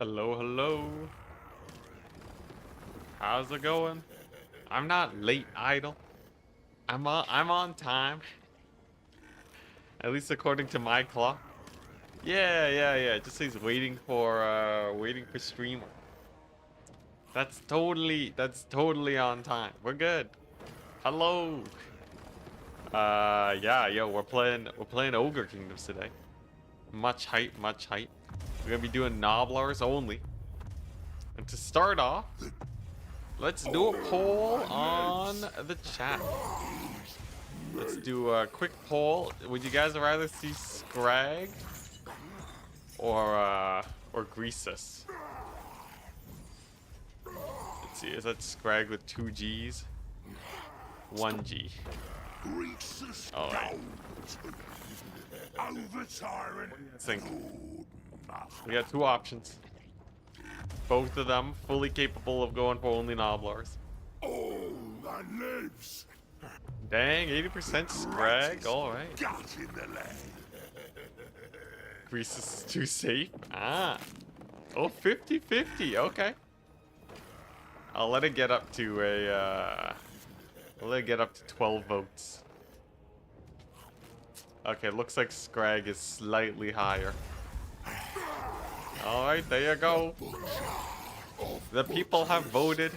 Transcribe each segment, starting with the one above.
Hello, hello. How's it going? I'm not late, idle. I'm on time. At least according to my clock. Yeah. It just says waiting for streamer. That's totally on time. We're good. Hello. Yeah, yo, we're playing Ogre Kingdoms today. Much hype, much hype. We're gonna be doing Gnoblars only. And to start off, let's do a poll on the chat. Let's do a quick poll. Would you guys rather see Scrag or Greasus? Let's see, is that Scrag with 2 G's? 1 G. Alright. Think. We got 2 options. Both of them fully capable of going for only Gnoblars. Oh, that lives. Dang, 80% Scrag. Alright. Greasus is too safe. Ah. Oh, 50-50. Okay. I'll let it get up to I'll let it get up to 12 votes. Okay, looks like Scrag is slightly higher. Alright, there you go. The people have voted.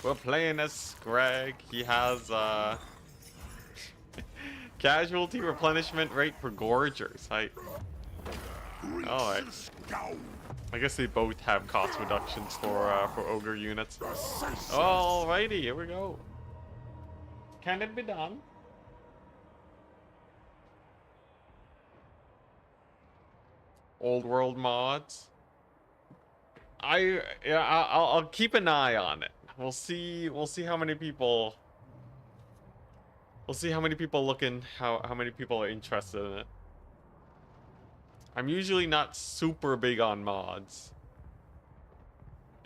We're playing as Scrag. He has casualty replenishment rate for Gorgers. Alright. I guess they both have cost reductions for Ogre units. Alrighty, here we go. Can it be done? Old world mods. I'll keep an eye on it. We'll see how many people. We'll see how many people looking. How many people are interested in it. I'm usually not super big on mods.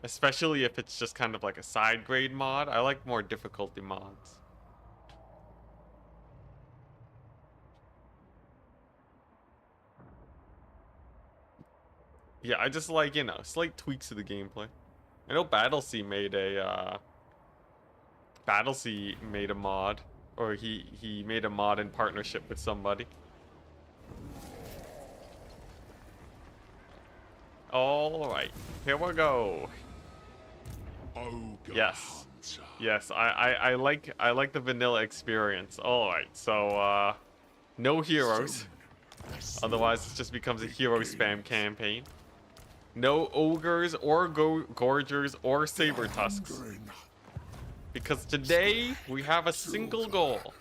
Especially if it's just kind of like a side grade mod. I like more difficulty mods. Yeah, I just like, slight tweaks to the gameplay. I know Battlesea made a mod. Or he made a mod in partnership with somebody. Alright, here we go. Yes. Yes, I like the vanilla experience. Alright, so no heroes. Otherwise it just becomes a hero spam campaign. No ogres or gorgers or saber tusks. Because today we have a single goal.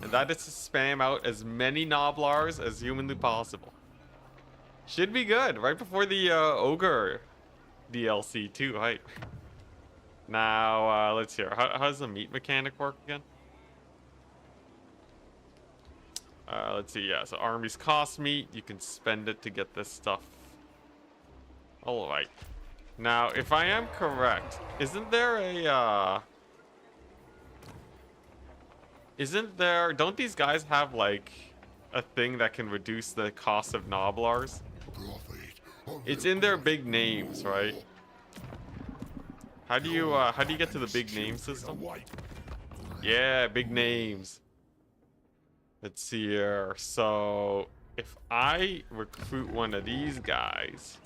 And that is to spam out as many Gnoblars as humanly possible. Should be good. Right before the ogre DLC too, right? Now, let's hear. How does the meat mechanic work again? Let's see. Yeah, so armies cost meat. You can spend it to get this stuff. Alright. Now, if I am correct, isn't there a, don't these guys have, like, a thing that can reduce the cost of Gnoblars? It's in their big names, right? How do you get to the big name system? Yeah, big names. Let's see here. So, if I recruit one of these guys,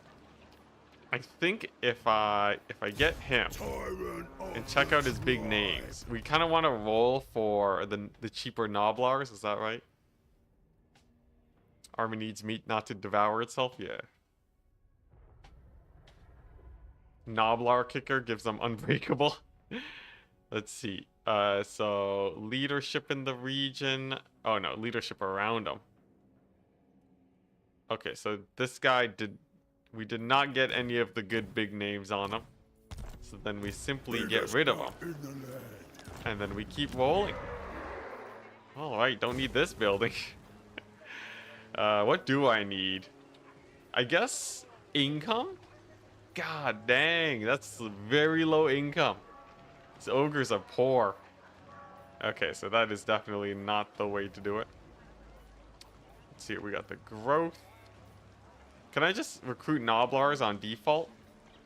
I think if I get him and check out his big names, we kind of want to roll for the cheaper Gnoblars. Is that right? Army needs meat not to devour itself. Yeah. Gnoblar kicker gives them unbreakable. Let's see. So leadership in the region. Oh no, leadership around them. Okay, so this guy we did not get any of the good big names on him. So then we simply get rid of them. And then we keep rolling. Alright, don't need this building. What do I need? I guess income? God dang, that's very low income. These ogres are poor. Okay, so that is definitely not the way to do it. Let's see, we got the growth. Can I just recruit Gnoblars on default?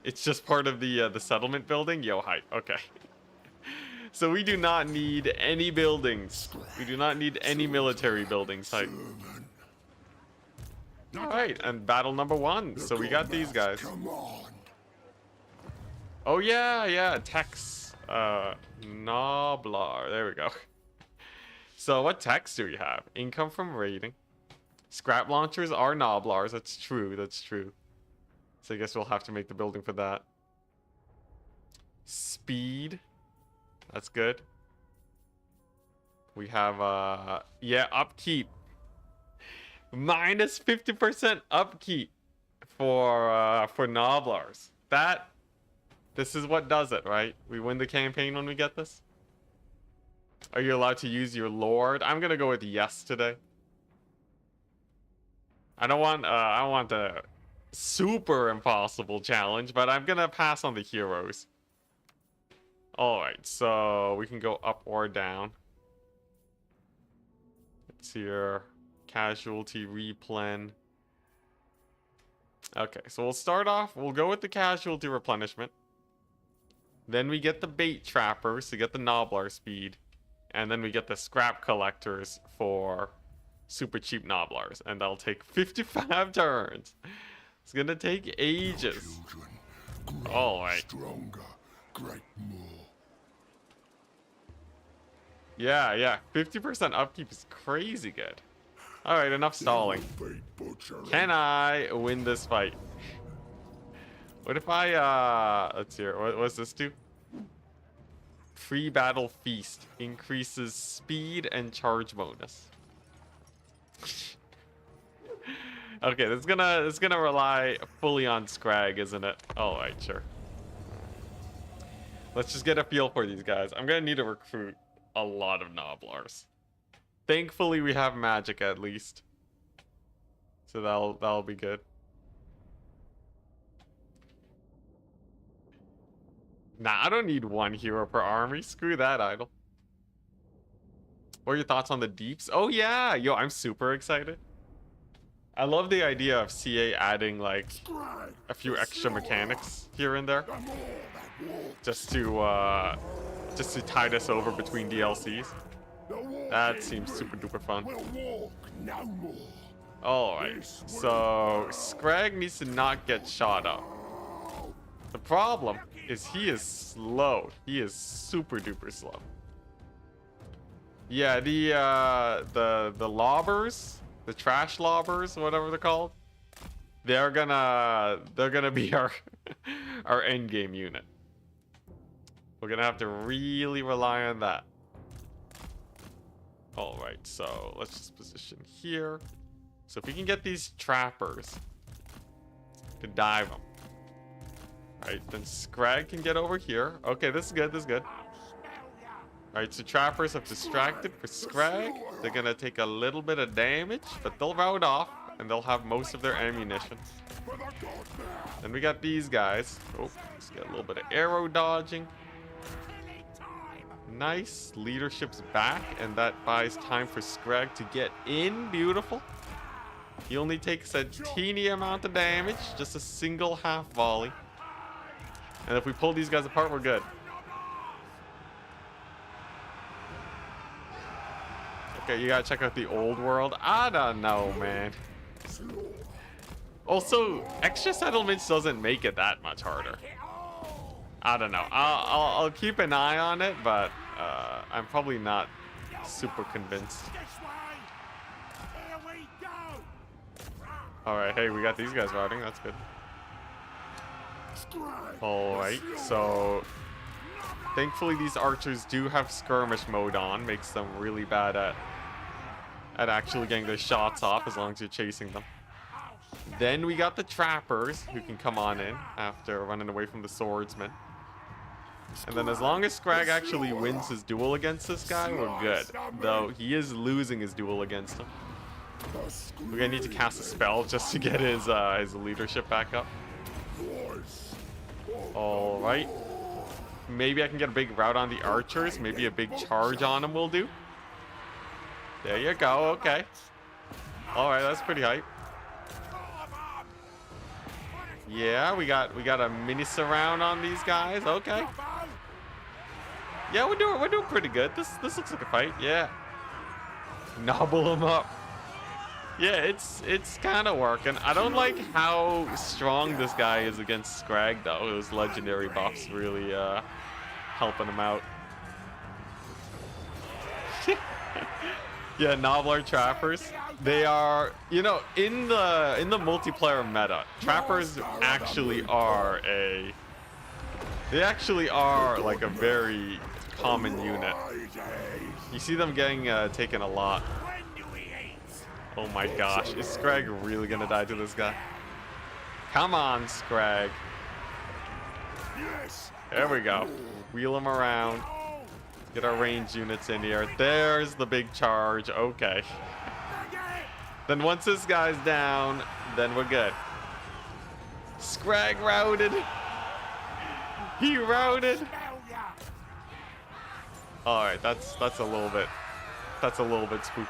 It's just part of the settlement building? Yo, hype. Okay. So we do not need any buildings. We do not need any military buildings, hype. Alright, and battle number 1. So we got these guys. Oh yeah, yeah, Tex. Gnoblar. There we go. So what techs do we have? Income from raiding. Scrap launchers are Gnoblars. That's true, that's true. So I guess we'll have to make the building for that. Speed. That's good. We have, yeah, upkeep. Minus 50% upkeep for Gnoblars. This is what does it, right? We win the campaign when we get this. Are you allowed to use your lord? I'm gonna go with yes today. I don't want the super impossible challenge, but I'm gonna pass on the heroes. Alright, so we can go up or down. It's here. Casualty replen. Okay, so we'll start off. We'll go with the casualty replenishment. Then we get the bait trappers to get the Gnoblar speed. And then we get the scrap collectors for super cheap Gnoblars. And that'll take 55 turns. It's gonna take ages. Alright. Yeah. 50% upkeep is crazy good. Alright, enough stalling. Can I win this fight? What if I, let's hear, what does this do? Free battle feast. Increases speed and charge bonus. Okay, it's gonna rely fully on Scrag, isn't it? Alright, sure. Let's just get a feel for these guys. I'm gonna need to recruit a lot of Gnoblars. Thankfully, we have magic at least, so that'll be good. Nah, I don't need one hero per army. Screw that idol. What are your thoughts on the deeps? Oh yeah, yo, I'm super excited. I love the idea of CA adding like a few extra mechanics here and there, just to tide us over between DLCs. That seems super duper fun. Alright, so Scrag needs to not get shot up. The problem is he is slow. He is super duper slow. Yeah, the lobbers, the trash lobbers, whatever they're called, they're gonna be our our end game unit. We're gonna have to really rely on that. Alright, so let's just position here. So if we can get these trappers to dive them. Alright, then Scrag can get over here. Okay, this is good, this is good. Alright, so trappers have distracted for Scrag. They're gonna take a little bit of damage, but they'll rout off and they'll have most of their ammunition. Then we got these guys. Oh, let's get a little bit of arrow dodging. Nice. Leadership's back, and that buys time for Scrag to get in. Beautiful. He only takes a teeny amount of damage, just a single half volley. And if we pull these guys apart, we're good. Okay, you gotta check out the old world. I don't know, man. Also, extra settlements doesn't make it that much harder. I don't know. I'll keep an eye on it, but I'm probably not super convinced. Alright, hey, we got these guys routing. That's good. Alright, so thankfully these archers do have skirmish mode on. Makes them really bad at actually getting their shots off as long as you're chasing them. Then we got the trappers who can come on in after running away from the swordsman. And then as long as Scrag actually wins his duel against this guy, we're good. Though he is losing his duel against him. We're gonna need to cast a spell just to get his leadership back up. Alright. Maybe I can get a big rout on the archers. Maybe a big charge on them will do. There you go, okay. Alright, that's pretty hype. Yeah, we got a mini surround on these guys. Okay. Yeah, we're doing pretty good. This looks like a fight. Yeah. Nobble them up. Yeah, it's kind of working. I don't like how strong this guy is against Scrag though. Those legendary buffs really helping him out. Yeah, Gnoblar trappers. They are, you know, in the multiplayer meta, trappers actually are like a very common unit. You see them getting taken a lot. Oh my gosh, is Scrag really gonna die to this guy? Come on, Scrag. There we go. Wheel him around. Get our range units in here. There's the big charge. Okay. Then once this guy's down, then we're good. Scrag routed. He routed. All right, that's a little bit spooky.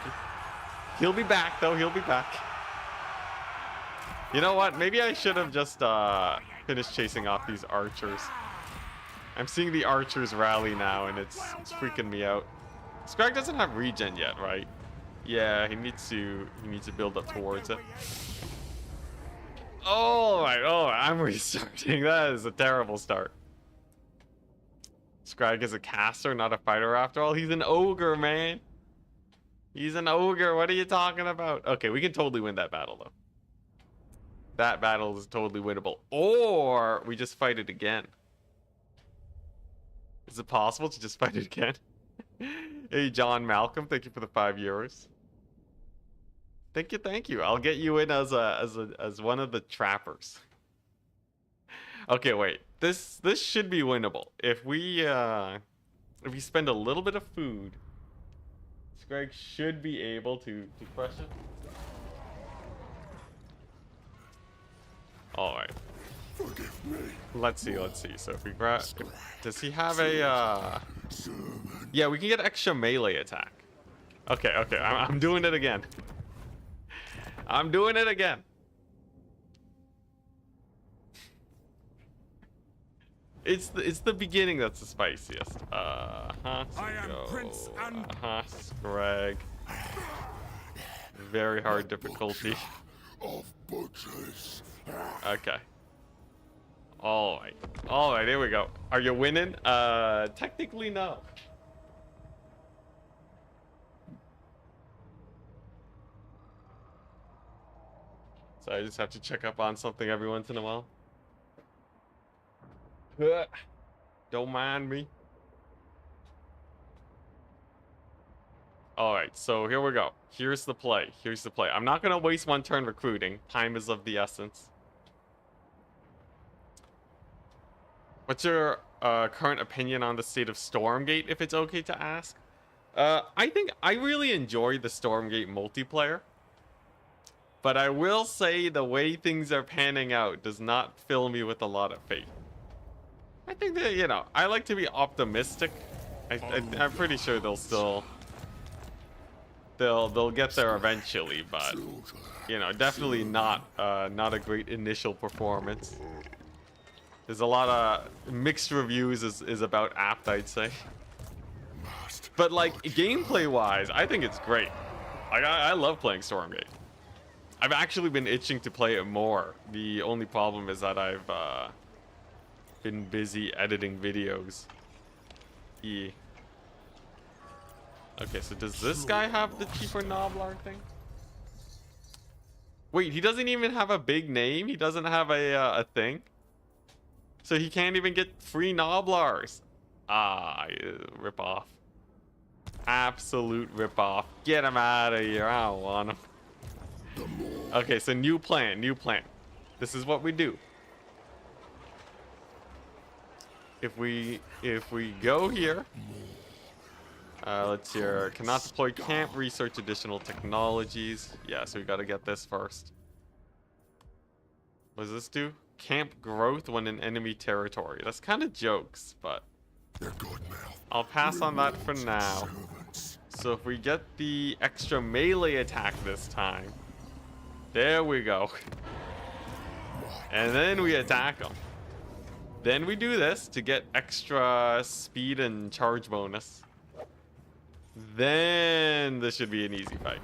He'll be back though. He'll be back. You know what? Maybe I should have just finished chasing off these archers. I'm seeing the archers rally now, and it's freaking me out. Scrag doesn't have regen yet, right? Yeah, he needs to build up towards it. Oh my! Oh, I'm restarting. That is a terrible start. Scrag is a caster, not a fighter after all. He's an ogre, man. He's an ogre. What are you talking about? Okay, we can totally win that battle, though. That battle is totally winnable. Or we just fight it again. Is it possible to just fight it again? Hey, John Malcolm, thank you for the €5. Thank you. I'll get you in as one of the trappers. Okay, wait. This should be winnable. If we spend a little bit of food, Scrag should be able to crush it. All right. Forgive me. Let's see. So if we grab, does he have a? Yeah, we can get extra melee attack. Okay. I'm doing it again. I'm doing it again. It's the beginning that's the spiciest. I am Prince and Scrag. Very hard difficulty. Of butchers. Okay. All right, here we go. Are you winning? Technically no. So I just have to check up on something every once in a while. Don't mind me. All right, so here we go. Here's the play. I'm not gonna waste one turn recruiting. Time is of the essence. What's your current opinion on the state of Stormgate, if it's okay to ask? I think I really enjoy the Stormgate multiplayer. But I will say the way things are panning out does not fill me with a lot of faith. I think that, you know, I like to be optimistic. I'm pretty sure they'll still... They'll get there eventually, but, you know, definitely not a great initial performance. There's a lot of mixed reviews is about apt, I'd say. But like gameplay wise, I think it's great. Like I love playing Stormgate. I've actually been itching to play it more. The only problem is that I've been busy editing videos. Yeah. Okay, so does this guy have the cheaper Gnoblar thing? Wait, he doesn't even have a big name? He doesn't have a thing? So he can't even get free Gnoblars. Ah, rip off. Absolute rip off. Get him out of here. I don't want him. Okay, so new plan. This is what we do. If we go here, let's see here. Cannot deploy camp, research additional technologies. Yeah, so we gotta get this first. What does this do? Camp growth when in enemy territory. That's kind of jokes, but I'll pass on that for now. So if we get the extra melee attack this time, there we go. And then we attack them. Then we do this to get extra speed and charge bonus. Then this should be an easy fight.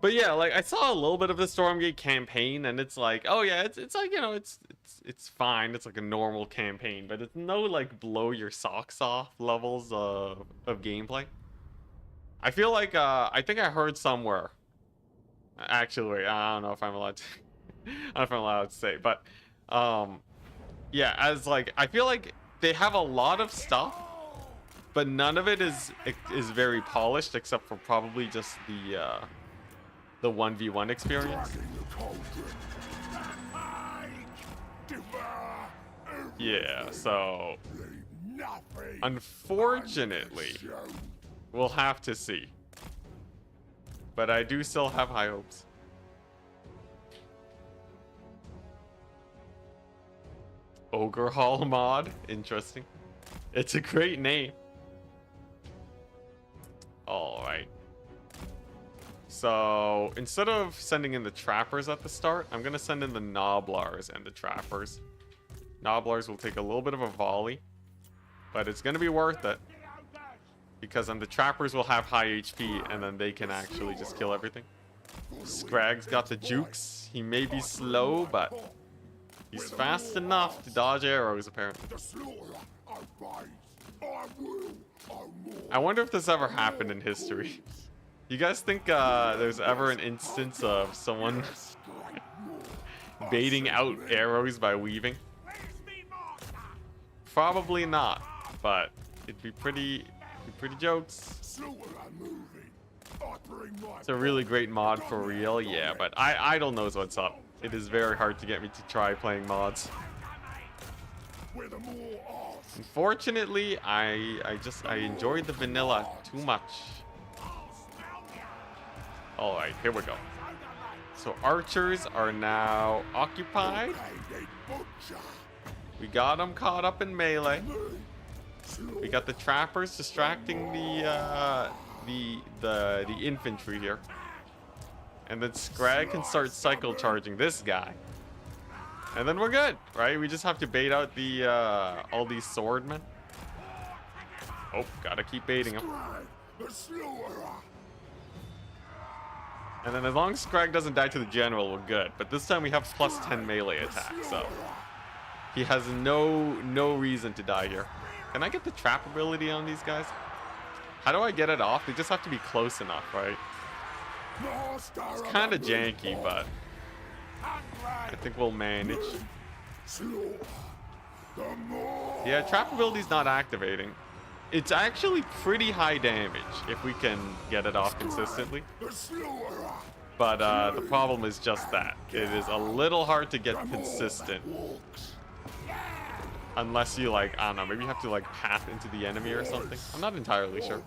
But yeah, like I saw a little bit of the Stormgate campaign, and it's like, oh yeah, it's like, you know, it's fine. It's like a normal campaign, but it's no like blow your socks off levels of gameplay. I feel like I think I heard somewhere. Actually, wait, I don't know if I'm allowed to. I don't know if I'm allowed to say, but yeah, as like I feel like they have a lot of stuff, but none of it is very polished, except for probably just the 1v1 experience. Yeah, so unfortunately, we'll have to see. But I do still have high hopes. Ogre Hall mod, interesting. It's a great name. All right. So instead of sending in the trappers at the start, I'm gonna send in the Gnoblars and the trappers. Gnoblars will take a little bit of a volley, but it's gonna be worth it because then the trappers will have high HP and then they can actually just kill everything. Scrag's got the jukes. He may be slow, but he's fast enough to dodge arrows apparently. I wonder if this ever happened in history. You guys think there's ever an instance of someone baiting out arrows by weaving? Probably not, but it'd be pretty jokes. It's a really great mod for real, yeah, but Idle knows what's up. It is very hard to get me to try playing mods. Unfortunately, I enjoyed the vanilla too much. Alright, here we go. So archers are now occupied. We got them caught up in melee. We got the trappers distracting the infantry here. And then Scrag can start cycle charging this guy. And then we're good, right? We just have to bait out the all these swordmen. Oh, gotta keep baiting them. And then as long as Scrag doesn't die to the general, we're good. But this time we have plus 10 melee attack, so he has no reason to die here. Can I get the trap ability on these guys? How do I get it off? They just have to be close enough, right? It's kind of janky, but I think we'll manage. Yeah, trap ability's not activating. It's actually pretty high damage if we can get it off consistently. But the problem is just that. It is a little hard to get consistent. Unless you like, I don't know, maybe you have to like path into the enemy or something. I'm not entirely sure.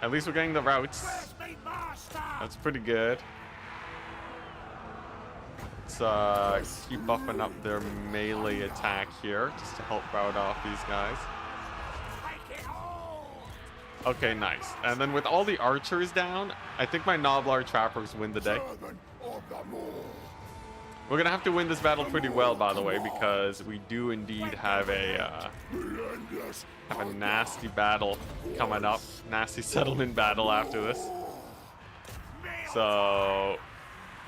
At least we're getting the routes. That's pretty good. Let's keep buffing up their melee attack here just to help rout off these guys. Okay, nice. And then with all the archers down, I think my Gnoblar trappers win the day. We're gonna have to win this battle pretty well, by the way, because we do indeed have a nasty battle coming up. Nasty settlement battle after this. So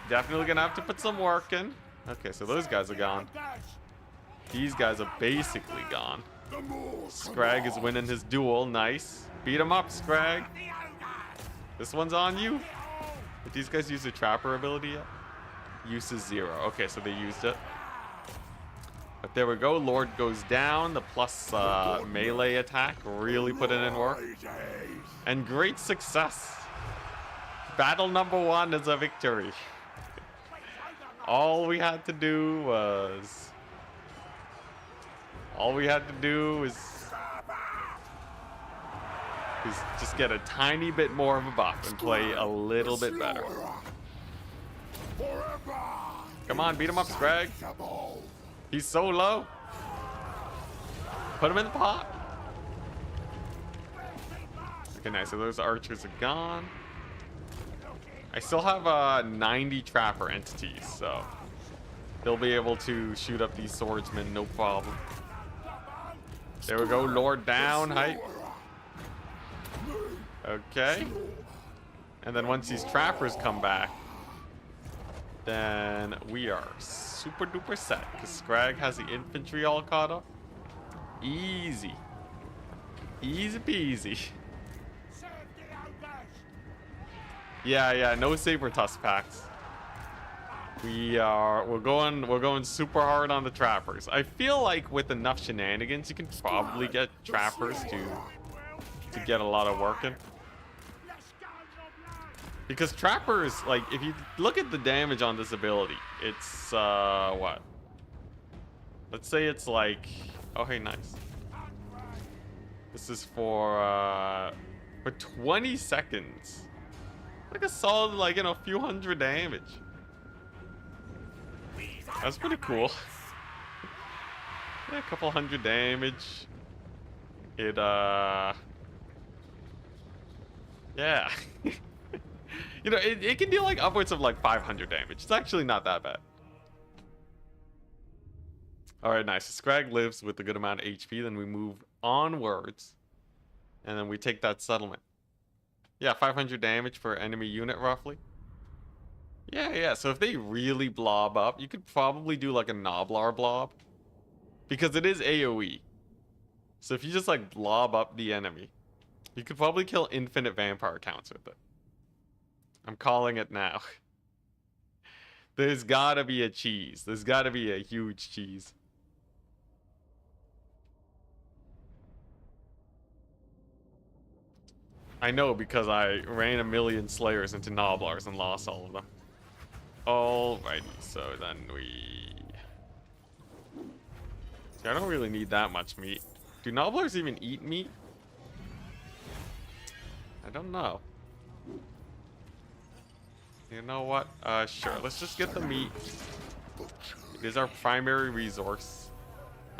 definitely gonna have to put some work in. Okay, so those guys are gone. These guys are basically gone. Scrag is winning his duel. Nice. Beat him up, Scrag. This one's on you. Did these guys use their trapper ability yet? Use is 0. Okay, so they used it. But there we go. Lord goes down. The plus melee attack really put in work. And great success. Battle number 1 is a victory. All we had to do was just get a tiny bit more of a buff and play a little bit better. Come on, beat him up, Scrag. He's so low. Put him in the pot. Okay, nice. So those archers are gone. I still have 90 trapper entities, so they'll be able to shoot up these swordsmen, no problem. There we go, Lord down, hype. Okay. And then once these trappers come back, then we are super duper set, because Scrag has the infantry all caught up. Easy. Easy peasy. Yeah, no saber tusk packs. We're going super hard on the trappers. I feel like with enough shenanigans, you can probably get trappers to get a lot of work in. Because trappers, like, if you look at the damage on this ability, it's what? Let's say it's like, oh hey, nice. This is for 20 seconds. Like a solid, like, you know, a few hundred damage. That's pretty cool. Yeah, a couple hundred damage. It yeah. You know, it can deal like upwards of like 500 damage. It's actually not that bad. Alright, nice. So Scrag lives with a good amount of HP. Then we move onwards. And then we take that settlement. Yeah, 500 damage per enemy unit, roughly. Yeah. So if they really blob up, you could probably do like a Gnoblar blob. Because it is AoE. So if you just like blob up the enemy, you could probably kill infinite vampire counts with it. I'm calling it now. There's gotta be a cheese. There's gotta be a huge cheese. I know, because I ran a million Slayers into Gnoblars and lost all of them. Alrighty, so then we... See, I don't really need that much meat. Do Gnoblars even eat meat? I don't know. You know what? Sure. Let's just get the meat. It is our primary resource.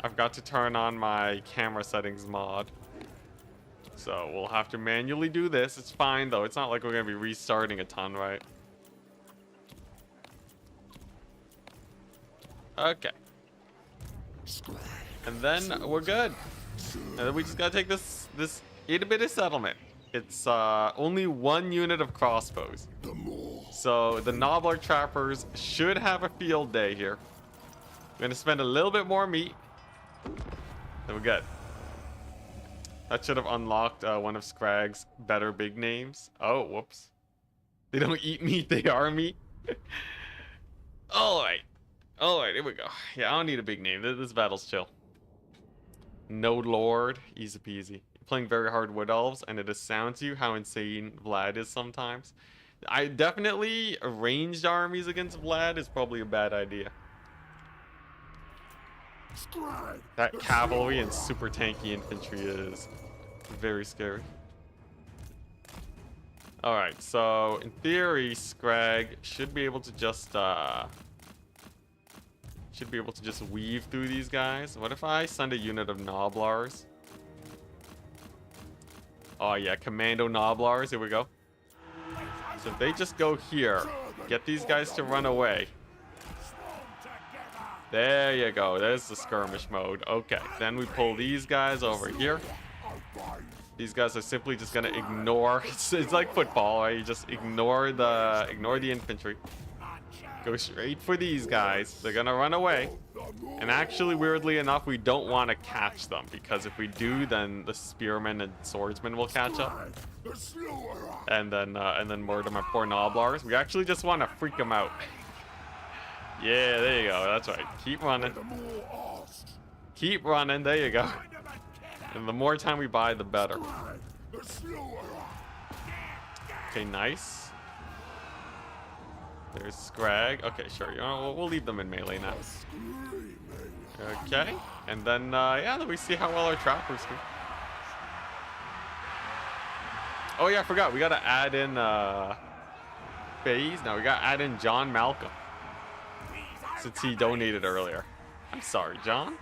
I've got to turn on my camera settings mod. So we'll have to manually do this. It's fine, though. It's not like we're going to be restarting a ton, right? Okay. And then we're good. And then we just got to take this itty-bitty settlement. It's only 1 unit of crossbows. So the Gnoblar trappers should have a field day here. I'm going to spend a little bit more meat. Then we're good. That should have unlocked one of Scrag's better big names. Oh, whoops. They don't eat meat, they are meat. Alright, here we go. Yeah, I don't need a big name. This battle's chill. No Lord, easy peasy. You're playing very hard Wood Elves, and it astounds you how insane Vlad is sometimes. I definitely, ranged armies against Vlad is probably a bad idea. That cavalry and super tanky infantry is very scary. Alright, so in theory, Scrag should be able to just weave through these guys. What if I send a unit of Gnoblars? Oh yeah, commando Gnoblars, here we go. So if they just go here, get these guys to run away. There you go. There's the skirmish mode. Okay, then we pull these guys over here. These guys are simply just gonna ignore. It's like football, right? You just ignore the infantry. Go straight for these guys. They're gonna run away. And actually, weirdly enough, we don't want to catch them, because if we do, then the spearmen and swordsmen will catch up. And then murder my poor Gnoblars. We actually just want to freak them out. Yeah, there you go. That's right. Keep running. Keep running. There you go. And the more time we buy, the better. Okay, nice. There's Scrag. Okay, sure. You know, we'll leave them in melee now. Okay. And then, yeah, then we see how well our trappers do. Oh, yeah, I forgot. We got to add in, FaZe. No, we got to add in John Malcolm. Since he donated earlier. I'm sorry, John.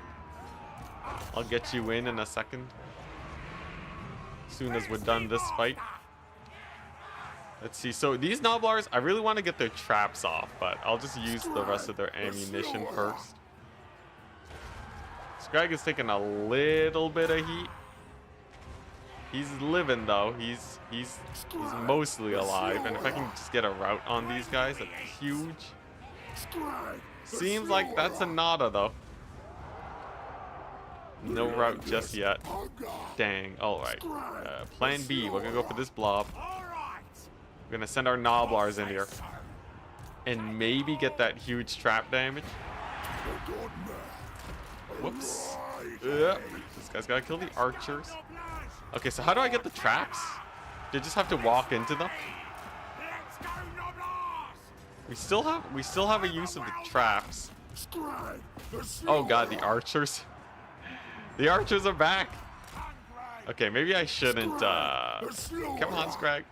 I'll get you in a second. As soon as we're done this fight. Let's see. So these Gnoblars, I really want to get their traps off, but I'll just use the rest of their ammunition first. Scrag is taking a little bit of heat. He's living though. He's mostly alive, and if I can just get a route on these guys, that's huge. Seems like that's a nada though. No route just yet. Dang. All right. Plan B. We're gonna go for this blob. We're gonna send our Gnoblars in here, and maybe get that huge trap damage. Whoops. This guy's gotta kill the archers. Okay, so how do I get the traps? Do you just have to walk into them? We still have a use of the traps. Oh god, the archers. The archers are back. Okay, maybe I shouldn't come on, Scrag.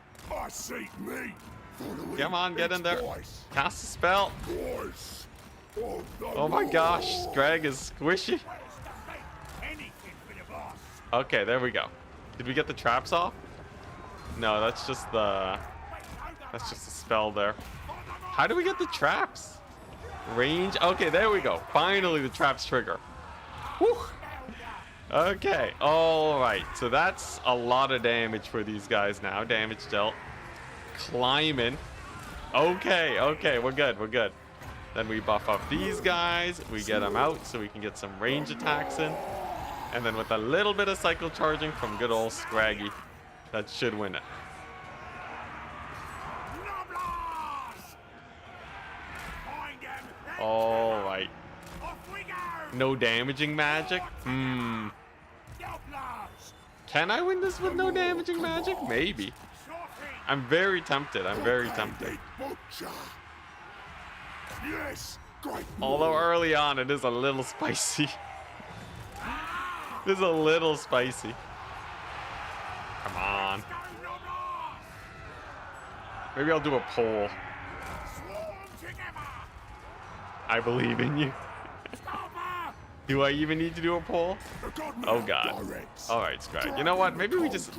Come on, get in there. Cast a spell. Oh my gosh, Scrag is squishy. Okay, there we go. Did we get the traps off? No, that's just the spell there. How do we get the traps? Range. Okay, there we go. Finally, the traps trigger. Whew. Okay, all right. So that's a lot of damage for these guys now. Damage dealt. Climbing. Okay, okay, we're good. We're good. Then we buff up these guys. We get them out so we can get some range attacks in. And then with a little bit of cycle charging from good old Scraggy, that should win it. All right. No damaging magic? Hmm. Can I win this with no damaging magic? Maybe. I'm very tempted. I'm very tempted. Although early on it is a little spicy. It is a little spicy. Come on. Maybe I'll do a poll. I believe in you. Do I even need to do a poll? Oh god. Alright, Scrag. You know what? Maybe we just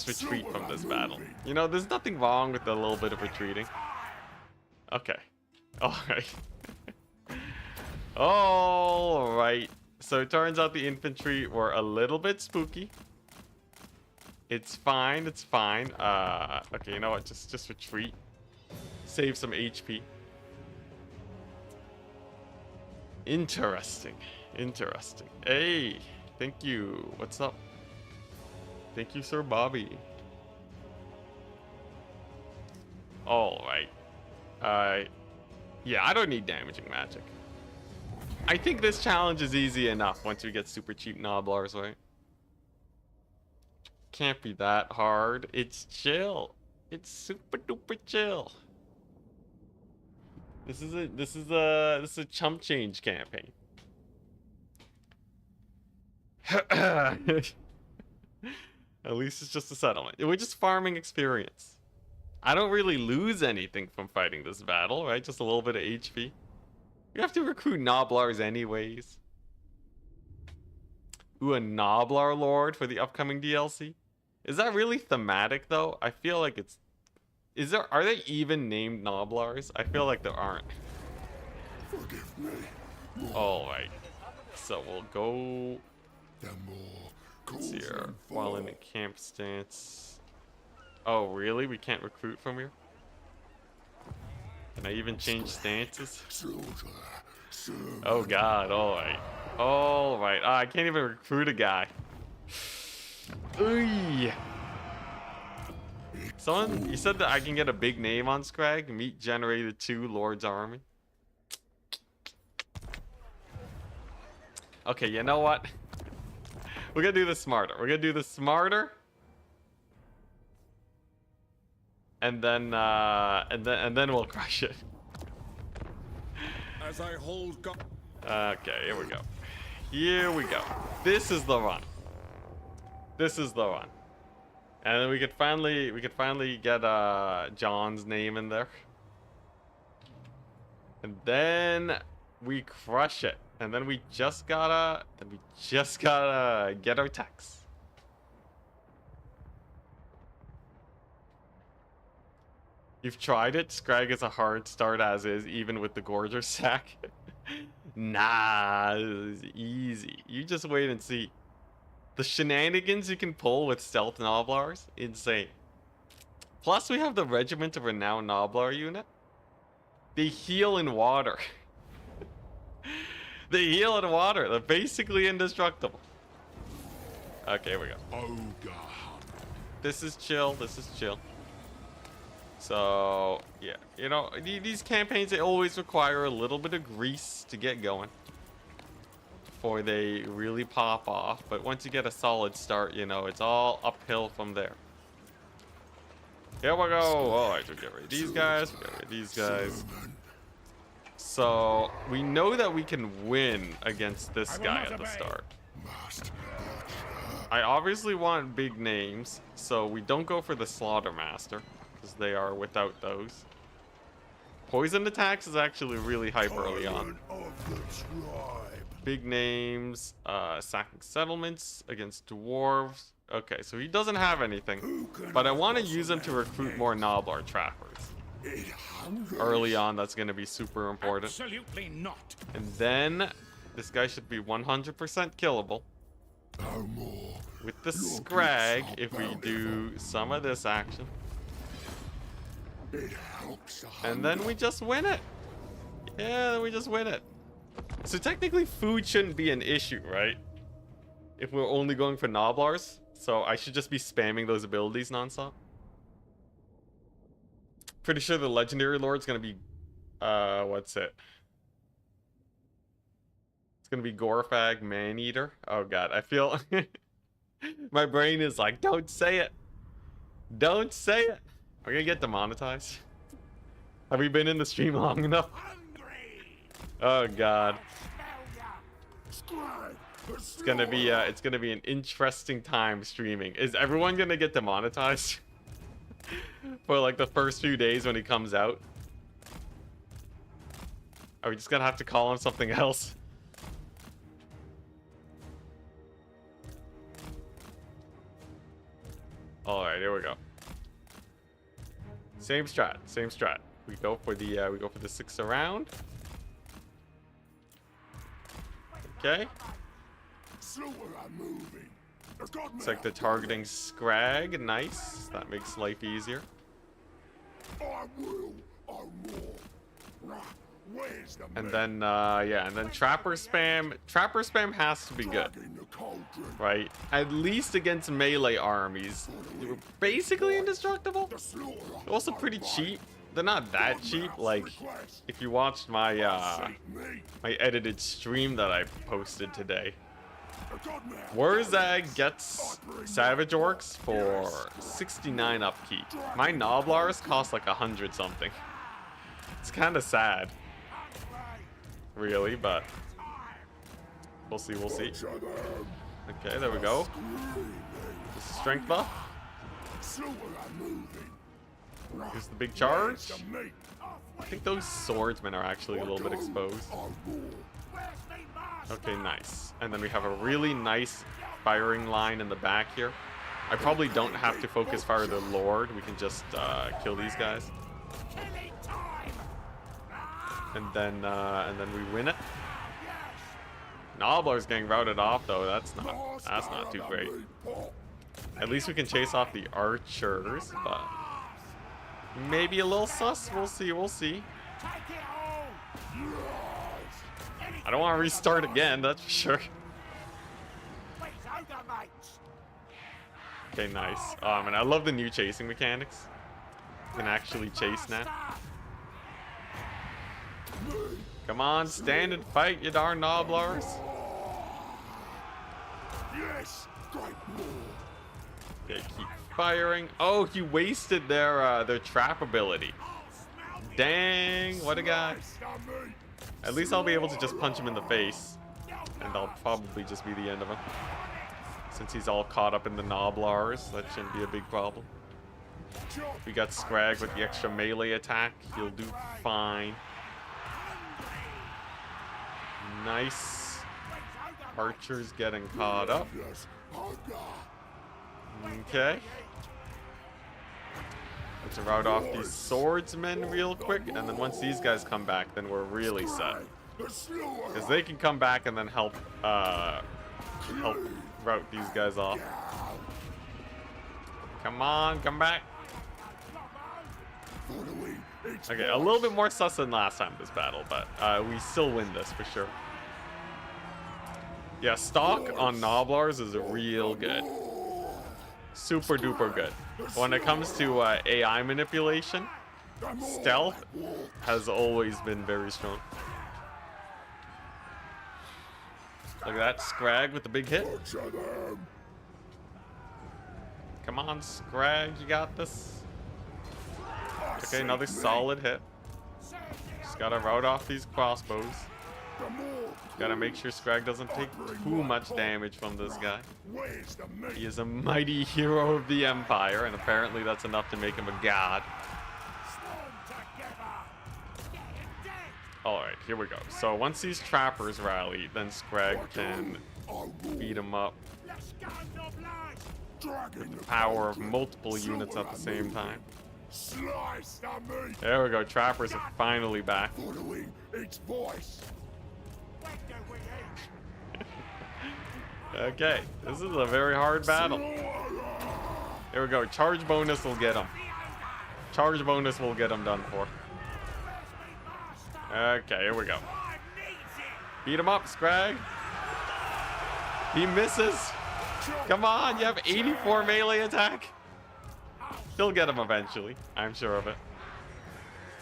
retreat from this battle. You know, there's nothing wrong with a little bit of retreating. Okay. Alright. Alright. So it turns out the infantry were a little bit spooky. It's fine, it's fine. Okay, you know what? Just retreat. Save some HP. Interesting. Interesting. Hey, thank you. What's up? Thank you, Sir Bobby. All right. Yeah, I don't need damaging magic. I think this challenge is easy enough once we get super cheap Gnoblars, right? Can't be that hard. It's chill. It's super duper chill. This is a chump change campaign. At least it's just a settlement. We're just farming experience. I don't really lose anything from fighting this battle, right? Just a little bit of HP. We have to recruit Gnoblars anyways. Ooh, a Gnoblar Lord for the upcoming DLC? Is that really thematic though? I feel like it's... Are they even named Gnoblars? I feel like there aren't. Forgive me. Alright. So we'll go... Let's see here. While in the camp stance. Oh, really? We can't recruit from here? Can I even change stances? Oh god, alright. Alright. I can't even recruit a guy. Ooh. Someone, you said that I can get a big name on Scrag. Meat generated 2, Lord's Army. Okay, you know what? We're gonna do this smarter. We're gonna do this smarter. And then we'll crush it. As I hold okay, here we go. Here we go. This is the run. This is the run. And then we could finally get John's name in there. And then we crush it. And then we just gotta get our techs. You've tried it? Scrag is a hard start as is, even with the Gorger sack. Nah, it's easy. You just wait and see. The shenanigans you can pull with stealth Gnoblars, insane. Plus, we have the Regiment of Renowned Gnoblar unit. They heal in water. They heal in water. They're basically indestructible. Okay, here we go. Ogre. This is chill. This is chill. So, yeah. You know, these campaigns, they always require a little bit of grease to get going. Before they really pop off. But once you get a solid start, you know, it's all uphill from there. Here we go. Oh, I should get rid of these guys. We get rid of these guys. So, we know that we can win against this guy at the start. I obviously want big names, so we don't go for the Slaughtermaster, because they are without those. Poison attacks is actually really hype early on. Big names, sacking settlements against dwarves. Okay, so he doesn't have anything, but I want to use him to recruit more Gnoblar trappers. Early on, that's going to be super important. Absolutely not. And then this guy should be 100% killable. With the Scrag, if we do some of this action. And then we just win it. Yeah, then we just win it. So technically food shouldn't be an issue, right? If we're only going for Gnoblars. So I should just be spamming those abilities nonstop. Pretty sure the Legendary Lord's gonna be, what's it? It's gonna be Gorfag Maneater. Oh god, I feel my brain is like, don't say it. Don't say it. We're gonna get demonetized. Have we been in the stream long enough? Oh god. It's gonna be an interesting time streaming. Is everyone gonna get demonetized? For like the first few days when he comes out? Are we just gonna have to call him something else? Alright, here we go. Same strat, same strat. We go for the 6 around. Okay. It's like the targeting Scrag, nice. That makes life easier. And then yeah, and then trapper spam. Trapper spam has to be good, right? At least against melee armies. They were basically indestructible. They're also pretty cheap. They're not that cheap. Like, if you watched my my edited stream that I posted today, warzag gets Savage Orcs for 69 upkeep. My Gnoblars cost like 100 something. It's kind of sad, really, but we'll see, we'll see. Okay, there we go. Just a strength buff. Here's the big charge. I think those swordsmen are actually a little bit exposed. Okay, nice. And then we have a really nice firing line in the back here. I probably don't have to focus fire the Lord. We can just kill these guys. And then we win it. Gnoblar's getting routed off though. That's not too great. At least we can chase off the archers, but maybe a little sus. We'll see. We'll see. I don't want to restart again. That's for sure. Okay, nice. And I love the new chasing mechanics. You can actually chase now. Come on, stand and fight, you darn Gnoblars. Okay, keep firing. Oh, he wasted their trap ability. Dang, what a guy. At least I'll be able to just punch him in the face. And that'll probably just be the end of him. Since he's all caught up in the Gnoblars, that shouldn't be a big problem. We got Scrag with the extra melee attack. He'll do fine. Nice. Archers getting caught up. Okay. Let's route off these swordsmen real quick, and then once these guys come back, then we're really set. Because they can come back and then help route these guys off. Come on, come back. Okay, a little bit more sus than last time this battle, but we still win this for sure. Yeah, stock on Gnoblars is real good. Super duper good. When it comes to AI manipulation, stealth has always been very strong. Look at that, Scrag with the big hit. Come on, Scrag, you got this. Okay, another solid hit. Just gotta route off these crossbows. Gotta make sure Scrag doesn't take too much damage from this guy. He is a mighty hero of the Empire, and apparently that's enough to make him a god. Alright, here we go. So once these trappers rally, then Scrag can beat him up. With the power of multiple units at the same time. There we go, trappers are finally back. Okay, this is a very hard battle. Here we go, charge bonus will get him. Charge bonus will get him done for. Okay, here we go. Beat him up, Scrag. He misses. Come on, you have 84 melee attack. He'll get him eventually, I'm sure of it.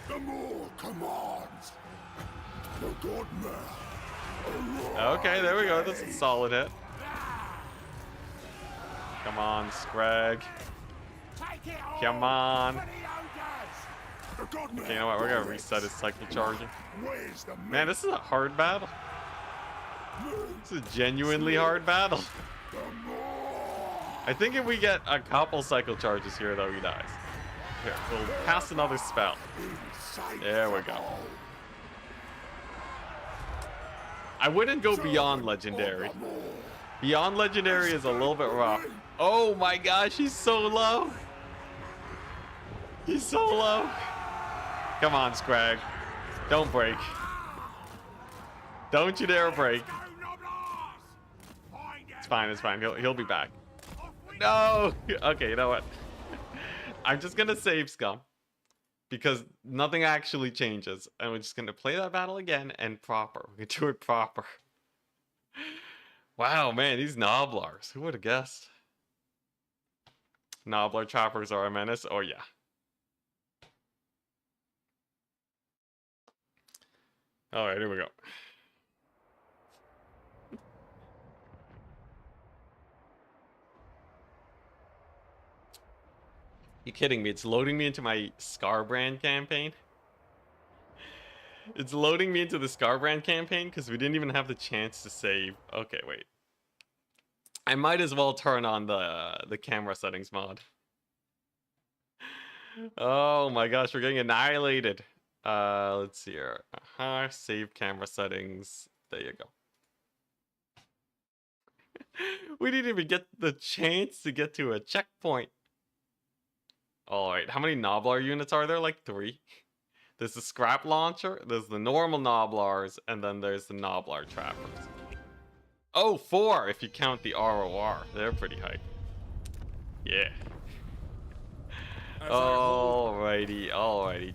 The more commands. The godmare. Okay, there we go. That's a solid hit. Come on, Scrag. Come on. Okay, you know what? We're gonna reset his cycle charging. Man, this is a hard battle. This is a genuinely hard battle. I think if we get a couple cycle charges here, though, he dies. Here, we'll cast another spell. There we go. I wouldn't go beyond legendary. Beyond legendary is a little bit rough. Oh my gosh, he's so low. He's so low. Come on, Scrag. Don't break. Don't you dare break. It's fine, it's fine. He'll be back. No! Okay, you know what? I'm just gonna save Scum. Because nothing actually changes. And we're just gonna play that battle again and proper. We're gonna do it proper. Wow, man, these Gnoblars. Who would have guessed? Gnoblar choppers are a menace. Oh, yeah. Alright, here we go. You kidding me? It's loading me into my Scarbrand campaign. It's loading me into the Scarbrand campaign because we didn't even have the chance to save. Okay, wait. I might as well turn on the camera settings mod. Oh my gosh, we're getting annihilated. Let's see here. Save camera settings. There you go. We didn't even get the chance to get to a checkpoint. Alright, how many Gnoblar units are there? Like 3. There's the scrap launcher, there's the normal Gnoblars, and then there's the Gnoblar trappers. Oh, 4 if you count the ROR. They're pretty high. Yeah. Alrighty, alrighty.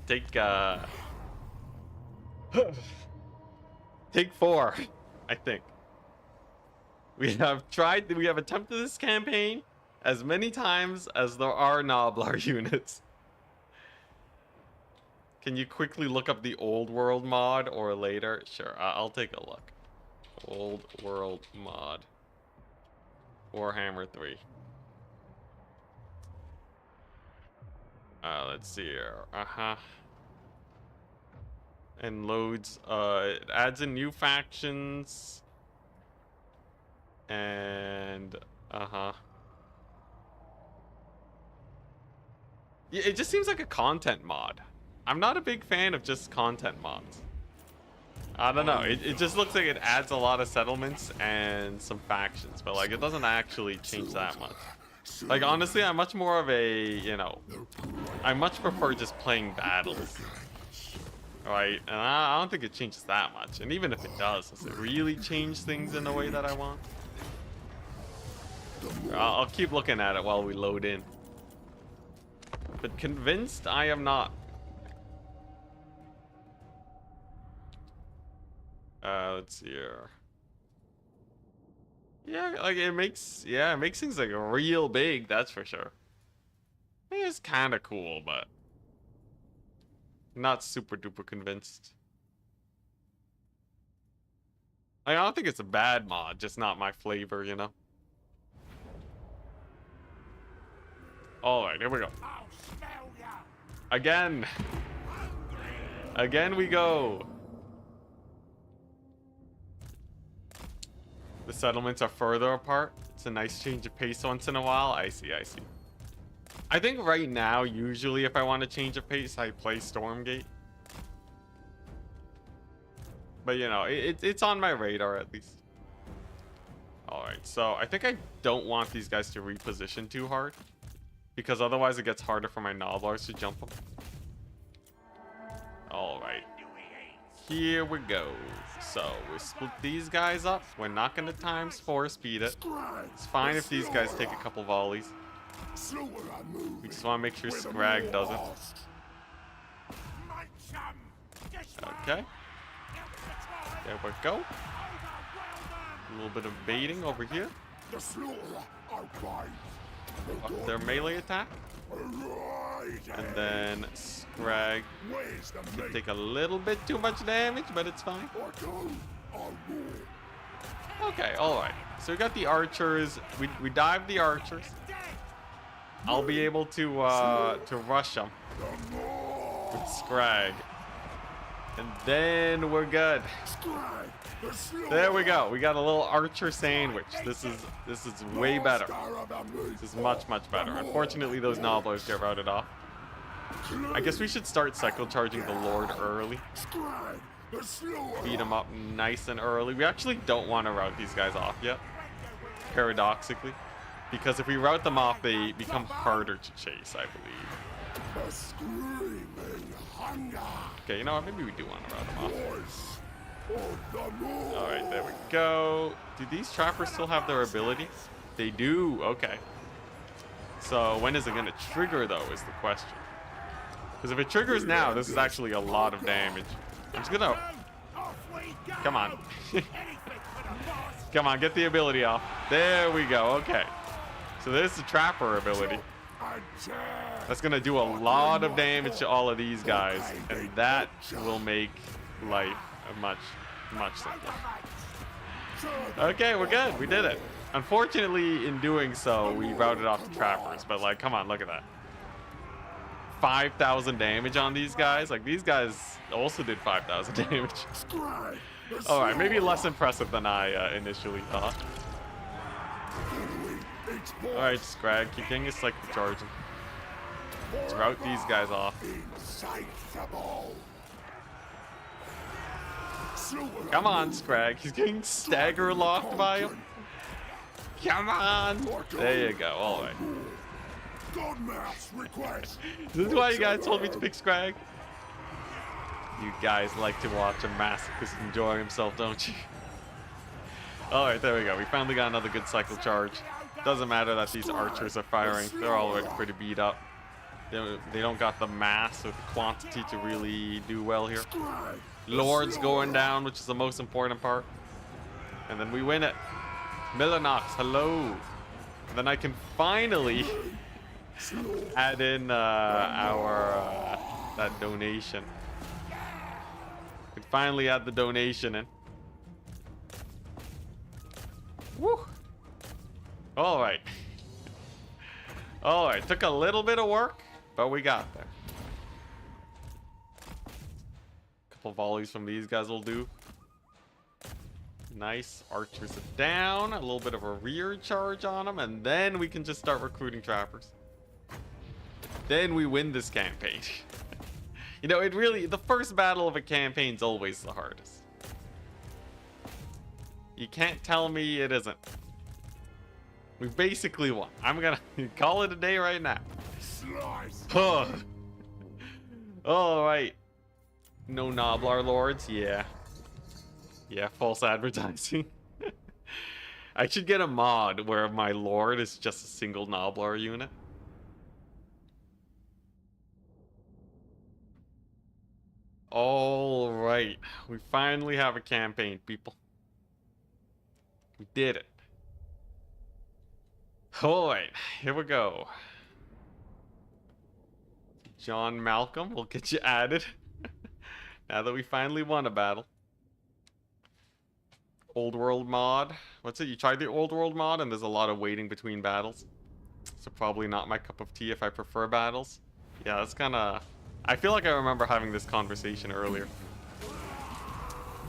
Take 4, I think. We have attempted this campaign as many times as there are Gnoblar units. Can you quickly look up the Old World mod or later? Sure, I'll take a look. Old World mod. Warhammer 3. Let's see here. And loads, it adds in new factions. And, Yeah, it just seems like a content mod. I'm not a big fan of just content mods. I don't know. It just looks like it adds a lot of settlements and some factions, but like it doesn't actually change that much. Like, honestly, I'm much more of a, you know, I much prefer just playing battles. Right? And I don't think it changes that much. And even if it does it really change things in the way that I want? I'll keep looking at it while we load in. But convinced I am not. Let's see here. Yeah, like it makes things like real big, that's for sure. It's kind of cool, but not super duper convinced. I don't think it's a bad mod, just not my flavor, you know. All right, here we go. Again. Again we go. The settlements are further apart. It's a nice change of pace once in a while. I see, I see. I think right now, usually if I want to change of pace, I play Stormgate. But you know, it's on my radar at least. Alright, so I think I don't want these guys to reposition too hard. Because otherwise it gets harder for my Gnoblars to jump them. Alright. Here we go. So we split these guys up. We're not going to ×4 speed it. It's fine if these guys take a couple volleys. We just want to make sure Scrag doesn't. Okay. There we go. A little bit of baiting over here. Up their melee attack. And then Scrag can take a little bit too much damage, but it's fine. Okay, alright. So we got the archers. We dived the archers. I'll be able to rush them with Scrag. And then we're good. There we go. We got a little archer sandwich. This is way better. This is much better. Unfortunately, those Gnoblars get routed off. I guess we should start cycle charging the Lord early. Beat him up nice and early. We actually don't want to route these guys off yet, paradoxically, because if we route them off, they become harder to chase, I believe. Okay, you know what? Maybe we do want to route them off. Alright, there we go. Do these trappers still have their ability? They do. Okay. So when is it going to trigger, though, is the question. Because if it triggers now, this is actually a lot of damage. I'm just going to... Come on. Come on, get the ability off. There we go. Okay. So there's the trapper ability. That's going to do a lot of damage to all of these guys. And that will make life much simpler. Okay, we're good. We did it. Unfortunately, in doing so, we routed off the trappers. But, like, come on, look at that. 5,000 damage on these guys. Like, these guys also did 5,000 damage. Alright, maybe less impressive than I initially thought. Alright, Scrag, keep getting his cycle charging. Let's route these guys off. Come on, Scrag. He's getting stagger locked by him. Come on. There you go. All right. This is why you guys told me to pick Scrag. You guys like to watch a masochist enjoy himself, don't you? All right, there we go. We finally got another good cycle charge. Doesn't matter that these archers are firing. They're already pretty beat up. They don't got the mass or the quantity to really do well here. Lord's going down, which is the most important part. And then we win it. Millinox, hello. And then I can finally add in that donation. Can finally add the donation in. Woo! Alright. Alright, took a little bit of work, but we got there. Couple volleys from these guys will do. Nice. Archers are down. A little bit of a rear charge on them, and then we can just start recruiting trappers. Then we win this campaign. You know, it really, the first battle of a campaign is always the hardest. You can't tell me it isn't. We basically won. I'm gonna call it a day right now. Slice. Alright. No Gnoblar lords? Yeah. Yeah, false advertising. I should get a mod where my lord is just a single Gnoblar unit. Alright. We finally have a campaign, people. We did it. Alright, here we go. John Malcolm, we'll get you added. Now that we finally won a battle. Old World mod. What's it? You tried the Old World mod and there's a lot of waiting between battles. So probably not my cup of tea if I prefer battles. Yeah, that's kind of... I feel like I remember having this conversation earlier.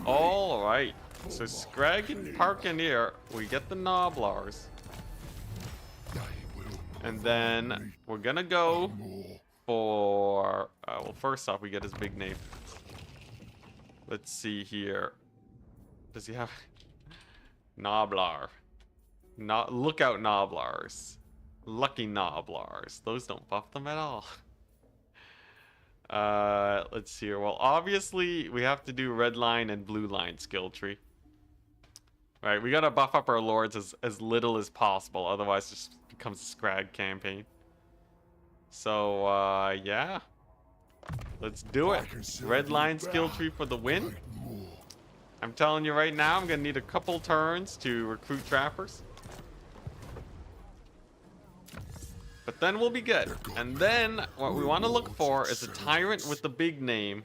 Alright. So Scrag and Parkeneer, we get the Gnoblars. And then we're gonna go for... well, first off, we get his big name. Let's see here. Does he have... Gnoblar. Lookout Gnoblars. Lucky Gnoblars. Those don't buff them at all. Let's see here. Well, obviously, we have to do red line and blue line skill tree. Right, we gotta buff up our lords as little as possible. Otherwise, it just becomes a Scrag campaign. So, yeah. Let's do it. Red line skill tree for the win. I'm telling you right now, I'm gonna need a couple turns to recruit trappers. But then we'll be good. And then what we want to look for is a tyrant with the big name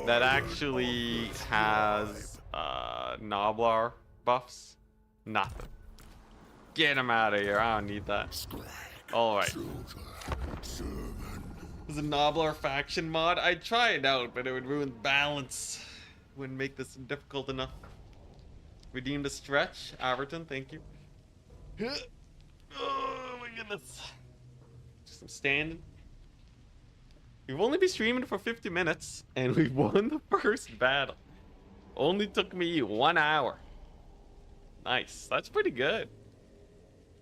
that actually has Gnoblar buffs. Nothing. Get him out of here. I don't need that. Alright. There's a Gnoblar faction mod. I'd try it out, but it would ruin balance. Wouldn't make this difficult enough. Redeem the stretch. Averton, thank you. Oh my goodness. Just I'm standing. We've only been streaming for 50 minutes and we've won the first battle. Only took me 1 hour. Nice. That's pretty good.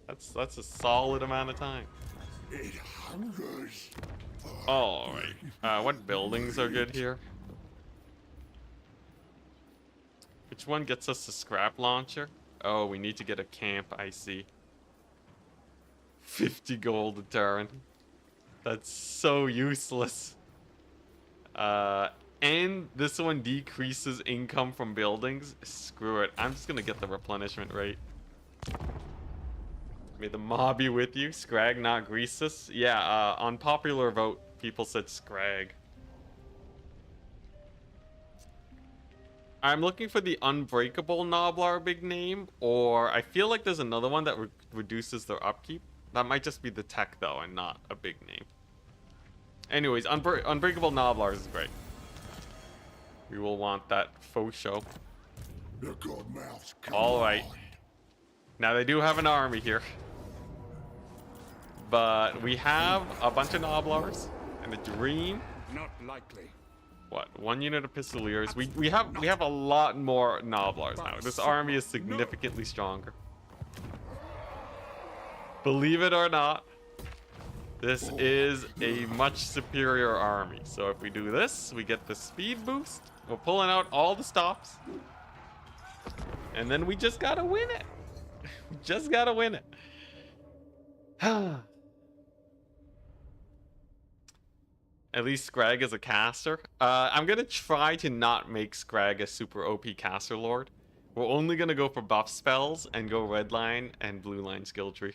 That's a solid amount of time. It hungers. Alright. What buildings are good here? Which one gets us the scrap launcher? Oh, we need to get a camp, I see. 50 gold a turn. That's so useless. And this one decreases income from buildings. Screw it. I'm just gonna get the replenishment rate. May the mob be with you. Scrag, not Greasus. Yeah, on popular vote, people said Scrag. I'm looking for the Unbreakable Gnoblar big name, or I feel like there's another one that reduces their upkeep. That might just be the tech, though, and not a big name. Anyways, Unbreakable Gnoblars is great. We will want that faux show. Alright. Now, they do have an army here. But we have a bunch of Gnoblars and a dream. Not likely. What? 1 unit of Pistoliers. We have a lot more Gnoblars now. This army is significantly stronger. Believe it or not, this is a much superior army. So if we do this, we get the speed boost. We're pulling out all the stops. And then we just gotta win it. We just gotta win it. At least Scrag is a caster. I'm gonna try to not make Scrag a super OP caster lord. We're only gonna go for buff spells and go red line and blue line skill tree.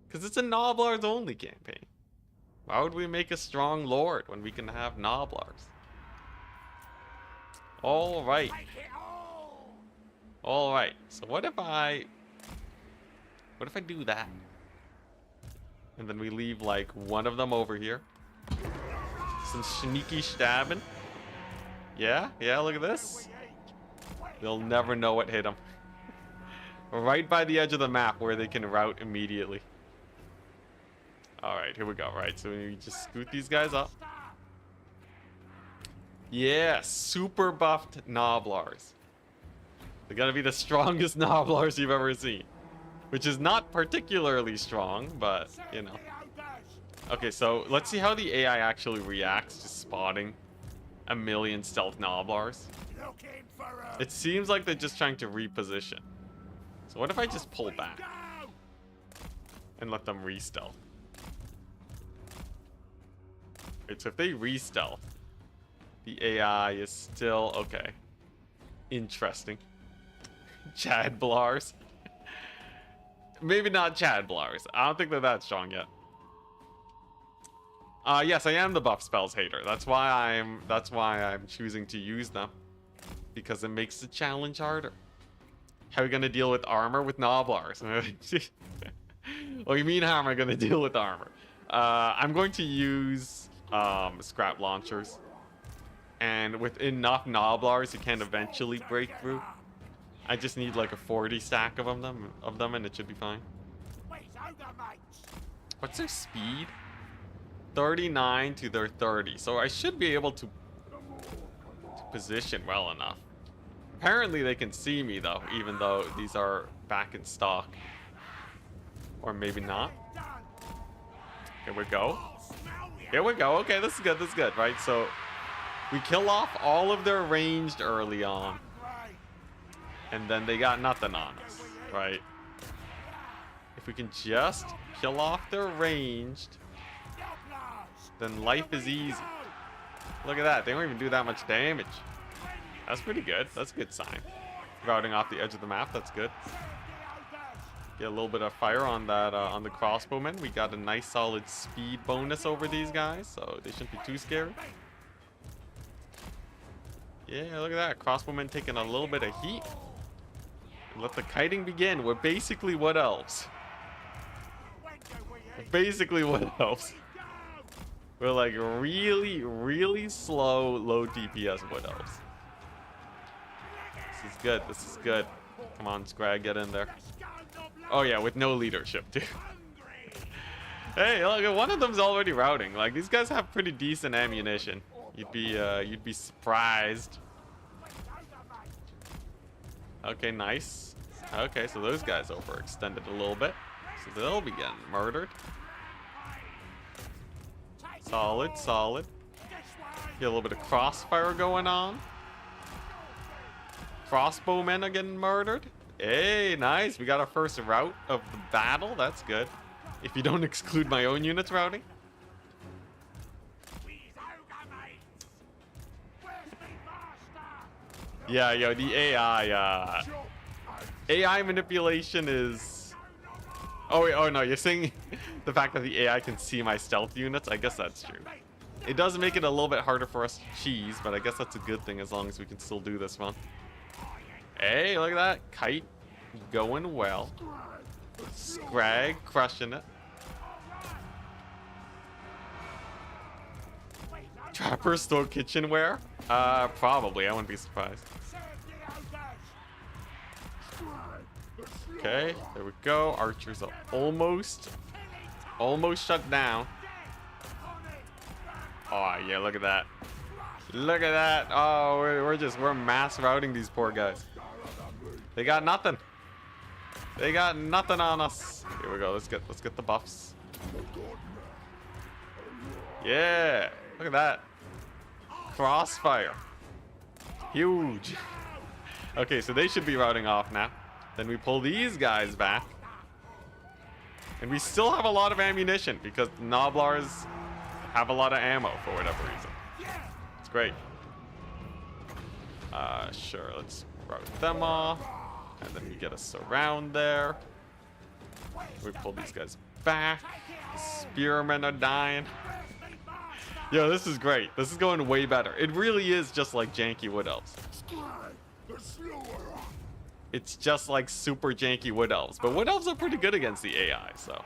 Because it's a Gnoblars only campaign. Why would we make a strong lord when we can have Gnoblars? Alright. Alright. So what if I do that? And then we leave like one of them over here. Some sneaky stabbing. Yeah, look at this. They'll never know what hit them. Right by the edge of the map where they can route immediately. Alright, here we go. Right, so we just scoot these guys up. Yeah, super buffed Gnoblars. They're gonna be the strongest Gnoblars you've ever seen. Which is not particularly strong, but, you know. Okay, so let's see how the AI actually reacts to spotting a million stealth Gnoblars. It seems like they're just trying to reposition. So what if I just pull back and let them re-stealth? Right, so if they re-stealth, the AI is still okay. Interesting. Chadblars. Maybe not Chadblars. I don't think they're that strong yet. Yes, I am the buff spells hater. That's why I'm choosing to use them. Because it makes the challenge harder. How are we gonna deal with armor with Gnoblars? What do you mean, how am I gonna deal with armor? I'm going to use scrap launchers. And with enough Gnoblars, you can eventually break through. I just need like a 40 stack of them and it should be fine. What's their speed? 39 to their 30. So I should be able to position well enough. Apparently they can see me though, even though these are back in stock. Or maybe not. Here we go. Here we go. Okay, this is good, right? So we kill off all of their ranged early on. And then they got nothing on us, right? If we can just kill off their ranged, then life is easy. Look at that. They don't even do that much damage. That's pretty good. That's a good sign. Routing off the edge of the map. That's good. Get a little bit of fire on that on the crossbowmen. We got a nice solid speed bonus over these guys, so they shouldn't be too scary. Yeah, look at that. Crossbowmen taking a little bit of heat. Let the kiting begin. We're basically wood elves. Basically wood elves. We're like really, really slow, low DPS wood elves. This is good. This is good. Come on, Scrag, get in there. Oh yeah, with no leadership, too. Hey, look, one of them's already routing. Like, these guys have pretty decent ammunition. You'd be surprised. Okay, nice. Okay, so those guys overextended a little bit. So they'll be getting murdered. Solid, solid. Get a little bit of crossfire going on. Crossbowmen are getting murdered. Hey, nice. We got our first rout of the battle. That's good. If you don't exclude my own units routing. Yeah, yo, the AI manipulation is... Oh, wait, oh no, you're saying the fact that the AI can see my stealth units? I guess that's true. It does make it a little bit harder for us to cheese, but I guess that's a good thing as long as we can still do this one. Hey, look at that. Kite going well. Scrag crushing it. Trappers store kitchenware? Probably. I wouldn't be surprised. Okay, there we go. Archers are almost shut down. Oh yeah, look at that. Look at that. Oh, we're mass routing these poor guys. They got nothing. They got nothing on us. Here we go. Let's get the buffs. Yeah, look at that. Crossfire. Huge. Okay, so they should be routing off now. Then we pull these guys back. And we still have a lot of ammunition because Gnoblars have a lot of ammo for whatever reason. It's great. Sure, let's route them off. And then we get a surround there. We pull these guys back. The spearmen are dying. Yo, this is great. This is going way better. It really is just like janky wood elves. It's just like super janky wood elves. But wood elves are pretty good against the AI, so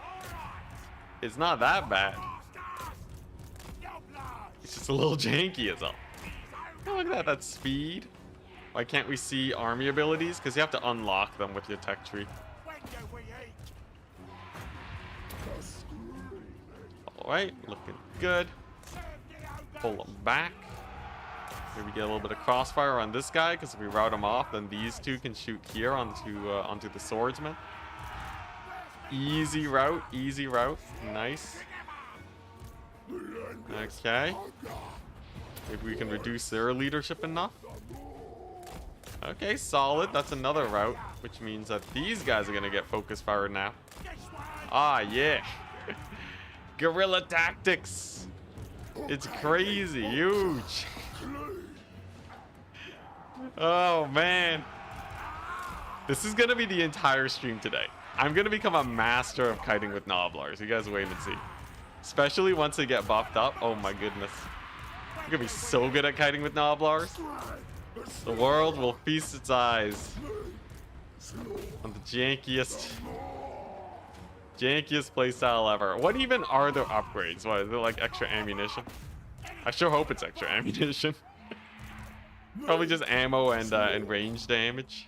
it's not that bad. It's just a little janky as all. Oh, look at that. That's speed. Why can't we see army abilities? Because you have to unlock them with your tech tree. Alright, looking good. Pull them back. Maybe get a little bit of crossfire on this guy, because if we rout him off, then these two can shoot here onto the swordsman. Easy route, easy route. Nice. Okay. Maybe we can reduce their leadership enough. Okay, solid. That's another route, which means that these guys are going to get focus fire now. Ah, yeah. Guerrilla tactics. It's crazy. Huge. Oh, man. This is going to be the entire stream today. I'm going to become a master of kiting with Gnoblars. You guys wait and see. Especially once they get buffed up. Oh, my goodness. I'm going to be so good at kiting with Gnoblars. The world will feast its eyes on the jankiest playstyle ever. What even are their upgrades? What, is it like extra ammunition? I sure hope it's extra ammunition. Probably just ammo and range damage.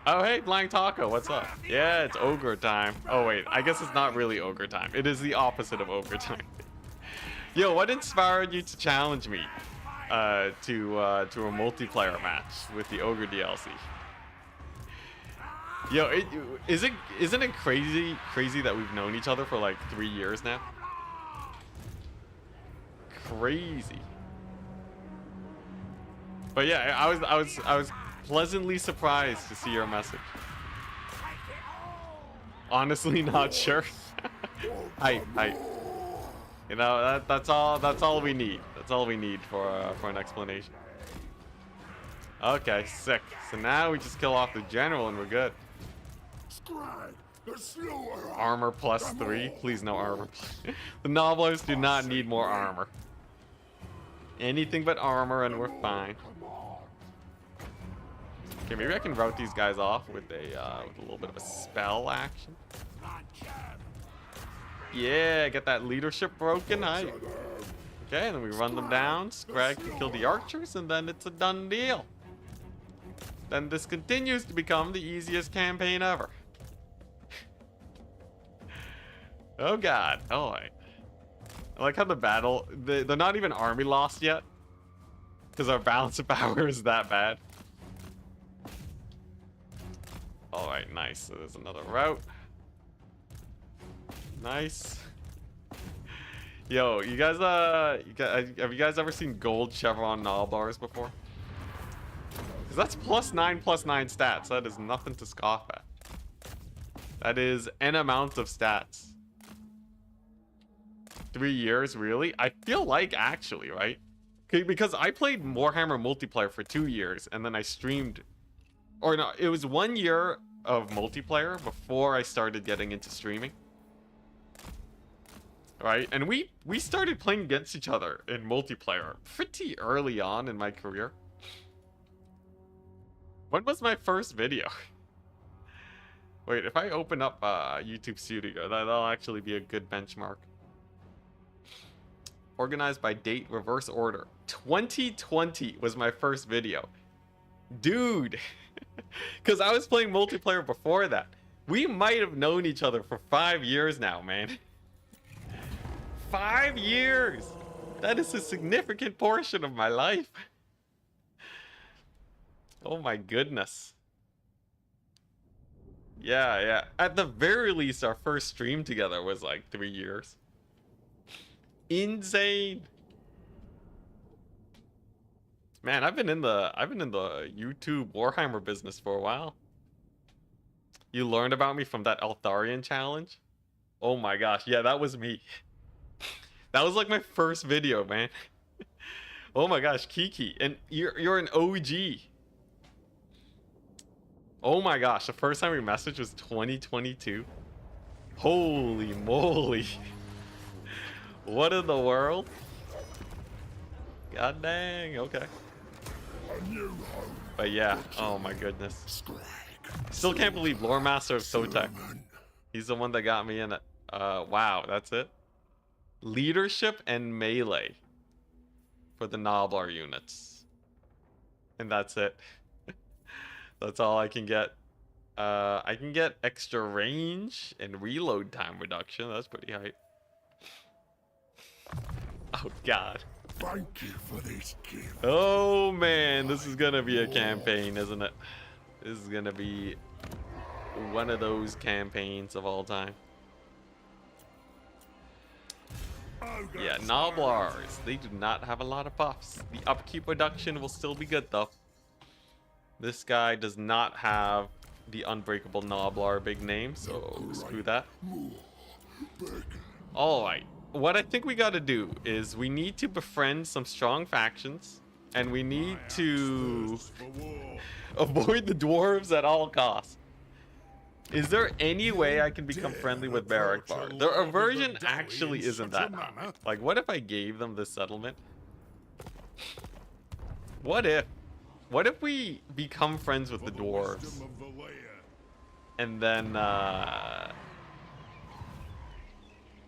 Oh, hey, Blank Taco, what's up? Yeah, it's ogre time. Oh, wait, I guess it's not really ogre time. It is the opposite of ogre time. Yo, what inspired you to challenge me to a multiplayer match with the ogre DLC? Yo, isn't it crazy that we've known each other for like 3 years now? Crazy. But yeah, I was pleasantly surprised to see your message. Honestly, not sure. Hi. You know, that's all we need. That's all we need for an explanation. Okay, sick. So now we just kill off the general and we're good. Armor +3. Please no armor. The Gnoblars do not need more armor. Anything but armor and we're fine. Okay, maybe I can route these guys off with a little bit of a spell action. Yeah, get that leadership broken. Okay, and then we run them down. Scrag can kill the archers, and then it's a done deal. Then this continues to become the easiest campaign ever. Oh god. Oh, I like how the battle... They're not even army lost yet. Because our balance of power is that bad. Alright, nice. So there's another route. Nice. Yo, you guys, have you guys ever seen gold chevron Gnoblars before? Because that's +9/+9 stats. That is nothing to scoff at. That is an amount of stats. 3 years, really? I feel like actually, right? Okay, because I played Warhammer multiplayer for 2 years, and then I streamed. Or no, it was 1 year of multiplayer before I started getting into streaming. Right? And we started playing against each other in multiplayer pretty early on in my career. When was my first video? Wait, if I open up YouTube Studio, that'll actually be a good benchmark. Organized by date, reverse order. 2020 was my first video. Dude! Because I was playing multiplayer before that. We might have known each other for 5 years now, man. 5 years! That is a significant portion of my life. Oh my goodness. Yeah. At the very least, our first stream together was like 3 years. Insane. Man, I've been in the YouTube Warhammer business for a while. You learned about me from that Eltharion challenge? Oh my gosh, yeah, that was me. That was like my first video, man. Oh my gosh, Kiki, and you're an OG. Oh my gosh, the first time we messaged was 2022. Holy moly. What in the world? God dang, okay. But yeah, oh my goodness. Still can't believe Lore Master of Sotek. He's the one that got me in it. Wow, that's it. Leadership and melee for the Gnoblar units. And that's it. That's all I can get. I can get extra range and reload time reduction. That's pretty hype. Oh god. Thank you for this gift. Oh man, this is gonna be a campaign, isn't it? This is gonna be one of those campaigns of all time. Yeah, Gnoblars, they do not have a lot of buffs. The upkeep reduction will still be good though. This guy does not have the unbreakable Gnoblar big name, so screw that. Alright, what I think we gotta do is we need to befriend some strong factions, and we need to avoid the dwarves at all costs. Is there any way I can become friendly with Barrackbar? Their aversion actually isn't that high. Like, what if I gave them this settlement? What if we become friends with the dwarves? And then, I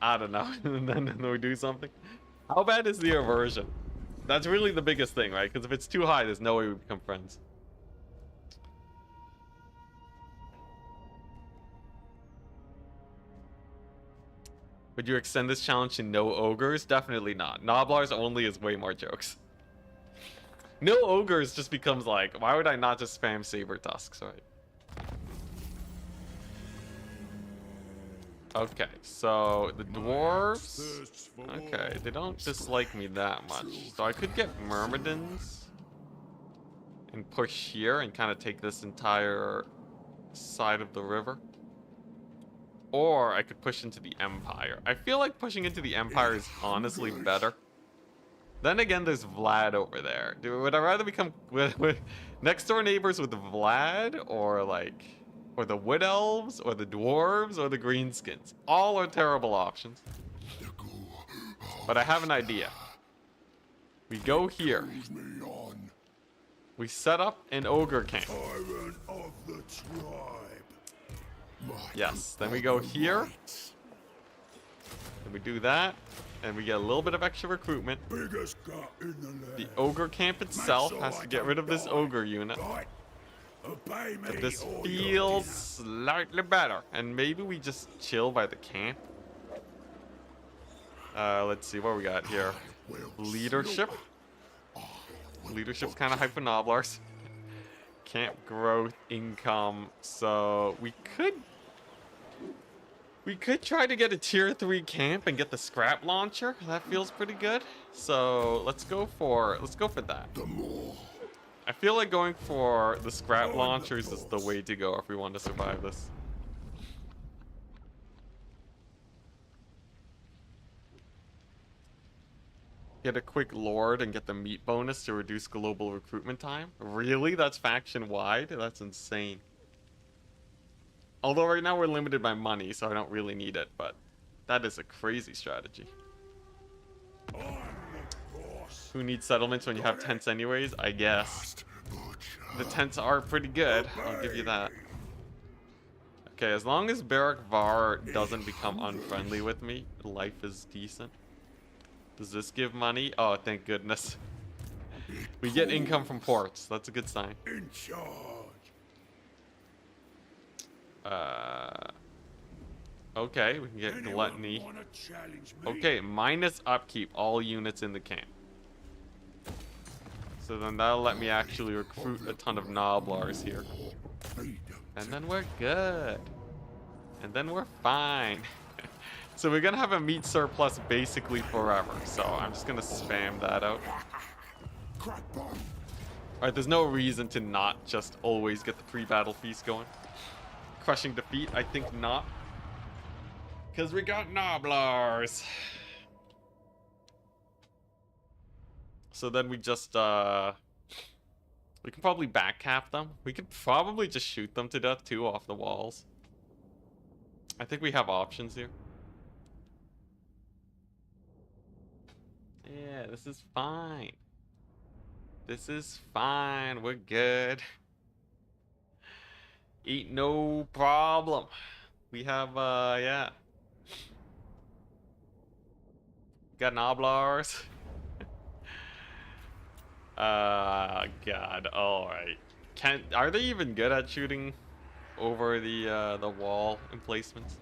don't know, and then we do something? How bad is the aversion? That's really the biggest thing, right? Because if it's too high, there's no way we become friends. Would you extend this challenge to no ogres? Definitely not. Gnoblars only is way more jokes. No ogres just becomes like, why would I not just spam saber tusks, right? Okay, so the dwarves, okay, they don't dislike me that much. So I could get myrmidons and push here and kind of take this entire side of the river. Or I could push into the Empire. I feel like pushing into the Empire is honestly better. Then again, there's Vlad over there. Would I rather become next door neighbors with Vlad, or like, or the Wood Elves, or the Dwarves, or the Greenskins? All are terrible options. But I have an idea. We go here. We set up an ogre camp. Yes, then we go here. Then we do that. And we get a little bit of extra recruitment. The ogre camp itself has to get rid of this ogre unit. But this feels slightly better. And maybe we just chill by the camp. Let's see what we got here. Leadership. Leadership's kind of hype for Gnoblars. Camp growth, income. So we could try to get a tier 3 camp and get the scrap launcher. That feels pretty good. So let's go for that. I feel like going for the scrap launchers is the way to go if we want to survive this. Get a quick lord and get the meat bonus to reduce global recruitment time. Really? That's faction wide? That's insane. Although right now we're limited by money, so I don't really need it, but that is a crazy strategy. Who needs settlements when you have tents anyways? I guess. The tents are pretty good, I'll give you that. Okay, as long as Barrackbar doesn't become unfriendly with me, life is decent. Does this give money? Oh, thank goodness. We get income from ports. That's a good sign. Okay, we can get gluttony. Okay, minus upkeep all units in the camp. So then that'll let me actually recruit a ton of Gnoblars here. And then we're good. And then we're fine. So we're gonna have a meat surplus basically forever. So I'm just gonna spam that out. Alright, there's no reason to not just always get the pre-battle feast going. Crushing defeat? I think not. Because we got Gnoblars. So then we just, we can probably backcap them. We could probably just shoot them to death too off the walls. I think we have options here. Yeah, this is fine. This is fine. We're good. Eat no problem. We have, yeah. Got Gnoblars. God. All right. Are they even good at shooting over the wall emplacements?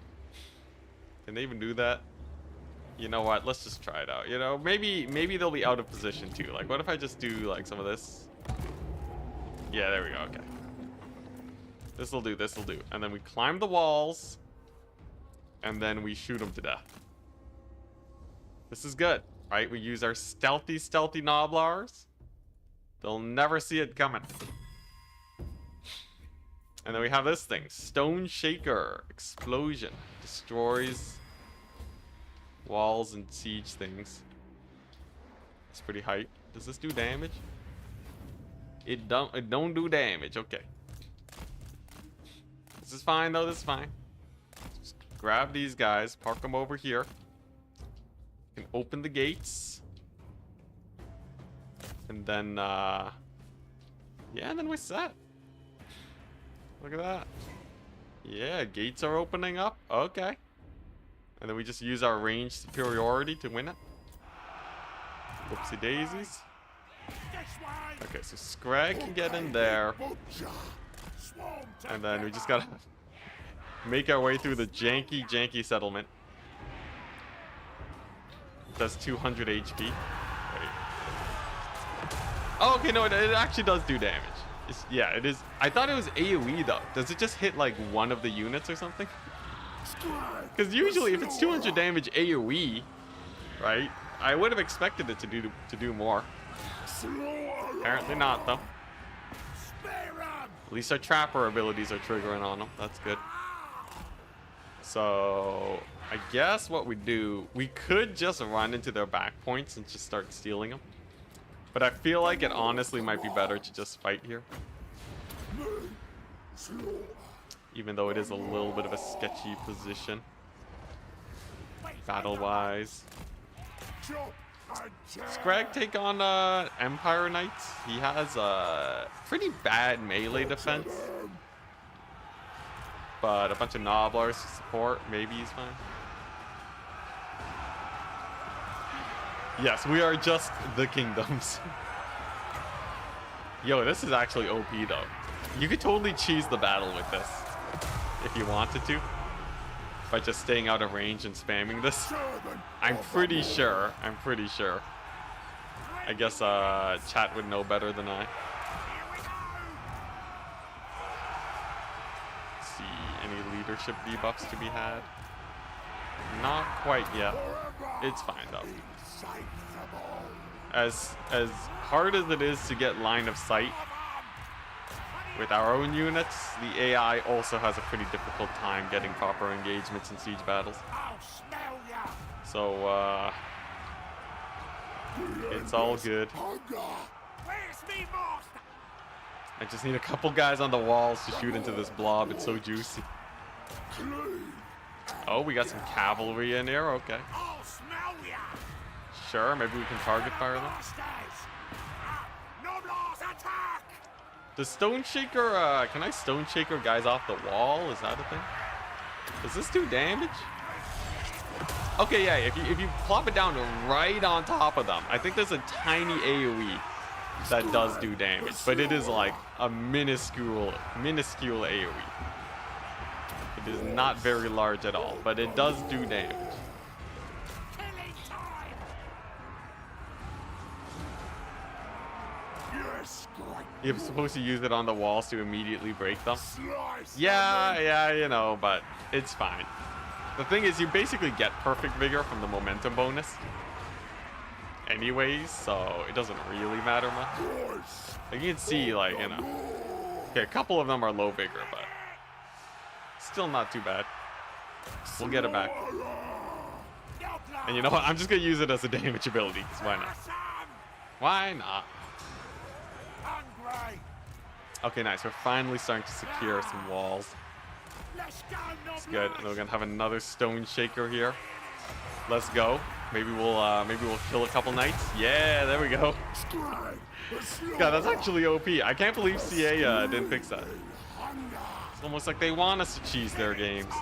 Can they even do that? You know what? Let's just try it out. You know, maybe they'll be out of position too. Like, what if I just do like some of this? Yeah, there we go. Okay. This'll do. This'll do. And then we climb the walls, and then we shoot them to death. This is good, right? We use our stealthy Gnoblars. They'll never see it coming. And then we have this thing, Stone Shaker Explosion, destroys walls and siege things. It's pretty hype. Does this do damage? It don't do damage. Okay. This is fine though. This is fine. Just grab these guys, park them over here. You can open the gates, and then yeah, and then we're set. Look at that. Yeah, gates are opening up. Okay. And then we just use our range superiority to win it. Whoopsie daisies. Okay, so Scrag can get in there. And then we just gotta make our way through the janky settlement. It does 200 HP. Wait. Oh, okay, no, it actually does do damage. Yeah, it is. I thought it was AoE though. Does it just hit like one of the units or something? Because usually if it's 200 damage AoE, right? I would have expected it to do more. Apparently not though. At least our trapper abilities are triggering on them. That's good. So I guess what we do, we could just run into their back points and just start stealing them. But I feel like it honestly might be better to just fight here. Even though it is a little bit of a sketchy position. Battle-wise. Scrag take on Empire Knights. He has a pretty bad melee defense. But a bunch of Gnoblars to support. Maybe he's fine. Yes, we are just the kingdoms. Yo, this is actually OP though. You could totally cheese the battle with this if you wanted to, by just staying out of range and spamming this. I'm pretty sure. I guess chat would know better than I. Let's see, any leadership debuffs to be had? Not quite yet. It's fine though. As hard as it is to get line of sight with our own units, the AI also has a pretty difficult time getting proper engagements in siege battles. So it's all good. I just need a couple guys on the walls to shoot into this blob. It's so juicy. Oh, we got some cavalry in here. Okay. Sure, maybe we can target fire them. Does Stone Shaker, can I Stone Shaker guys off the wall? Is that a thing? Does this do damage? Okay, yeah, if you plop it down right on top of them, I think there's a tiny AoE that does do damage, but it is like a minuscule AoE. It is not very large at all, but it does do damage. You're supposed to use it on the walls to immediately break them. Yeah, you know, but it's fine. The thing is, you basically get perfect vigor from the momentum bonus anyways, so it doesn't really matter much. Like, you can see, like, you know, okay, a couple of them are low vigor, but still not too bad. We'll get it back. And you know what? I'm just gonna use it as a damage ability, because why not? Why not? Okay, nice. We're finally starting to secure some walls. It's good. And we're gonna have another Stone Shaker here. Let's go. Maybe we'll kill a couple knights. Yeah, there we go. God, that's actually OP. I can't believe CA didn't fix that. It's almost like they want us to cheese their games.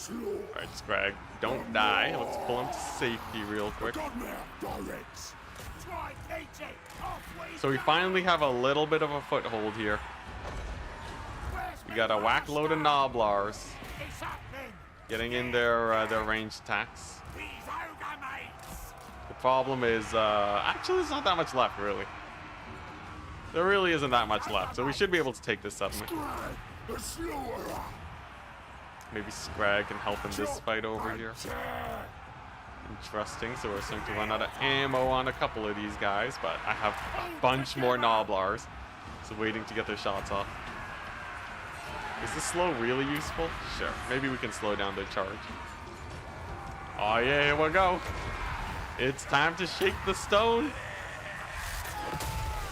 Alright, Scrag, don't die. Let's pull him to safety real quick. So we finally have a little bit of a foothold here. We got a whack load of Gnoblars. Getting in their ranged attacks. The problem is, actually, there's not that much left, really. There really isn't that much left, so we should be able to take this settlement. Maybe Scrag can help in this fight over here. Interesting, so we're starting to run out of ammo on a couple of these guys, but I have a bunch more Gnoblars, so waiting to get their shots off. Is this slow really useful? Sure, maybe we can slow down their charge. Oh yeah, here we go. It's time to shake the stone.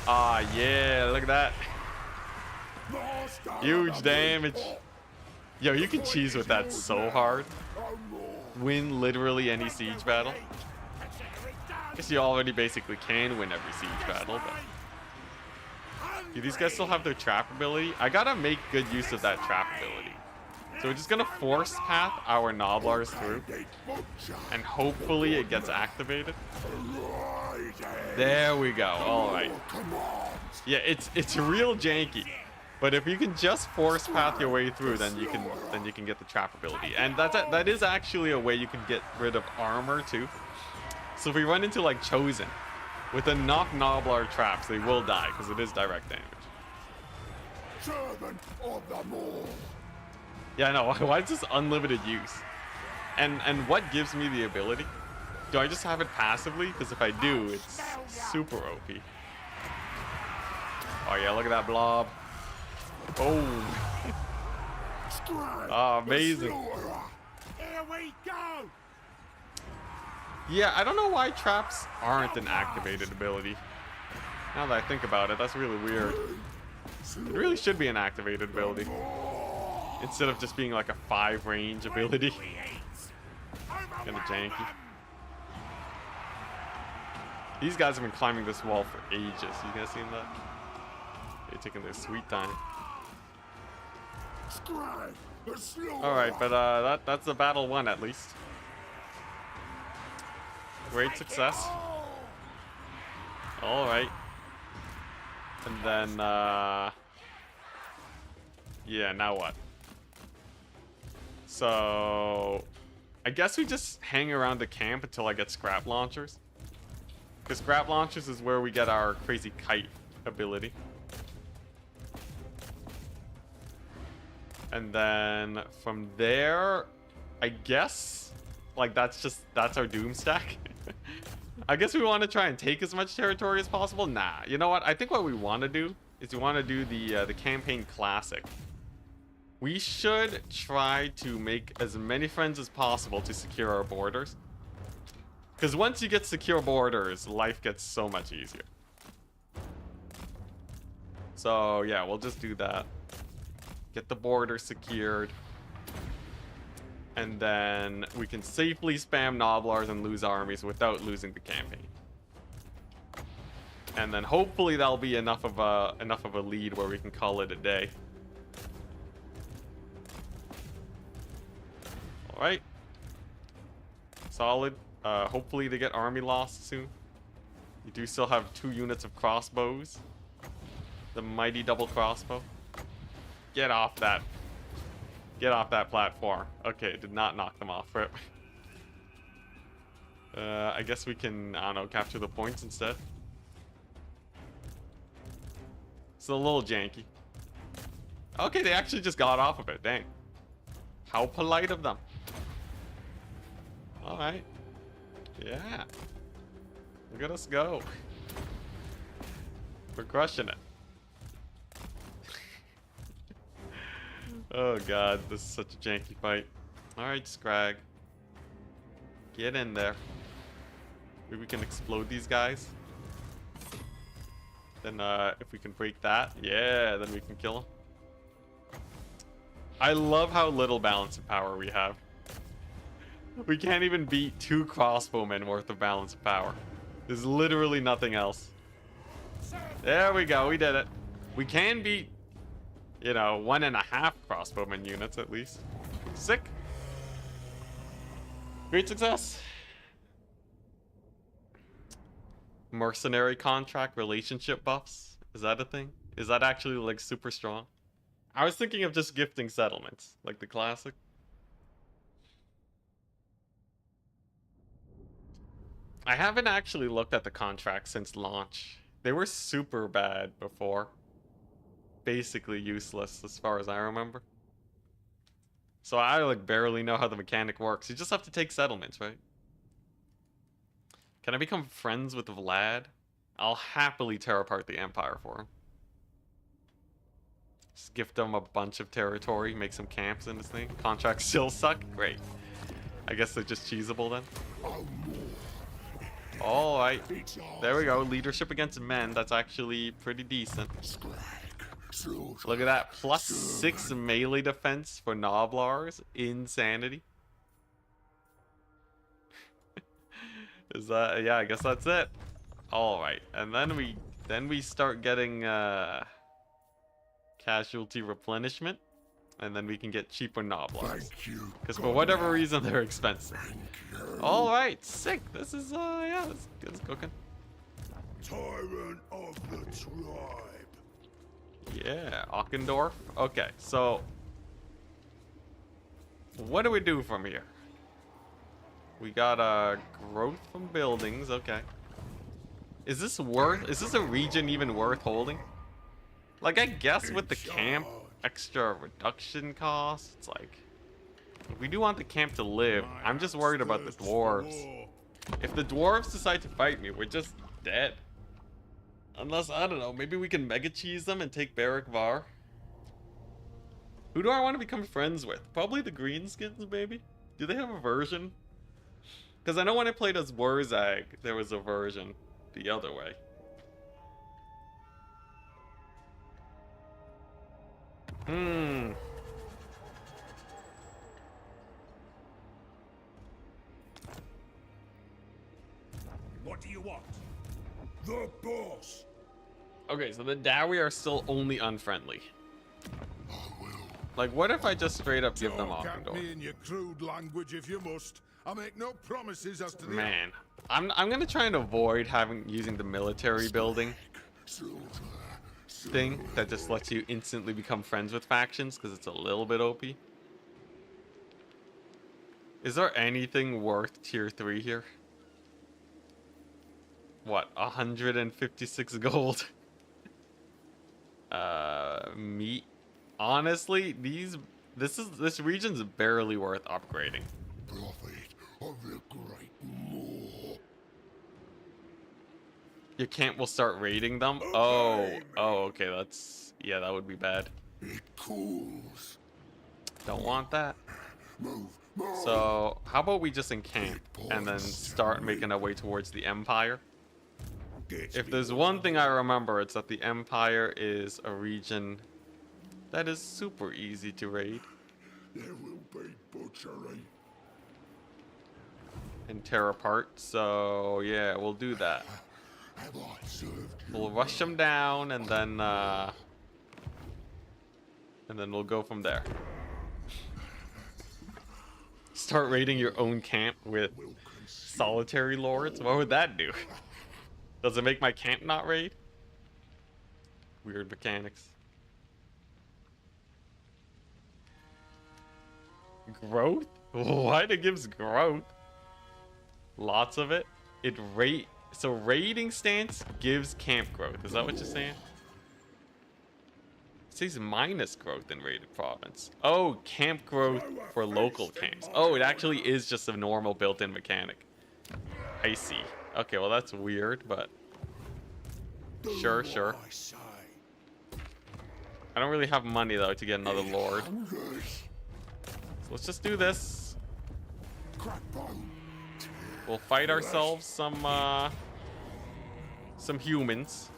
Ah yeah, look at that. Huge damage. Yo, you can cheese with that so hard. Win literally any siege battle. Guess you already basically can win every siege battle, but... Do these guys still have their trap ability? I gotta make good use of that trap ability. So we're just gonna force path our Gnoblars through. And hopefully it gets activated. There we go, alright. Yeah, it's real janky. But if you can just force path your way through, then you can get the trap ability. And that is actually a way you can get rid of armor too. So if we run into like Chosen, with enough Gnoblar traps, they will die because it is direct damage. Servant of the moon. Yeah, no. Why is this unlimited use? And what gives me the ability? Do I just have it passively? Because if I do, it's super OP. Oh yeah, look at that blob. Oh. Oh, amazing. Here we go. Yeah, I don't know why traps aren't an activated ability. Now that I think about it, that's really weird. It really should be an activated ability. Instead of just being like a 5 range ability. Kinda janky. These guys have been climbing this wall for ages. You guys seen that? They're taking their sweet time. Alright, but that's the battle won at least. Great success. Alright. And then, yeah, now what? So, I guess we just hang around the camp until I get scrap launchers. Because scrap launchers is where we get our crazy kite ability. And then from there, I guess, like that's our doom stack. I guess we want to try and take as much territory as possible. Nah, you know what? I think what we want to do is we want to do the campaign classic. We should try to make as many friends as possible to secure our borders. Because once you get secure borders, life gets so much easier. So yeah, we'll just do that. Get the border secured. And then we can safely spam Gnoblars and lose armies without losing the campaign. And then hopefully that'll be enough of a lead where we can call it a day. All right. Solid. Hopefully they get army lost soon. You do still have 2 units of crossbows. The mighty double crossbow. Get off that. Get off that platform. Okay, did not knock them off. Right? I guess we can, I don't know, capture the points instead. It's a little janky. Okay, they actually just got off of it. Dang. How polite of them. Alright. Yeah. Look at us go. We're crushing it. Oh god, this is such a janky fight. Alright, Scrag. Get in there. Maybe we can explode these guys. Then if we can break that, yeah, then we can kill them. I love how little balance of power we have. We can't even beat 2 crossbowmen worth of balance of power. There's literally nothing else. There we go, we did it. We can beat, you know, 1.5 crossbowman units at least. Sick. Great success. Mercenary contract relationship buffs. Is that a thing? Is that actually like super strong? I was thinking of just gifting settlements, like the classic. I haven't actually looked at the contracts since launch. They were super bad before. Basically useless as far as I remember. So I like barely know how the mechanic works. You just have to take settlements, right? Can I become friends with Vlad? I'll happily tear apart the Empire for him. Just gift him a bunch of territory, make some camps in this thing. Contracts still suck? Great. I guess they're just cheesable then. Alright. There we go. Leadership against men. That's actually pretty decent. Look at that. +6 melee defense for Gnoblars. Insanity. Is that... yeah, I guess that's it. Alright. And then we start getting casualty replenishment. And then we can get cheaper Gnoblars. Because for whatever reason, they're expensive. Alright, sick. This is, yeah, this is cooking. Tyrant of the tribe. Yeah, Ockendorf. Okay, so... what do we do from here? We got, growth from buildings. Okay. Is this a region even worth holding? Like, I guess with the camp... extra reduction costs. It's like, if we do want the camp to live, I'm just worried about the dwarves. If the dwarves decide to fight me, we're just dead. Unless, I don't know, maybe we can mega cheese them and take Barrack Var. Who do I want to become friends with? Probably the greenskins, maybe? Do they have a version? Because I know when I played as wazzag, there was a version the other way. What do you want? The boss. Okay, so the Dowie are still only unfriendly. I will. Like, what if I just straight up give them Talk at Ockendorf? me in your crude language if you must. I make no promises as to the Man, I'm gonna try and avoid using the military building thing that just lets you instantly become friends with factions because it's a little bit OP. Is there anything worth tier 3 here? What, 156 gold? Meat. Honestly, this region's barely worth upgrading. prophet of the great moor. Your camp will start raiding them? Oh, okay, yeah, that would be bad. It cools. Don't want that. Move. So, how about we just encamp and then start making our way towards the Empire? If there's one thing I remember, it's that the Empire is a region that is super easy to raid There will be butchery. and tear apart. So, yeah, we'll do that. Have I served you? We'll rush them down and then we'll go from there. Start raiding your own camp with solitary lords? What would that do? Does it make my camp not raid? Weird mechanics. Growth? What? It gives growth. Lots of it. So raiding stance gives camp growth. Is that what you're saying? It says minus growth in raided province. Oh, camp growth for local camps. Oh, it actually is just a normal built-in mechanic. I see. Okay, well that's weird, but sure. I don't really have money though to get another lord. So let's just do this. We'll fight ourselves some humans.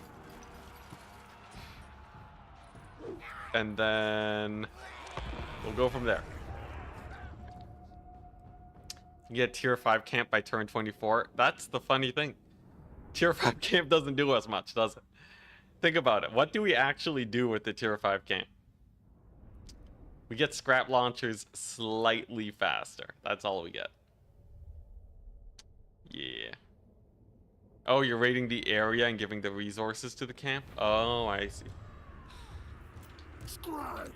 And then we'll go from there. You get tier 5 camp by turn 24. That's the funny thing. Tier 5 camp doesn't do us much, does it? Think about it. What do we actually do with the tier 5 camp? We get scrap launchers slightly faster. That's all we get. Yeah. Oh, you're raiding the area and giving the resources to the camp? Oh, I see.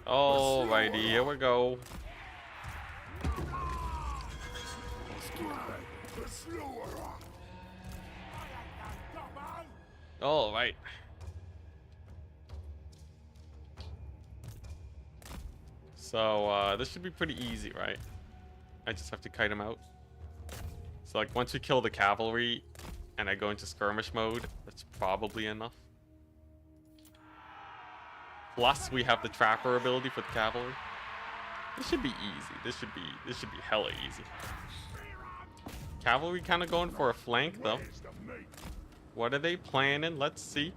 Alrighty, here we go. All right. So this should be pretty easy, right? I just have to kite him out. So like once we kill the cavalry and I go into skirmish mode, that's probably enough. Plus we have the trapper ability for the cavalry. This should be easy. This should be hella easy. Cavalry kind of going for a flank though. What are they planning? Let's see.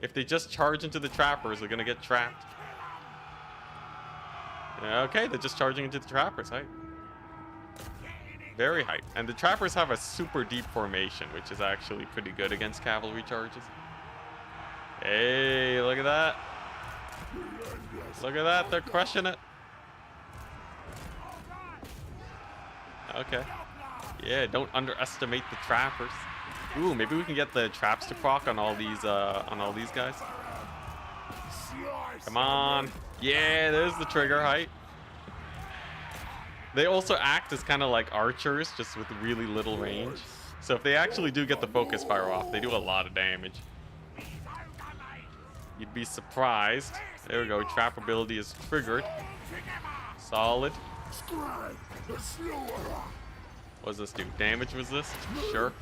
If they just charge into the trappers, they're gonna get trapped. Okay, they're just charging into the trappers, right? Very hype. And the trappers have a super deep formation, which is actually pretty good against cavalry charges. Hey, look at that. Look at that, they're crushing it. Okay. Yeah, don't underestimate the trappers. Ooh, maybe we can get the traps to proc on all these guys. Come on. Yeah, there's the trigger height. They also act as kind of like archers, just with really little range. So if they actually do get the focus fire off, they do a lot of damage. You'd be surprised. There we go, trap ability is triggered. Solid. What does this do? Damage resist? Sure.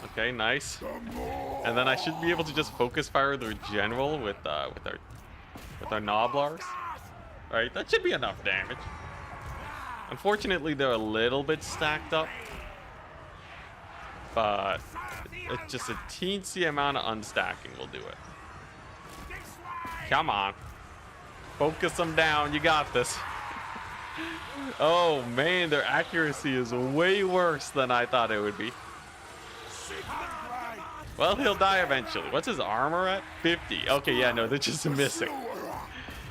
Okay, nice. And then I should be able to just focus fire their general with our Gnoblars. Alright, that should be enough damage. Unfortunately, they're a little bit stacked up. But it's just a teensy amount of unstacking will do it. Come on. Focus them down. You got this. Oh man, their accuracy is way worse than I thought it would be. Well, he'll die eventually. What's his armor at? 50. Okay, yeah, no, they're just missing.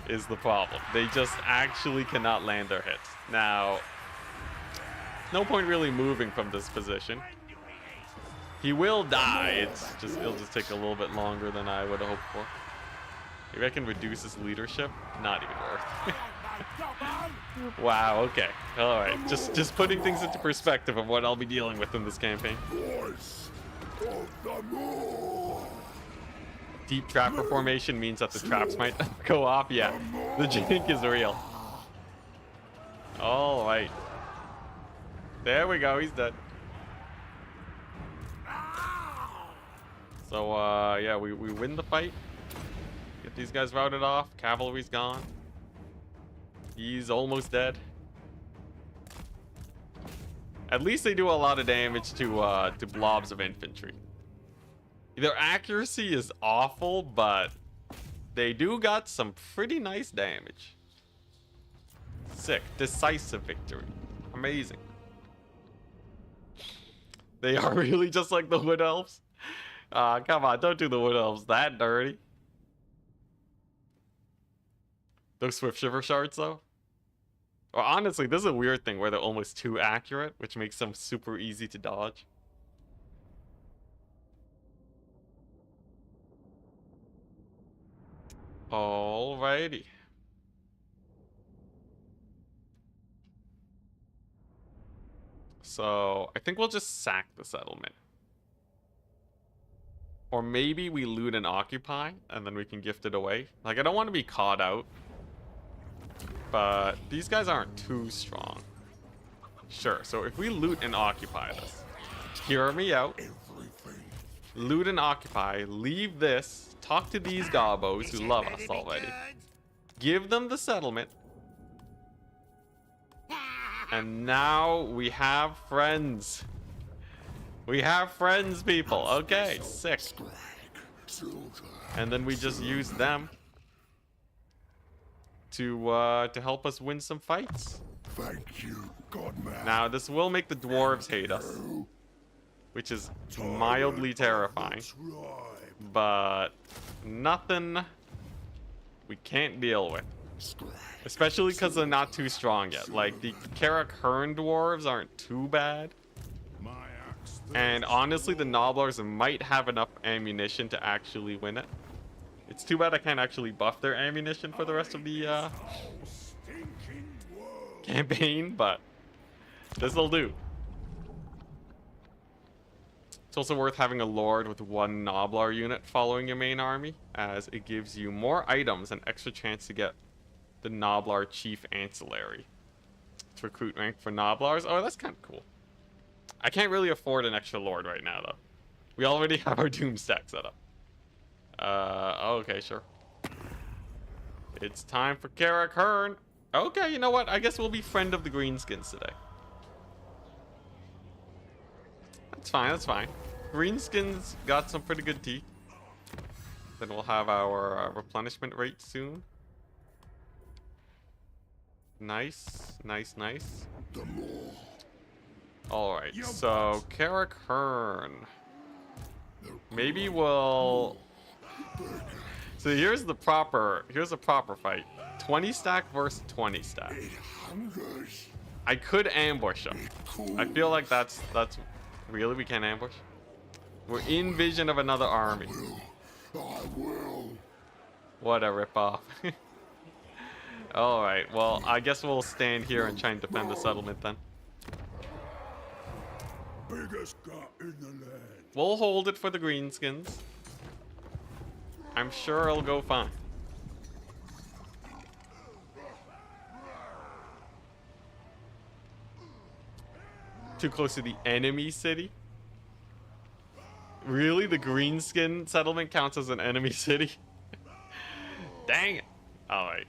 Is the problem. They just actually cannot land their hits. Now, no point really moving from this position. He will die. It'll just take a little bit longer than I would have hoped for. Maybe I can reduce his leadership. Not even worth. Wow, okay. Alright. Just putting things into perspective of what I'll be dealing with in this campaign. Deep trapper formation means that the traps might go off. Yeah, the jink is real. Alright. There we go, he's dead. So, yeah, we win the fight. Get these guys routed off. Cavalry's gone. He's almost dead. At least they do a lot of damage to blobs of infantry. Their accuracy is awful, but they do got some pretty nice damage. Sick. Decisive victory. Amazing. They are really just like the wood elves. Come on, don't do the wood elves that dirty. Those Swift Shiver shards, though. Well, honestly, this is a weird thing where they're almost too accurate, which makes them super easy to dodge. Alrighty. So, I think we'll just sack the settlement. Or maybe we loot and occupy, and then we can gift it away. Like, I don't want to be caught out. But these guys aren't too strong. Sure, so if we loot and occupy this. Hear me out. Loot and occupy. Leave this. Talk to these gobos who love us already. Give them the settlement. And now we have friends. We have friends, people. Okay, sick. And then we just use them to help us win some fights. Thank you, Godman. Now, this will make the dwarves hate us, which is mildly terrifying. But nothing we can't deal with. Especially because they're not too strong yet. Like, the Karak Hern dwarves aren't too bad. And honestly, the Gnoblars might have enough ammunition to actually win it. It's too bad I can't actually buff their ammunition for the rest of the campaign, but this'll do. It's also worth having a lord with one Gnoblar unit following your main army, as it gives you more items and extra chance to get the Gnoblar Chief Ancillary. To recruit rank for Gnoblars. Oh, that's kind of cool. I can't really afford an extra lord right now, though. We already have our Doom stack set up. Okay, sure. It's time for Karak Hearn. Okay, you know what? I guess we'll be friend of the Greenskins today. That's fine, that's fine. Greenskins got some pretty good teeth. Then we'll have our replenishment rate soon. Nice, nice, nice. Alright, so Karak Hearn. Maybe we'll... So here's a proper fight. 20 stack versus 20 stack. I could ambush him. I feel like that's really, we can't ambush. We're in vision of another army. I will. What a ripoff. Alright, well, I guess we'll stand here and try and defend the settlement then. Biggest guy in the land. We'll hold it for the Greenskins. I'm sure it'll go fine. Too close to the enemy city? Really? The Greenskin settlement counts as an enemy city? Dang it. Alright.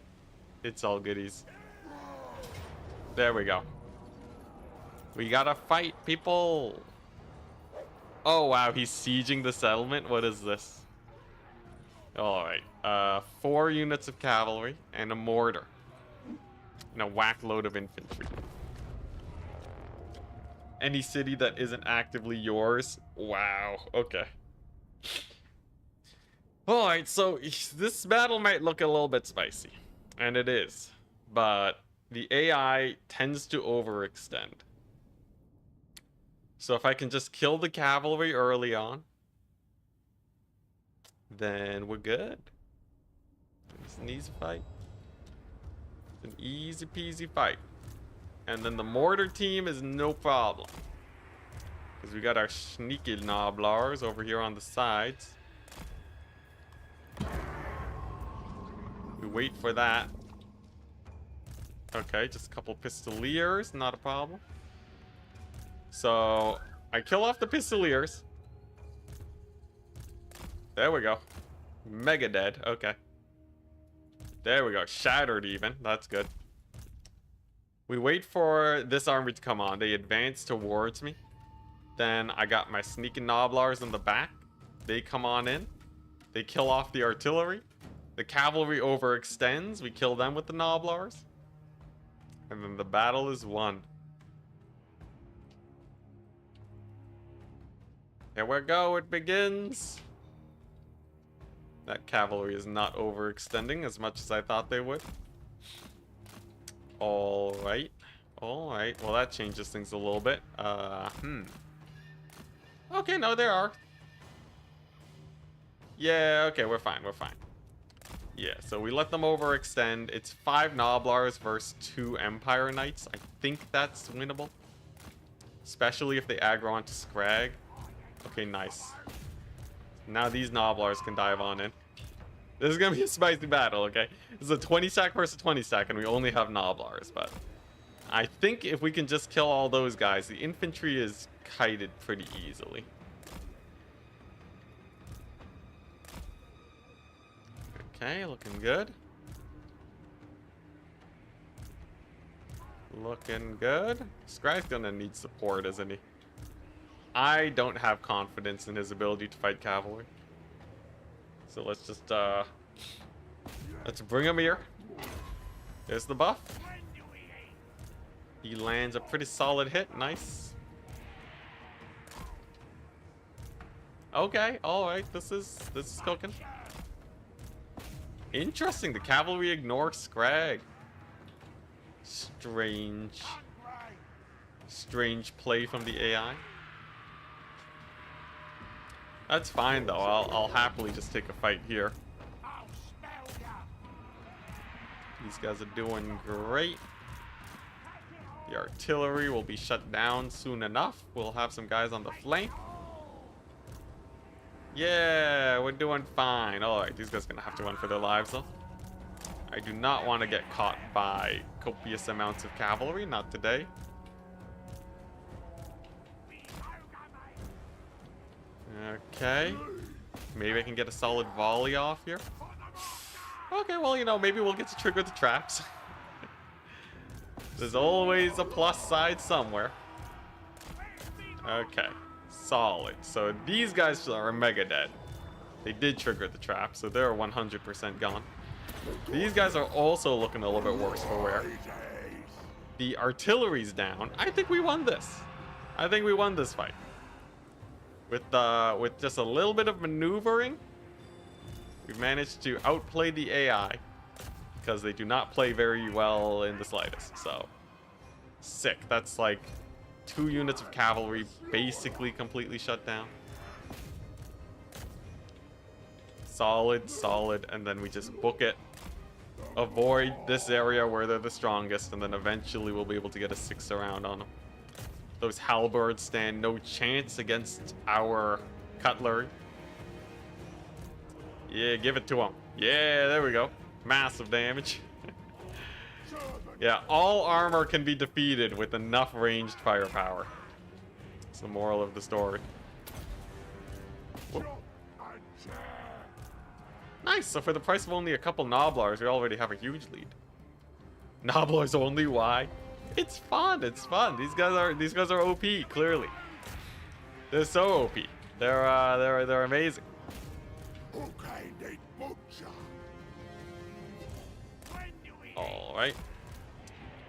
It's all goodies. There we go. We gotta fight, people. Oh, wow. He's sieging the settlement? What is this? Alright. 4 units of cavalry and a mortar. And a whack load of infantry. Any city that isn't actively yours? Wow. Okay. Alright, so this battle might look a little bit spicy. And it is. But the AI tends to overextend. So if I can just kill the cavalry early on, then we're good. It's an easy fight. It's an easy peasy fight. And then the mortar team is no problem. Because we got our sneaky Gnoblars over here on the sides. We wait for that. Okay, just a couple pistoliers, not a problem. So, I kill off the pistoliers. There we go. Mega dead, okay. There we go, shattered even, that's good. We wait for this army to come on. They advance towards me. Then I got my sneaking Gnoblars in the back. They come on in. They kill off the artillery. The cavalry overextends. We kill them with the Gnoblars. And then the battle is won. Here we go, it begins. That cavalry is not overextending as much as I thought they would. Alright. Alright. Well, that changes things a little bit. Okay, no, there are. Yeah, okay, we're fine, we're fine. Yeah, so we let them overextend. It's 5 Gnoblars versus 2 Empire Knights. I think that's winnable. Especially if they aggro onto Scrag. Okay, nice. Now these Gnoblars can dive on in. This is gonna be a spicy battle, okay? This is a 20 stack versus 20 stack, and we only have Gnoblars, but I think if we can just kill all those guys, the infantry is kited pretty easily. Okay, looking good. Looking good. Scry's gonna need support, isn't he? I don't have confidence in his ability to fight cavalry. So let's just, let's bring him here. There's the buff. He lands a pretty solid hit. Nice. Okay, alright. This is cooking. Interesting. The cavalry ignore Scrag. Strange. Strange play from the AI. That's fine though. I'll happily just take a fight here. These guys are doing great. The artillery will be shut down soon enough. We'll have some guys on the flank. Yeah, we're doing fine. Alright, these guys are gonna have to run for their lives though. I do not want to get caught by copious amounts of cavalry, not today. Okay. Maybe I can get a solid volley off here. Okay, well, you know, maybe we'll get to trigger the traps. There's always a plus side somewhere. Okay, solid. So these guys are mega dead. They did trigger the trap, so they're 100% gone. These guys are also looking a little bit worse for wear. The artillery's down. I think we won this. I think we won this fight. With just a little bit of maneuvering, we've managed to outplay the AI because they do not play very well in the slightest. So, sick. That's like 2 units of cavalry basically completely shut down. Solid, solid, and then we just book it. Avoid this area where they're the strongest, and then eventually we'll be able to get a 6 around on them. Those halberds stand no chance against our cutlery. Yeah, give it to them. Yeah, there we go. Massive damage. Yeah, all armor can be defeated with enough ranged firepower. It's the moral of the story. Whoop. Nice, so for the price of only a couple Gnoblars, we already have a huge lead. Gnoblars only, why? It's fun, it's fun. These guys are OP, clearly. They're so OP. They're amazing. Alright.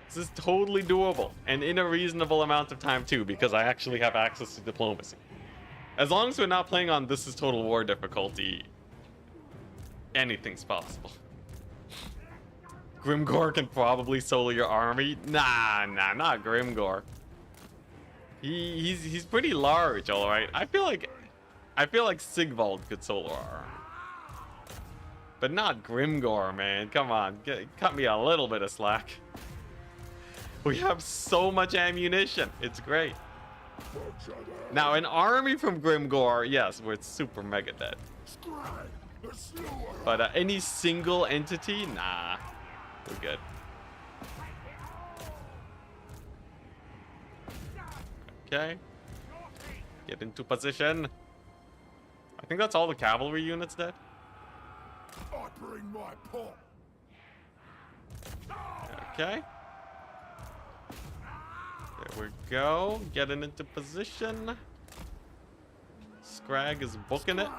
This is totally doable, and in a reasonable amount of time too, because I actually have access to diplomacy. As long as we're not playing on This Is Total War difficulty, anything's possible. Grimgor can probably solo your army. Nah, not Grimgor. He's pretty large, all right. I feel like Sigvald could solo our army, but not Grimgor, man. Come on, cut me a little bit of slack. We have so much ammunition. It's great. Now, an army from Grimgor, yes, we're super mega dead. But any single entity, nah, we're good. Okay. Get into position. I think that's all the cavalry units dead. I bring my pot. Okay. There we go. Getting into position. Scrag is booking it.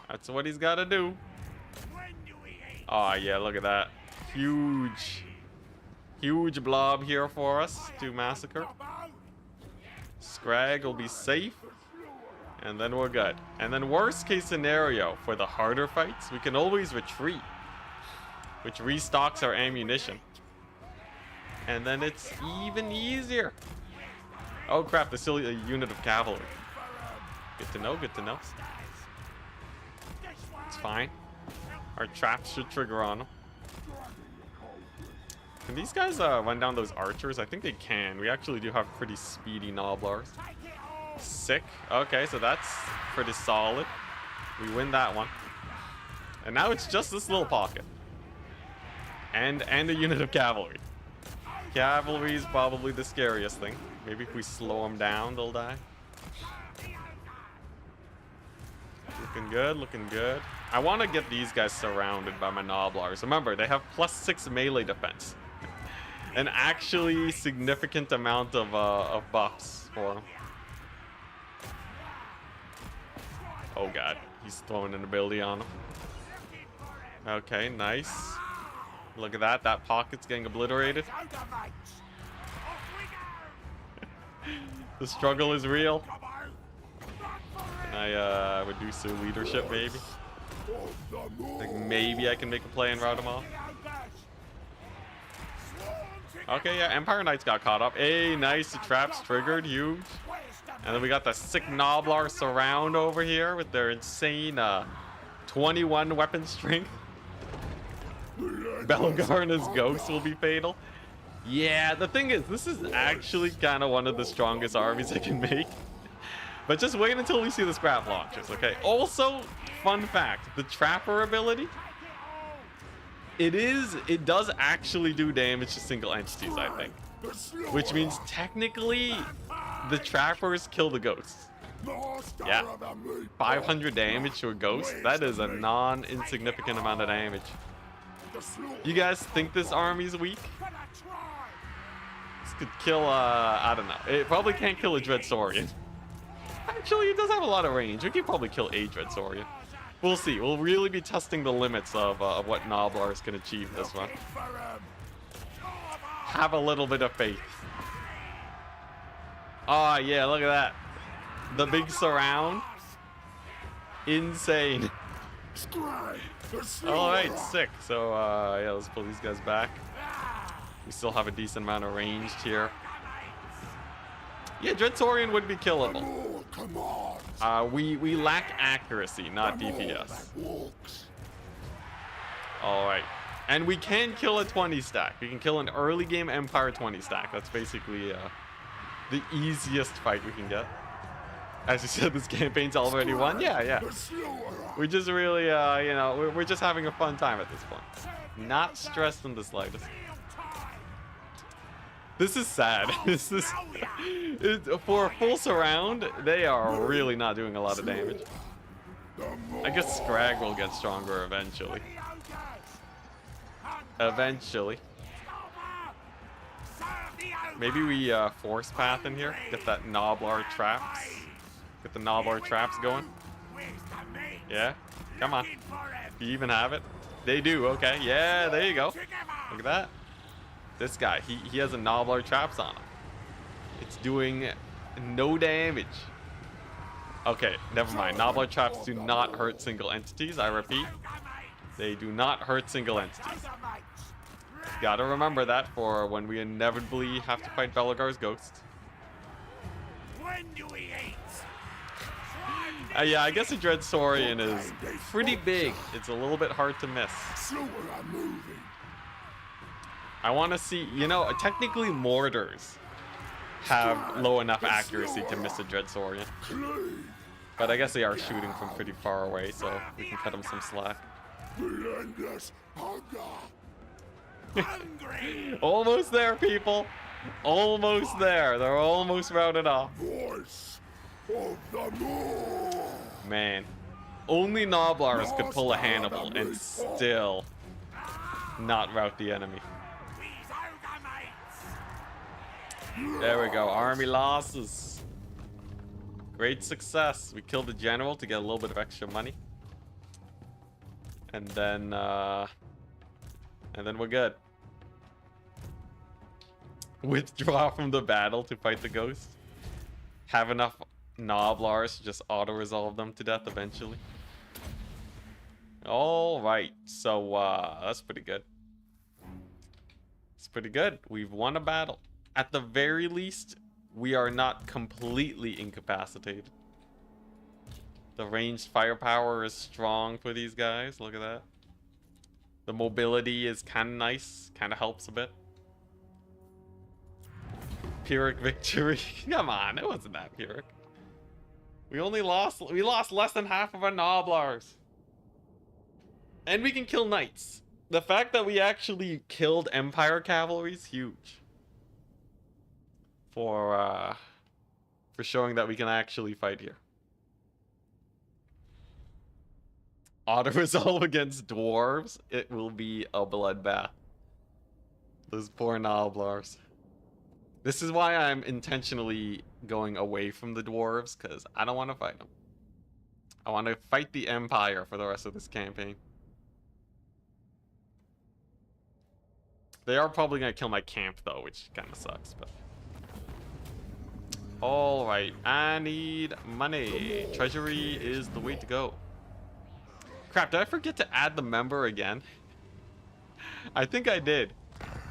That's what he's got to do. Oh, yeah, look at that. Huge blob here for us to massacre. Scrag will be safe. And then we're good. And then worst case scenario, for the harder fights, we can always retreat, which restocks our ammunition. And then it's even easier. Oh crap, there's still a unit of cavalry. Good to know, good to know. It's fine. Our traps should trigger on them. Can these guys run down those archers? I think they can. We actually do have pretty speedy Gnoblars. Sick. Okay, so that's pretty solid. We win that one. And now it's just this little pocket. And a unit of cavalry. Cavalry is probably the scariest thing. Maybe if we slow them down, they'll die. Looking good, looking good. I want to get these guys surrounded by my Gnoblars. Remember, they have +6 melee defense. An actually significant amount of buffs for them. Oh god, he's throwing an ability on him. Okay, nice. Look at that, that pocket's getting obliterated. The struggle is real. Can I reduce their leadership, maybe? Like maybe I can make a play and rout them off. Okay, yeah, Empire Knights got caught up. Hey, nice, the traps triggered, huge. And then we got the sick Gnoblar surround over here with their insane 21 weapon strength. Belgar and his ghost will be fatal. Yeah, the thing is, this is actually kind of one of the strongest armies I can make. But just wait until we see the scrap launchers, okay? Also, fun fact, the trapper ability, it does actually do damage to single entities, I think. Which means technically the trappers kill the ghosts. Yeah. 500 damage to a ghost, that is a non-insignificant amount of damage. You guys think this army's weak? This could kill, I don't know. It probably can't kill a Dreadsaurian. Actually, it does have a lot of range. We could probably kill a Dreadsaurian. We'll see. We'll really be testing the limits of what Gnoblars can achieve this one. Have a little bit of faith. Oh, yeah, look at that. The big surround. Insane. Alright, sick. So, yeah, let's pull these guys back. We still have a decent amount of range here. Yeah, Dreadsaurian would be killable. We lack accuracy, not DPS. Alright. And we can kill a 20 stack. We can kill an early game Empire 20 stack. That's basically the easiest fight we can get. As you said, this campaign's already won. Yeah. We're just really, you know, we're just having a fun time at this point. Not stressed in the slightest. This is sad. This is for a full surround. They are really not doing a lot of damage. I guess Scrag will get stronger eventually. Maybe we force path in here. Get that Gnoblar traps. Get the Gnoblar traps going. Yeah, come on. Do you even have it? They do. Okay. Yeah, there you go. Look at that. This guy, he has a Gnoblar traps on him. It's doing no damage. Okay, never mind. Gnoblar traps do not hurt single entities. I repeat, they do not hurt single entities. Gotta remember that for when we inevitably have to fight Belagar's ghost. When do we eat? Yeah, I guess a Dreadsaurian is pretty big. It's a little bit hard to miss. I want to see, you know, technically mortars have low enough accuracy to miss a Dreadsaurian. But I guess they are shooting from pretty far away, so we can cut them some slack. Almost there, people. Almost there. They're almost routed off. Man, only Gnoblars could pull a Hannibal and still not rout the enemy. There we go. Army losses. Great success. We killed the general to get a little bit of extra money. And then we're good. Withdraw from the battle to fight the ghost. Have enough Gnoblars to just auto-resolve them to death eventually. Alright, so that's pretty good. It's pretty good. We've won a battle. At the very least, we are not completely incapacitated. The ranged firepower is strong for these guys. Look at that. The mobility is kind of nice. Kind of helps a bit. Pyrrhic victory. Come on, it wasn't that Pyrrhic. We lost less than half of our Gnoblars. And we can kill knights. The fact that we actually killed Empire cavalry is huge. For showing that we can actually fight here. Auto-resolve against dwarves. It will be a bloodbath. Those poor Gnoblars. This is why I'm intentionally going away from the dwarves, because I don't want to fight them. I want to fight the Empire for the rest of this campaign. They are probably going to kill my camp, though, which kind of sucks, but... Alright, I need money. Treasury is the way to go. Crap, did I forget to add the member again? I think I did.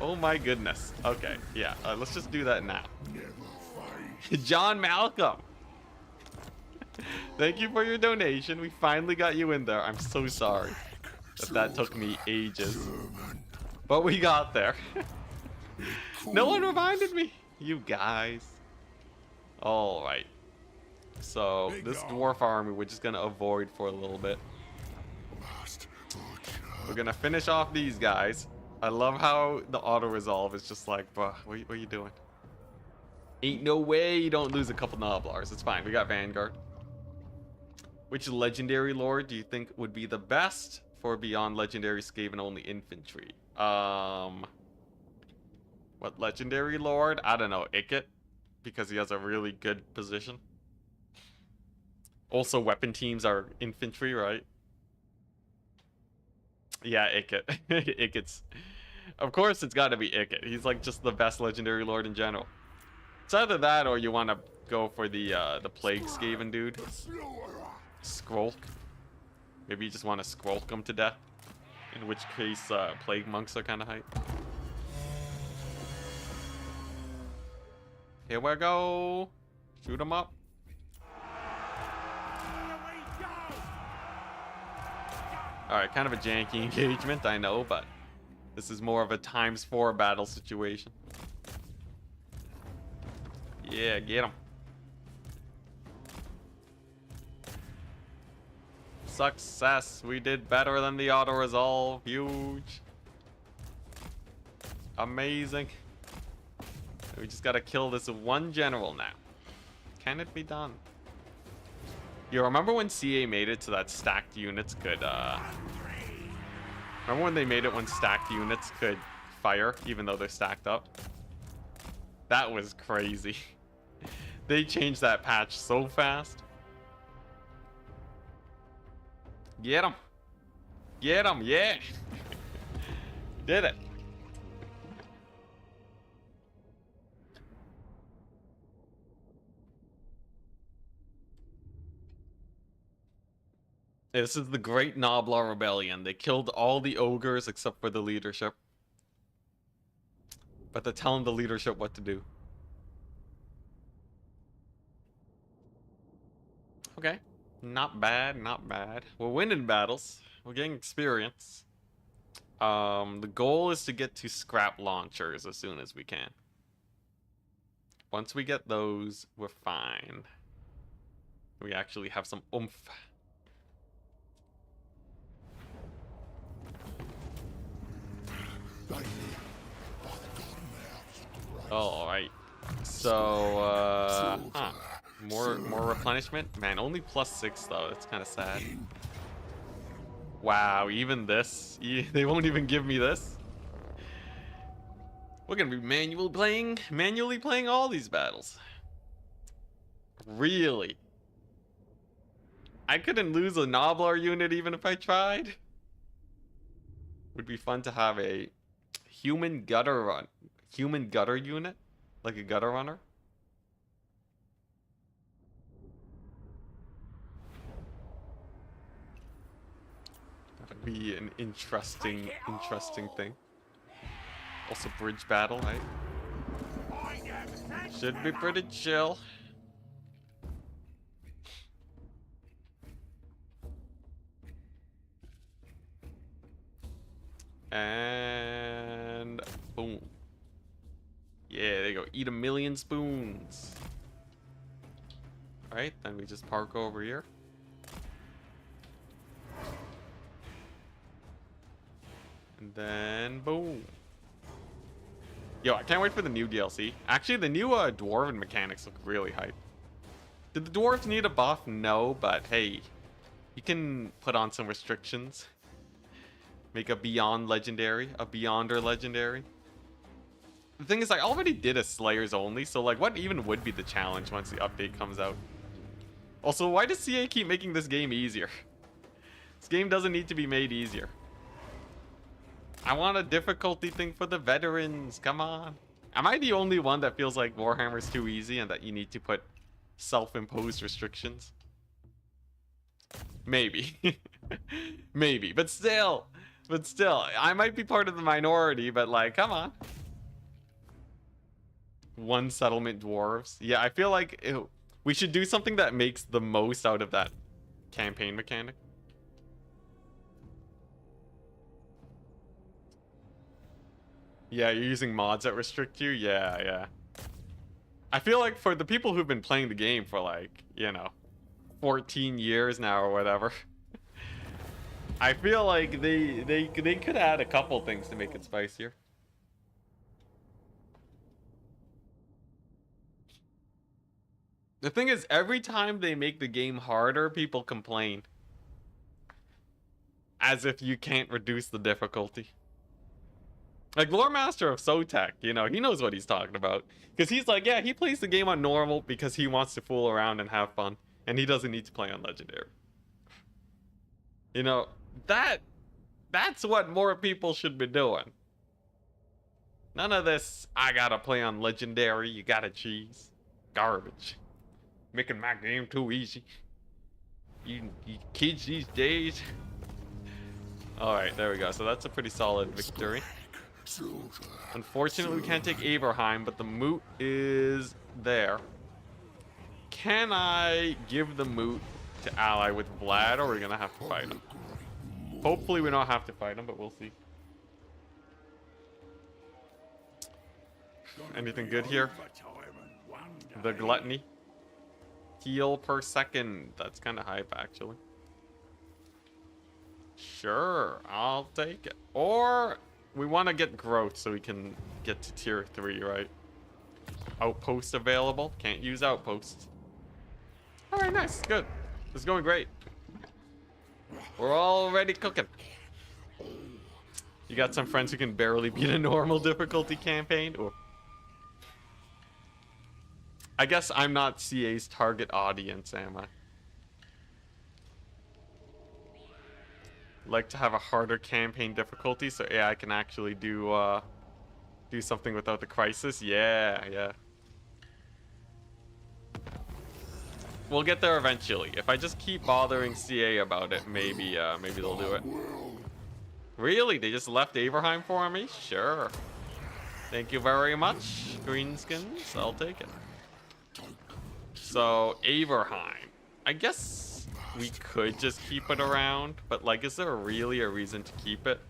Oh my goodness. Okay, yeah, let's just do that now. John Malcolm. Thank you for your donation. We finally got you in there. I'm so sorry that took me ages. But we got there. No one reminded me. You guys. Alright. So this dwarf army we're just gonna avoid for a little bit. We're gonna finish off these guys. I love how the auto resolve is just like, bruh, what are you doing? Ain't no way you don't lose a couple Gnoblars. It's fine. We got Vanguard. Which legendary lord do you think would be the best for beyond legendary Skaven only infantry? What legendary lord? I don't know. Ikit, because he has a really good position. Also, weapon teams are infantry, right? Yeah, Ikit. Ikit's. Of course, it's got to be Ikit. He's like just the best legendary lord in general. It's either that or you want to go for the plague Skaven dude. Skrolk. Maybe you just want to Skrolk him to death. In which case, plague monks are kind of hype. Here we go. Shoot him up. Alright, kind of a janky engagement, I know, but this is more of a ×4 battle situation. Yeah, get him. Success. We did better than the auto resolve. Huge. Amazing. We just gotta kill this one general now. Can it be done? You remember when CA made it so that stacked units could remember when they made it when stacked units could fire even though they're stacked up? That was crazy. They changed that patch so fast. Get him. Get him, yeah. Did it. This is the Great Gnoblar Rebellion. They killed all the ogres except for the leadership. But they're telling the leadership what to do. Okay. Not bad, not bad. We're winning battles. We're getting experience. The goal is to get to scrap launchers as soon as we can. Once we get those, we're fine. We actually have some oomph. All right. So, more replenishment. Man, only +6 though. That's kind of sad. Wow, even this, they won't even give me this. We're gonna be manually playing all these battles. Really? I couldn't lose a Gnoblar unit even if I tried. Would be fun to have a human gutter unit, like a gutter runner. That'd be an interesting thing. Also bridge battle, right? Should be pretty chill. And boom. Yeah, there you go. Eat 1,000,000 spoons. Alright, then we just park over here. And then boom. Yo, I can't wait for the new DLC. Actually, the new dwarven mechanics look really hype. Did the dwarves need a buff? No, but hey, you can put on some restrictions. Make a beyond legendary, a beyonder legendary. The thing is, I already did a Slayers only, so like, what even would be the challenge once the update comes out? Also, why does CA keep making this game easier? This game doesn't need to be made easier. I want a difficulty thing for the veterans. Come on. Am I the only one that feels like Warhammer's too easy and that you need to put self-imposed restrictions? Maybe. Maybe. But still, I might be part of the minority, but like, come on. One settlement dwarves. Yeah, I feel like we should do something that makes the most out of that campaign mechanic. Yeah, you're using mods that restrict you? Yeah. I feel like for the people who've been playing the game for like, you know, 14 years now or whatever, I feel like they could add a couple things to make it spicier. The thing is, every time they make the game harder, people complain. As if you can't reduce the difficulty. Like Lore Master of Sotek, you know, he knows what he's talking about. Because he's like, yeah, he plays the game on normal because he wants to fool around and have fun. And he doesn't need to play on Legendary. You know, that's what more people should be doing. None of this, I gotta play on Legendary, you gotta cheese. Garbage. Making my game too easy. You kids these days. Alright, there we go. So that's a pretty solid victory. Unfortunately, we can't take Averheim, but the moot is there. Can I give the moot to ally with Vlad, or are we gonna have to fight him? Hopefully we don't have to fight him, but we'll see. Anything good here? The gluttony. Heal per second. That's kind of hype, actually. Sure, I'll take it. Or we want to get growth so we can get to tier 3, right? Outpost available. Can't use outposts. Alright, nice. Good. This is going great. We're already cooking. You got some friends who can barely beat a normal difficulty campaign? Ooh. I guess I'm not CA's target audience, am I? Like to have a harder campaign difficulty so AI can actually do something without the crisis. Yeah. We'll get there eventually. If I just keep bothering CA about it, maybe they'll do it. Really? They just left Averheim for me? Sure. Thank you very much, greenskins. I'll take it. So, Averheim. I guess we could just keep it around, but like, is there really a reason to keep it?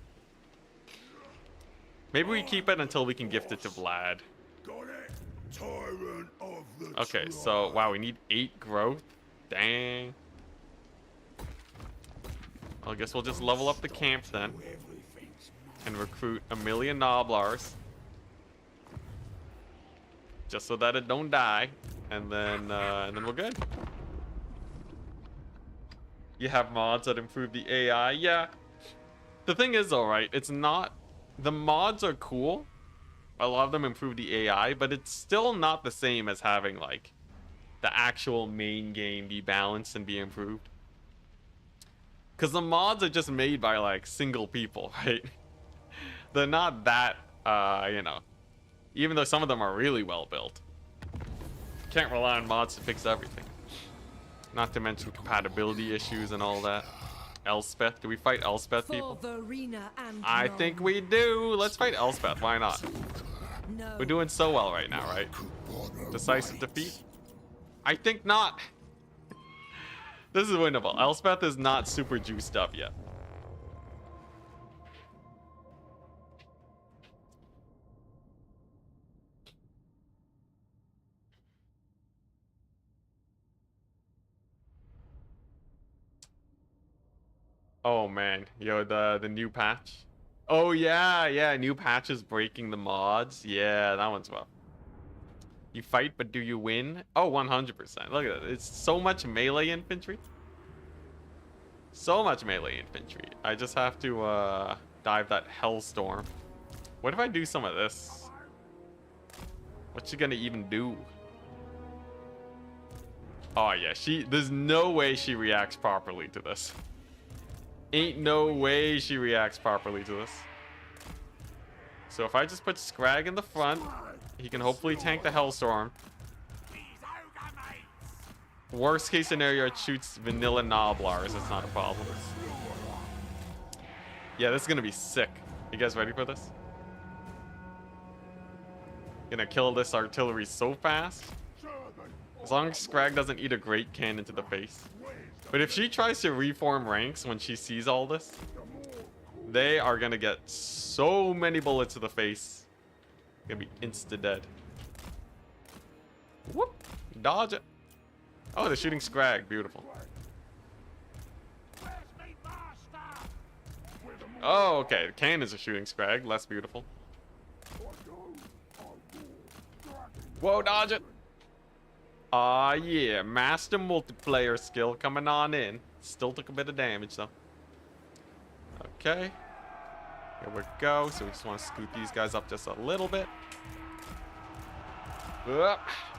Maybe we keep it until we can gift it to Vlad. Okay, so, wow, we need 8 growth. Dang. Well, I guess we'll just level up the camp then. And recruit 1,000,000 Gnoblars. Just so that it don't die. And then we're good. You have mods that improve the AI. Yeah. The thing is, though, right? It's not... The mods are cool. A lot of them improve the AI, but it's still not the same as having, like, the actual main game be balanced and be improved. Because the mods are just made by, like, single people, right? They're not that, you know... Even though some of them are really well built. Can't rely on mods to fix everything. Not to mention compatibility issues and all that. Elspeth. Do we fight Elspeth, people? I think we do. Let's fight Elspeth. Why not? No. We're doing so well right now, right? Decisive defeat? I think not. This is winnable. Elspeth is not super juiced up yet. Oh man, yo, the new patch. Oh yeah, new patch is breaking the mods. Yeah, that one's rough. You fight, but do you win? Oh, 100%. Look at that. It's so much melee infantry. So much melee infantry. I just have to dive that hellstorm. What if I do some of this? What's she gonna even do? Oh yeah, there's no way she reacts properly to this. Ain't no way she reacts properly to this. So if I just put Scrag in the front, he can hopefully tank the Hellstorm. Worst case scenario, it shoots vanilla Gnoblars. It's not a problem. Yeah, this is gonna be sick. You guys ready for this? Gonna kill this artillery so fast. As long as Scrag doesn't eat a great cannon to the face. But if she tries to reform ranks when she sees all this, they are gonna get so many bullets to the face. Gonna be insta-dead. Whoop. Dodge it. Oh, they're shooting Scrag. Beautiful. Oh, okay. Cannons are shooting Scrag. Less beautiful. Whoa, dodge it. Aw, yeah. Master multiplayer skill coming on in. Still took a bit of damage, though. Okay. Here we go. So we just want to scoot these guys up just a little bit.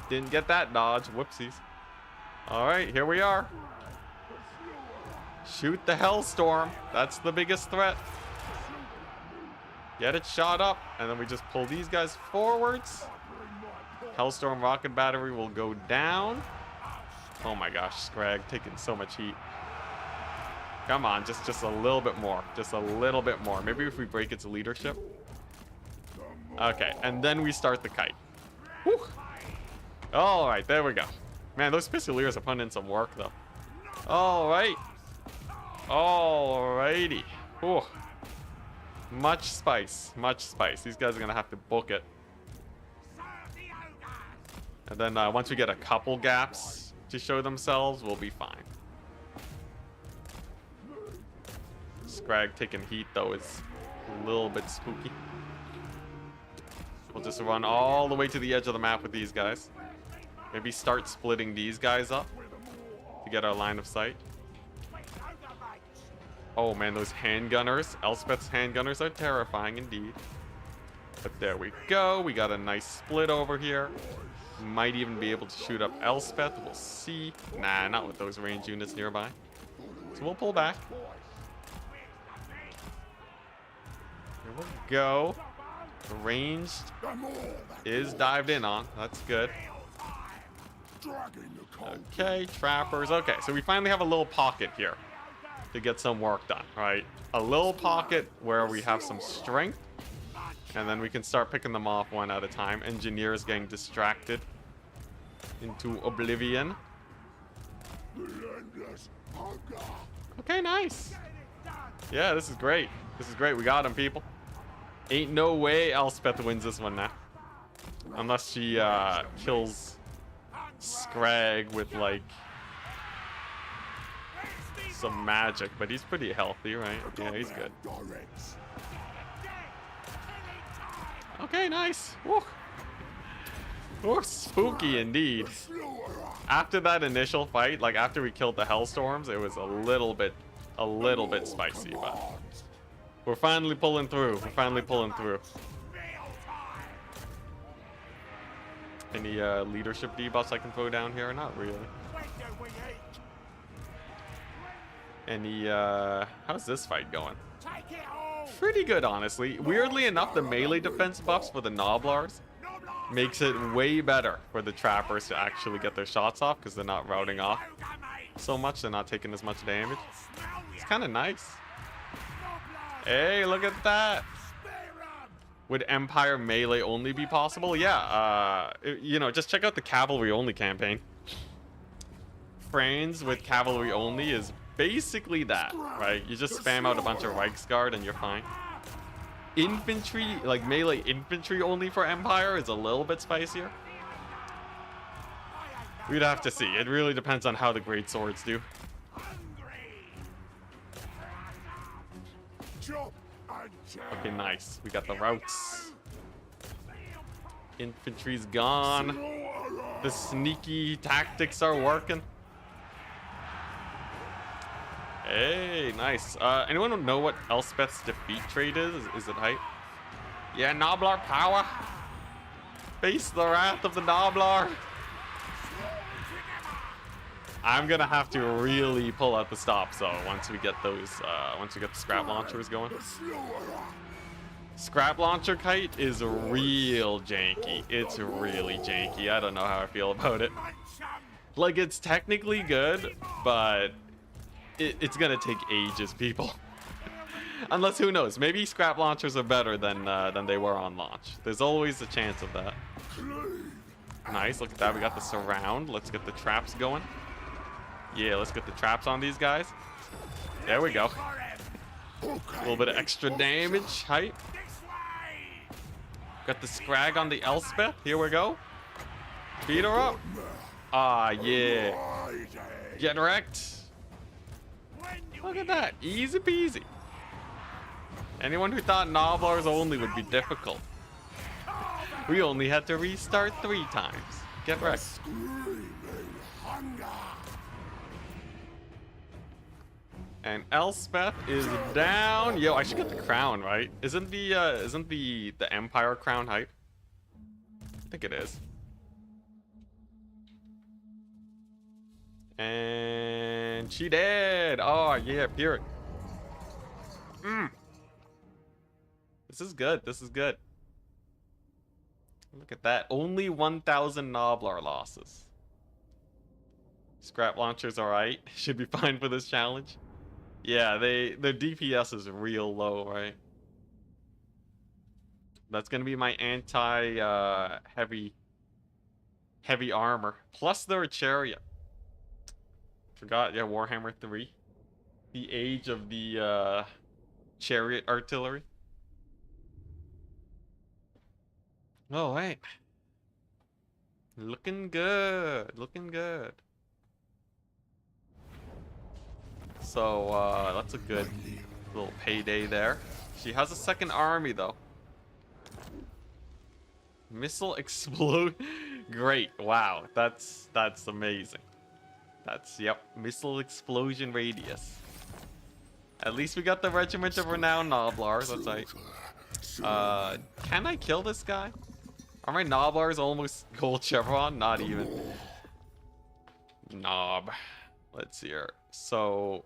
Didn't get that dodge. Whoopsies. Alright, here we are. Shoot the Hellstorm. That's the biggest threat. Get it shot up. And then we just pull these guys forwards. Hellstorm rocket battery will go down. Oh my gosh, Scrag taking so much heat. Come on, just a little bit more. Just a little bit more. Maybe if we break its leadership. Okay, and then we start the kite. Whew. All right, there we go. Man, those Pistoliers are putting in some work, though. All right. Alrighty. Whew. Much spice. Much spice. These guys are going to have to book it. And then once we get a couple gaps to show themselves, we'll be fine. Scrag taking heat, though, is a little bit spooky. We'll just run all the way to the edge of the map with these guys. Maybe start splitting these guys up to get our line of sight. Oh man, those handgunners, Elspeth's handgunners are terrifying indeed. But there we go. We got a nice split over here. Might even be able to shoot up Elspeth. We'll see. Nah, not with those range units nearby. So we'll pull back. Here we go. The ranged is dived in on. That's good. Okay, trappers. Okay, so we finally have a little pocket here to get some work done, right? A little pocket where we have some strength, and then we can start picking them off one at a time. Engineers getting distracted into oblivion. Okay, nice. Yeah, this is great. This is great. We got him, people. Ain't no way Elspeth wins this one now. Unless she kills Scrag with, like, some magic. But he's pretty healthy, right? Yeah, he's good. Okay, nice. Woo. Woo, spooky indeed. After that initial fight, like after we killed the Hellstorms, it was a little bit spicy, but we're finally pulling through. We're finally pulling through. Any leadership debuffs I can throw down here? Not really. Any how's this fight going? Pretty good, honestly. Weirdly enough, the melee defense buffs for the Gnoblars makes it way better for the trappers to actually get their shots off because they're not routing off so much. They're not taking as much damage. It's kind of nice. Hey, look at that. Would Empire melee only be possible? Yeah, you know, just check out the cavalry only campaign. Frains with cavalry only is basically that, right? You just spam out a bunch of Reichsguard and you're fine. Infantry, like melee infantry only for Empire is a little bit spicier. We'd have to see. It really depends on how the great swords do. Okay, nice. We got the routes. Infantry's gone. The sneaky tactics are working. Hey, nice. Anyone know what Elspeth's defeat trait is? Is it height? Yeah, Gnoblar power. Face the wrath of the Gnoblar. I'm gonna have to really pull out the stop. So once we get those, once we get the scrap launchers going. Scrap launcher kite is real janky. It's really janky. I don't know how I feel about it. Like, it's technically good, but it's gonna take ages, people. Unless, who knows, maybe scrap launchers are better than they were on launch. There's always a chance of that. Nice, look at that. We got the surround. Let's get the traps going. Yeah, let's get the traps on these guys. There we go. A little bit of extra damage. Hype. Got the Scrag on the Elspeth. Here we go. Beat her up. Ah, yeah. Get wrecked. Look at that. Easy peasy. Anyone who thought Gnoblars only would be difficult. We only had to restart 3 times. Get wrecked. And Elspeth is down. Yo, I should get the crown, right? Isn't the Empire crown hype? I think it is. And she did. Oh yeah, Pyrrhic. This is good. This is good. Look at that. Only 1,000 Gnoblar losses. Scrap launcher's alright. Should be fine for this challenge. Yeah, their DPS is real low, right? That's gonna be my anti heavy armor. Plus their chariot. Forgot, yeah, Warhammer 3. The age of the chariot artillery. Oh wait. Looking good. Looking good. So that's a good little payday there. She has a second army though. Missile explode. Great. Wow. That's amazing. That's, yep, missile explosion radius. At least we got the Regiment of Renowned Gnoblars. That's right. Can I kill this guy? Are my Gnoblars almost gold chevron? Not even. Knob. Let's see here. So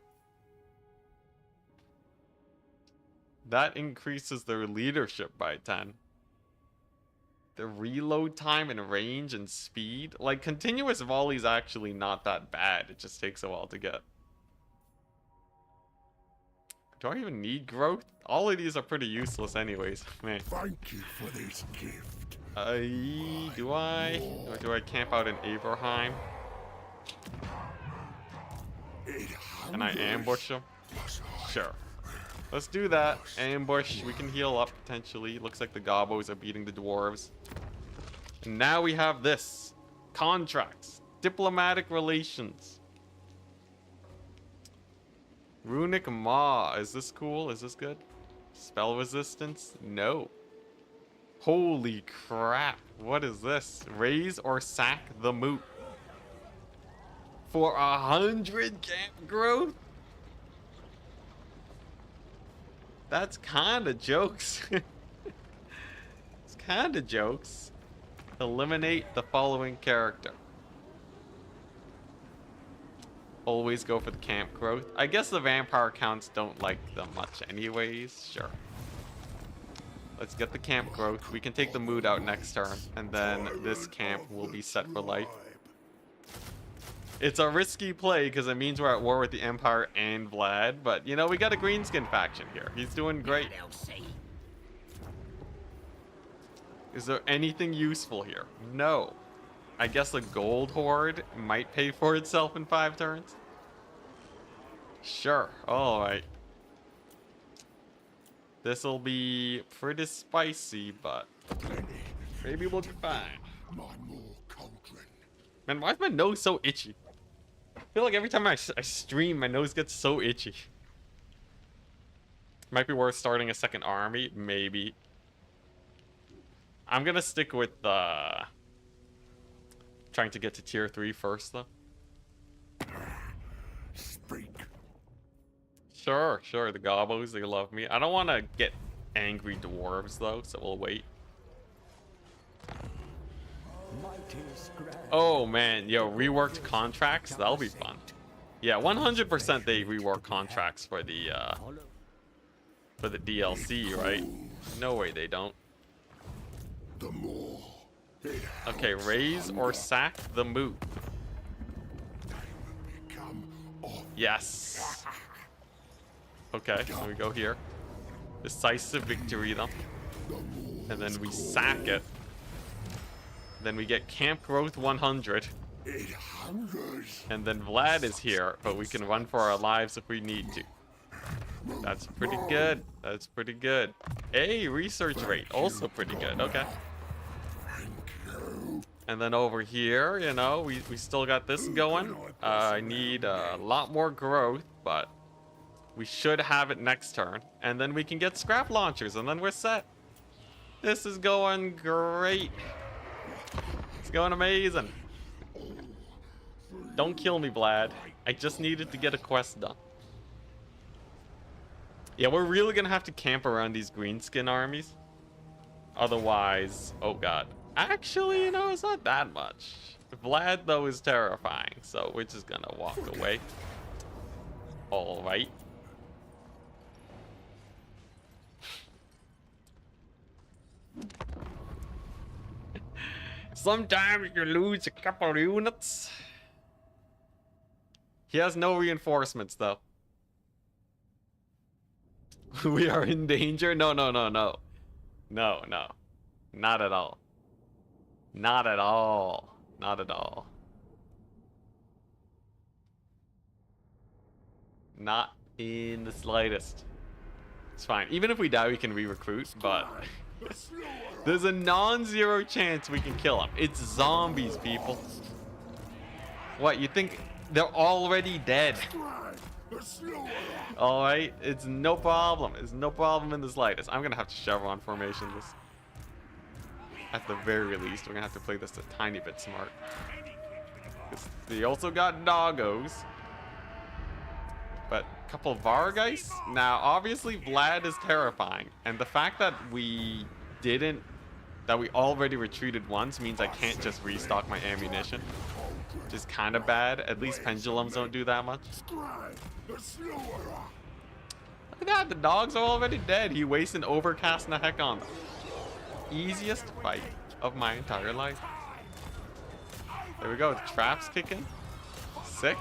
that increases their leadership by 10. The reload time and range and speed. Like, continuous volley is actually not that bad. It just takes a while to get. Do I even need growth? All of these are pretty useless anyways. Man. Thank you for this gift. Do I? Or do I camp out in Abraham? Can I ambush them? Sure. Let's do that. Ambush. We can heal up potentially. Looks like the Gobos are beating the Dwarves. And now we have this. Contracts. Diplomatic relations. Runic Maw. Is this cool? Is this good? Spell resistance? No. Holy crap. What is this? Raise or sack the moot. For 100 camp growth? That's kinda jokes. It's kinda jokes. Eliminate the following character. Always go for the camp growth. I guess the vampire counts don't like them much anyways. Sure. Let's get the camp growth. We can take the mood out next turn. And then this camp will be set for life. It's a risky play because it means we're at war with the Empire and Vlad. But, you know, we got a greenskin faction here. He's doing great. Is there anything useful here? No. I guess a gold horde might pay for itself in 5 turns. Sure. Alright. This'll be pretty spicy, but maybe we'll be fine. Man, why is my nose so itchy? I feel like every time I stream, my nose gets so itchy. Might be worth starting a second army, maybe. I'm gonna stick with trying to get to tier 3 first, though. Speak. Sure, sure. The Gobos, they love me. I don't want to get angry dwarves, though, so we'll wait. Oh, man. Yo, reworked contracts? That'll be fun. Yeah, 100% they rework contracts for the DLC, right? No way they don't. Okay, raise or sack the moot. Yes. Okay, so we go here. Decisive victory, though. And then we sack it. Then we get camp growth 100. And then Vlad is here, but we can run for our lives if we need to. That's pretty good. That's pretty good. A research rate, also pretty good. Okay. And then over here, you know, we still got this going. I need a lot more growth, but we should have it next turn. And then we can get scrap launchers, and then we're set. This is going great. It's going amazing. Don't kill me, Vlad. I just needed to get a quest done. Yeah, we're really gonna have to camp around these greenskin armies. Otherwise, oh god. Actually, you know, it's not that much. Vlad, though, is terrifying, so we're just gonna walk away. Alright. Sometimes you lose a couple of units. He has no reinforcements, though. We are in danger? No, no, no, no. No, no. Not at all. Not at all. Not at all. Not in the slightest. It's fine. Even if we die, we can re-recruit, but there's a non-zero chance we can kill him. It's zombies, people. What, you think they're already dead? Alright, it's no problem. It's no problem in the slightest. I'm gonna have to chevron formation this. At the very least, we're gonna have to play this a tiny bit smart. They also got doggos. But a couple of Vargeist. Now, obviously, Vlad is terrifying. And the fact that we already retreated once means I can't just restock my ammunition. Which is kind of bad. At least pendulums don't do that much. Look at that, the dogs are already dead. He wasted overcasting the heck on them. Easiest fight of my entire life. There we go, the traps kicking. Sick.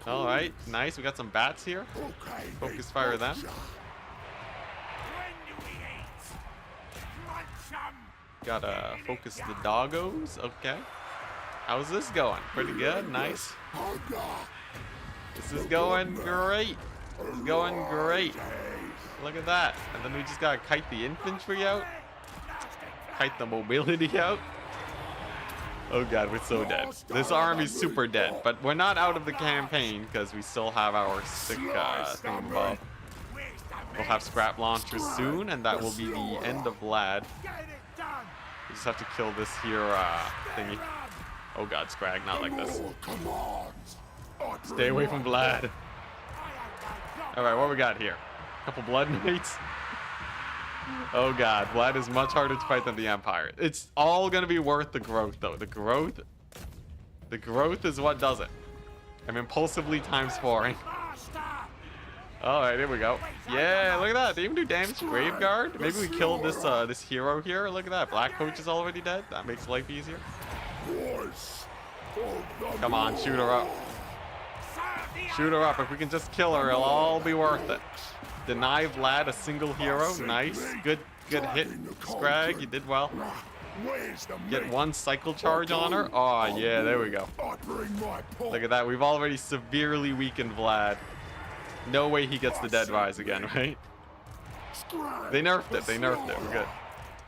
Alright, nice. We got some bats here. Focus fire them. Gotta focus the doggos. Okay. How's this going? Pretty good. Nice. This is going great. It's going great. Look at that. And then we just gotta kite the infantry out. Kite the mobility out. Oh god, we're so dead. This army's super dead. But we're not out of the campaign because we still have our sick thingamabob. We'll have scrap launchers soon, and that will be the end of Vlad. We just have to kill this here thingy. Oh god, Scrag, not like this. Stay away from Vlad. Alright, what we got here? A couple blood knights. Oh god, Vlad is much harder to fight than the Empire. It's all gonna be worth the growth, though. The growth is what does it. I'm impulsively times 4ing. Alright, here we go. Yeah, look at that. They even do damage to Graveguard. Maybe we kill this this hero here. Look at that. Black Coach is already dead. That makes life easier. Come on, shoot her up. Shoot her up. If we can just kill her, it'll all be worth it. Deny Vlad a single hero. Nice. Good hit, Scrag. You did well. Get one cycle charge on her. Oh, yeah, there we go. Look at that. We've already severely weakened Vlad. No way he gets the Dead Rise again, right? They nerfed it. They nerfed it. We're good.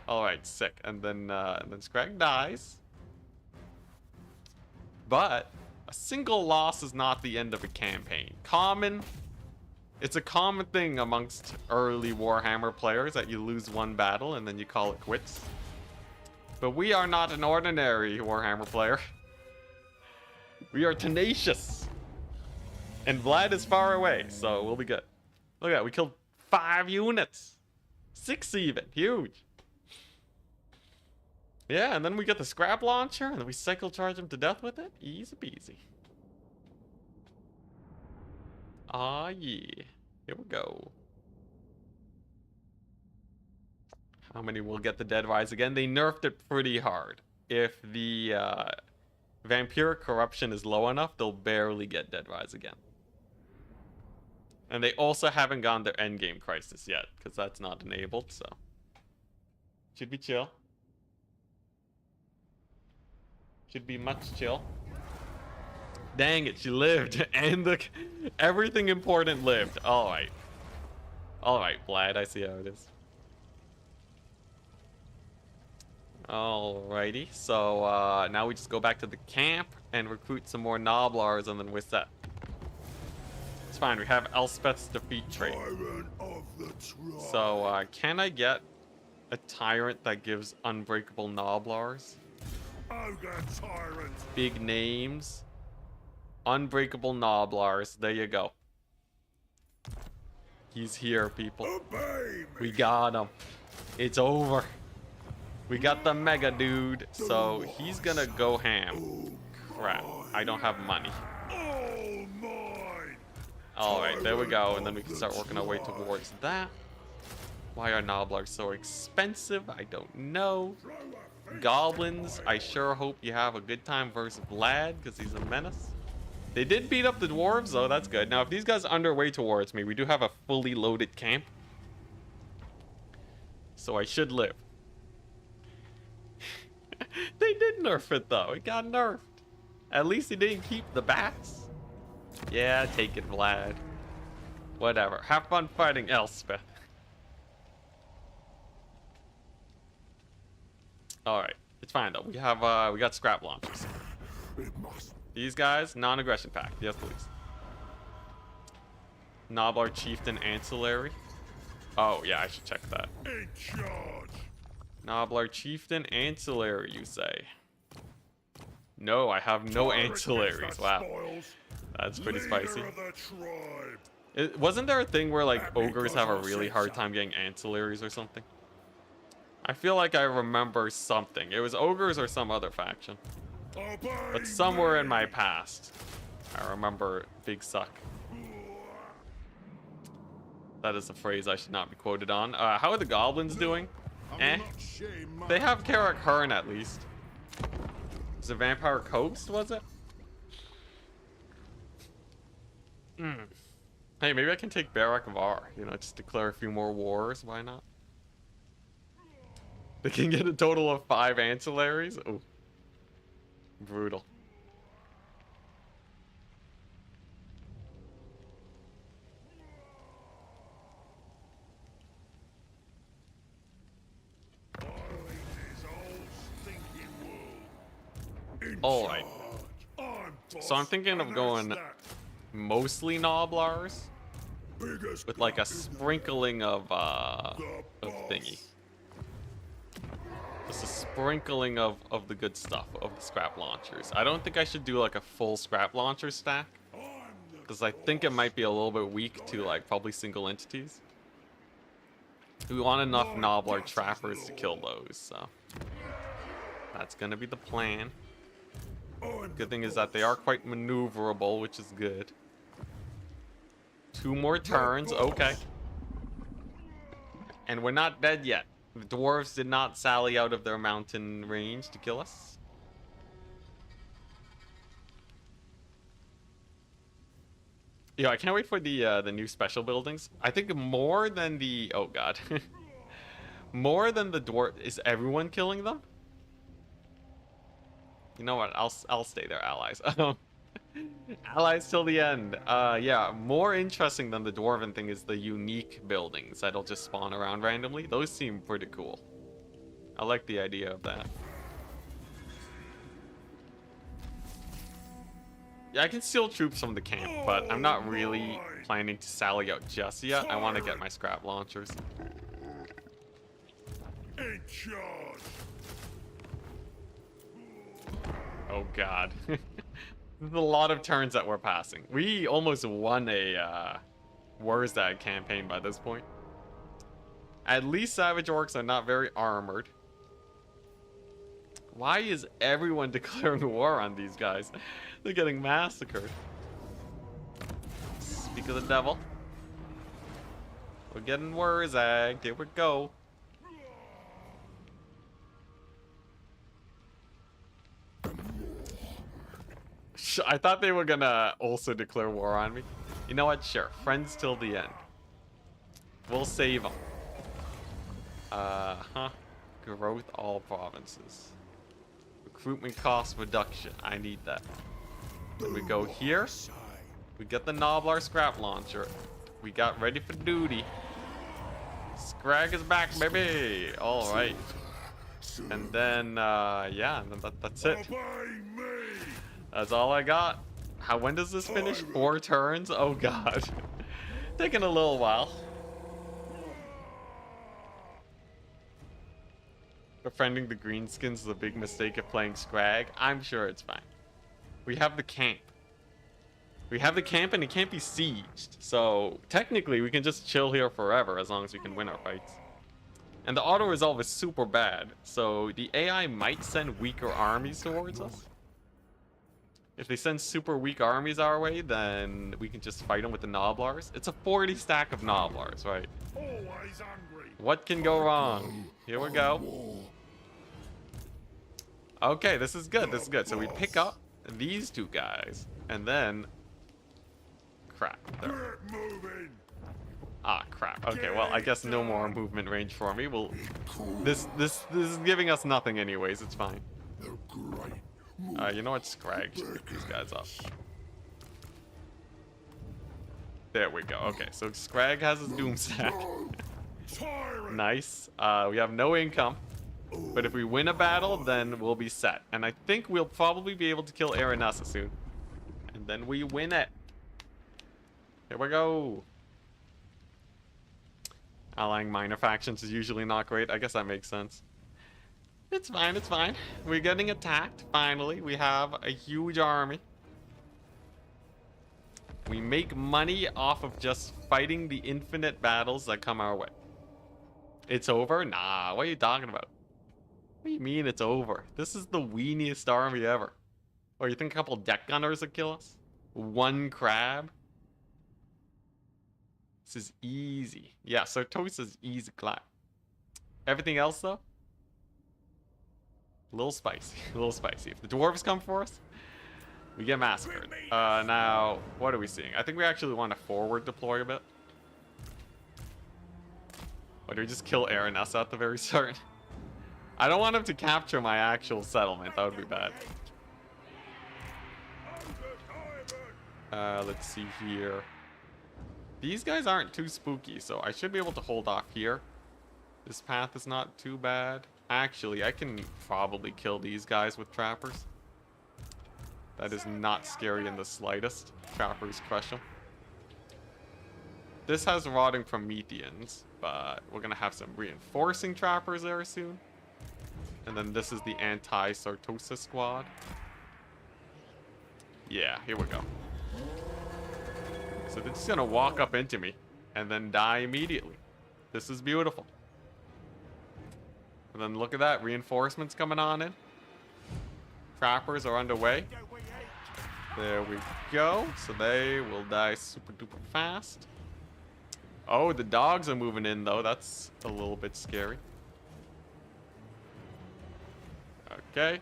Alright, sick. And then Scrag dies. But a single loss is not the end of a campaign. It's a common thing amongst early Warhammer players that you lose one battle and then you call it quits. But we are not an ordinary Warhammer player. We are tenacious. And Vlad is far away, so we'll be good. Look at that, we killed 5 units. 6 even, huge. Yeah, and then we get the scrap launcher, and then we cycle charge him to death with it. Easy peasy. Ah, yeah. Here we go. How many will get the Dead Rise again? They nerfed it pretty hard. If the Vampiric Corruption is low enough, they'll barely get Dead Rise again. And they also haven't gone their endgame crisis yet, because that's not enabled, so. Should be chill. Should be much chill. Dang it, she lived. And everything important lived. Alright. Alright, Vlad, I see how it is. Alrighty, so now we just go back to the camp and recruit some more Gnoblars, and then we're set. It's fine, we have Elspeth's defeat trait. Tyrant of the tribe. So, can I get a tyrant that gives unbreakable Gnoblars? Ogre tyrant. Big names. Unbreakable Gnoblars. There you go. He's here, people. Obey me. We got him. It's over. We got the mega dude. So he's gonna go ham. Crap. I don't have money. All mine. Alright, there we go. And then we can start working our way towards that. Why are Gnoblars so expensive? I don't know. Goblins, I sure hope you have a good time versus Vlad, because he's a menace. They did beat up the dwarves, though. That's good. Now, if these guys are underway towards me, we do have a fully loaded camp. So I should live. They did nerf it, though. It got nerfed. At least he didn't keep the bats. Yeah, take it, Vlad. Whatever. Have fun fighting Elspeth. Alright. It's fine, though. We have, we got scrap launchers. These guys, non-aggression pact. Yes, please. Gnoblar Chieftain Ancillary. Oh, yeah, I should check that. In charge. Gnoblar Chieftain Ancillary, you say? No, I have no ancillaries. Wow. That's pretty spicy. Wasn't there a thing where, like, ogres have a really hard time getting ancillaries or something? I feel like I remember something. It was ogres or some other faction. But somewhere in my past, I remember Big Suck. That is a phrase I should not be quoted on. How are the goblins doing? Eh. They have Karak Hearn at least. Is it Vampire Coast, was it? Hey, maybe I can take Barak Var. You know, just declare a few more wars. Why not? They can get a total of 5 ancillaries. Oh. Brutal. Alright. So I'm thinking of going mostly Gnoblars with like a sprinkling of thingy. Just a sprinkling of the good stuff, of the scrap launchers. I don't think I should do like a full scrap launcher stack, because I think it might be a little bit weak to like probably single entities. We want enough Gnoblar trappers to kill those, so that's gonna be the plan. Good thing is that they are quite maneuverable, which is good. 2 more turns, okay. And we're not dead yet. The dwarves did not sally out of their mountain range to kill us. Yo, I can't wait for the new special buildings. I think more than the... Oh, God. More than the dwarf... Is everyone killing them? You know what? I'll stay there, allies. Allies till the end. Yeah, more interesting than the dwarven thing is the unique buildings that'll just spawn around randomly. Those seem pretty cool. I like the idea of that. Yeah, I can steal troops from the camp, but I'm not really planning to sally out just yet. I want to get my scrap launchers. In charge. Oh god. There's a lot of turns that we're passing. We almost won a wazzag campaign by this point. At least Savage Orcs are not very armored. Why is everyone declaring war on these guys? They're getting massacred. Speak of the devil. We're getting warzagged. Here we go. I thought they were gonna also declare war on me. You know what? Sure. Friends till the end. We'll save them. Growth all provinces. Recruitment cost reduction. I need that. Then we go here. We get the Gnoblar scrap launcher. We got ready for duty. Scrag is back, baby. All right. And then, yeah, and then that's it. Obey me. That's all I got. When does this finish? 4 turns? Oh god. Taking a little while. Befriending the greenskins is a big mistake of playing Scrag. I'm sure it's fine. We have the camp. We have the camp and it can't be sieged. So technically we can just chill here forever as long as we can win our fights. And the auto resolve is super bad. So the AI might send weaker armies towards us. If they send super weak armies our way, then we can just fight them with the Gnoblars. It's a 40 stack of Gnoblars, right? Always hungry. What can go wrong? Here we go. Okay, this is good. This is good. So we pick up these 2 guys, and then crap. There. Get moving. Ah, crap. Okay, well, I guess no more movement range for me. Well, this is giving us nothing anyways. It's fine. You know what? Scrag should pick these guys up. There we go. Okay, so Scrag has his doom stack. Nice. We have no income. But if we win a battle, then we'll be set. And I think we'll probably be able to kill Aranessa soon. And then we win it. Here we go. Allying minor factions is usually not great. I guess that makes sense. It's fine, it's fine. We're getting attacked, finally. We have a huge army. We make money off of just fighting the infinite battles that come our way. It's over? Nah, what are you talking about? What do you mean it's over? This is the weeniest army ever. Or you think a couple deck gunners would kill us? 1 crab? This is easy. Yeah, Sartosa's easy clap. Everything else, though? A little spicy. A little spicy. If the dwarves come for us, we get massacred. Now, what are we seeing? I think we actually want to forward deploy a bit. Or do we just kill Aranessa at the very start? I don't want him to capture my actual settlement. That would be bad. Let's see here. These guys aren't too spooky, so I should be able to hold off here. This path is not too bad. Actually, I can probably kill these guys with trappers. That is not scary in the slightest. Trappers crush them. This has rotting Prometheans, but we're going to have some reinforcing trappers there soon. And then this is the anti-Sartosa squad. Yeah, here we go. So they're just going to walk up into me and then die immediately. This is beautiful. And then look at that, reinforcements coming on in. Trappers are underway. There we go. So they will die super duper fast. Oh, the dogs are moving in though. That's a little bit scary. Okay.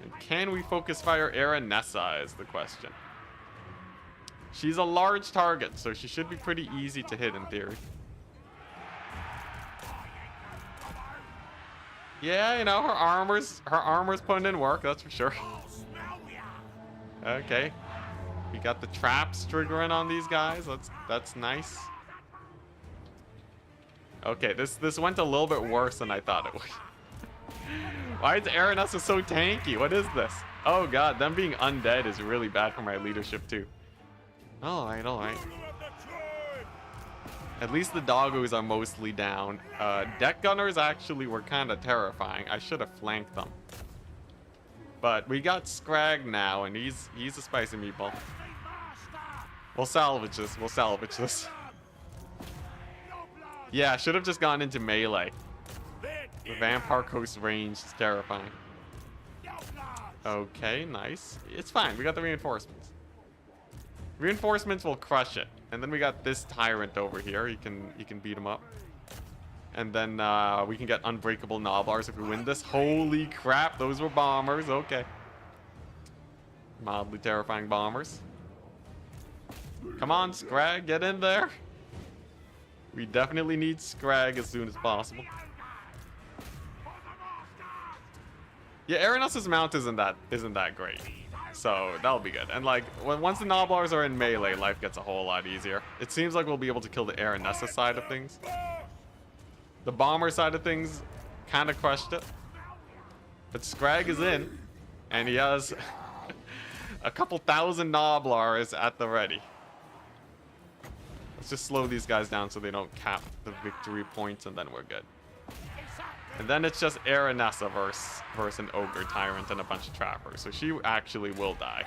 And can we focus fire Aranessa is the question. She's a large target, so she should be pretty easy to hit in theory. Yeah, you know, her armor's putting in work, that's for sure. Okay. We got the traps triggering on these guys. That's nice. Okay, this went a little bit worse than I thought it would. Why is Aranessa so tanky? What is this? Oh god, them being undead is really bad for my leadership too. Alright, alright. At least the doggos are mostly down. Deck gunners actually were kind of terrifying. I should have flanked them. But we got Scrag now, and he's a spicy meatball. We'll salvage this. We'll salvage this. Yeah, I should have just gone into melee. The Vampire Coast range is terrifying. Okay, nice. It's fine. We got the reinforcements. Reinforcements will crush it. And then we got this tyrant over here. He can beat him up. And then we can get unbreakable Gnoblars if we win this. Holy crap, those were bombers. Okay. Mildly terrifying bombers. Come on, Scrag, get in there. We definitely need Scrag as soon as possible. Yeah, Aranessa's mount isn't that great. So that'll be good. And like once the Gnoblars are in melee, life gets a whole lot easier. It seems like we'll be able to kill the Aranessa side of things. The bomber side of things, Kind of crushed it. But Scrag is in. And he has a couple thousand Gnoblars at the ready. Let's just slow these guys down so they don't cap the victory points, and then we're good. And then it's just Aranessa versus an ogre tyrant and a bunch of trappers. So she actually will die.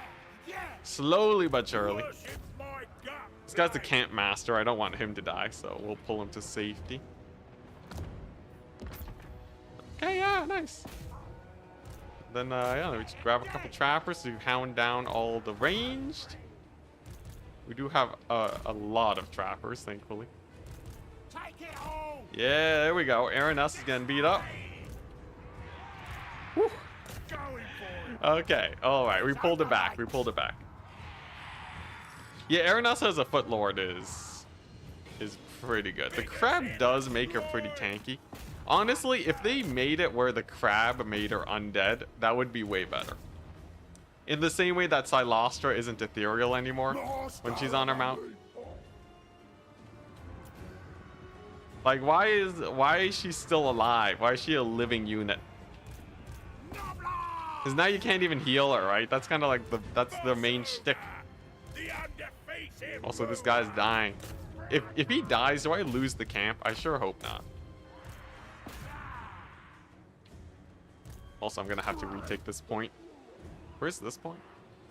Slowly but surely. This guy's the camp master. I don't want him to die, so we'll pull him to safety. Okay, yeah, nice. Then, yeah, we just grab a couple trappers to hound down all the ranged. We do have a lot of trappers, thankfully. Yeah, there we go. Aranessa is getting beat up. Whew. Okay, alright, we pulled it back. We pulled it back. Yeah, Aranessa as a footlord is pretty good. The crab does make her pretty tanky. Honestly, if they made it where the crab made her undead, that would be way better. In the same way that Silostra isn't ethereal anymore when she's on her mount. Like, why is she still alive? Why is she a living unit? Because now you can't even heal her, right? That's kind of like that's the main shtick. Also, this guy's dying. If he dies, do I lose the camp? I sure hope not. Also, I'm gonna have to retake this point. Where's this point?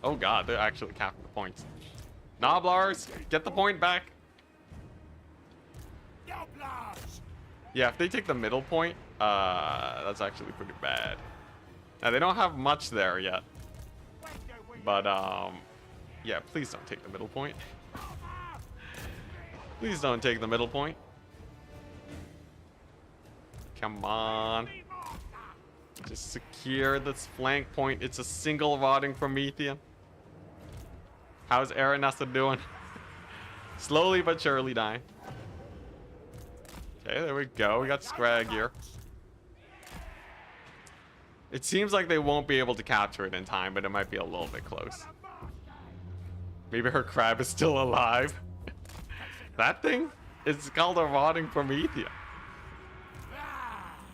Oh god, they're actually capping the points. Gnoblars, get the point back. Yeah, if they take the middle point, that's actually pretty bad. Now, they don't have much there yet. But, yeah, please don't take the middle point. Please don't take the middle point. Come on. Just secure this flank point. It's a single rotting Promethean. How's Aranessa doing? Slowly but surely dying. Okay, there we go. We got Scrag here. It seems like they won't be able to capture it in time, but it might be a little bit close. Maybe her crab is still alive. That thing? It's called a rotting Promethean.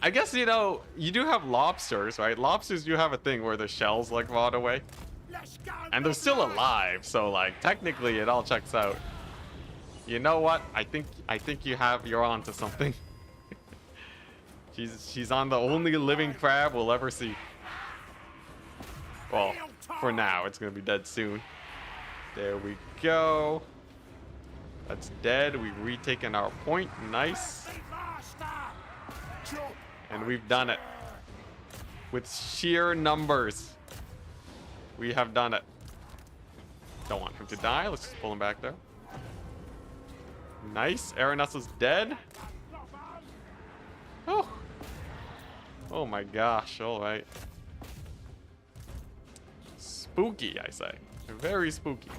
I guess, you know, you do have lobsters, right? Lobsters do have a thing where the shells, like, rot away. And they're still alive, so, like, technically it all checks out. You know what? I think you're onto something. She's on the only living crab we'll ever see. Well, for now, it's gonna be dead soon. There we go. That's dead. We've retaken our point. Nice. And we've done it. With sheer numbers. We have done it. Don't want him to die. Let's just pull him back there. Nice. Aranessa's dead. Oh. Oh my gosh. Alright. Spooky, I say. Very spooky.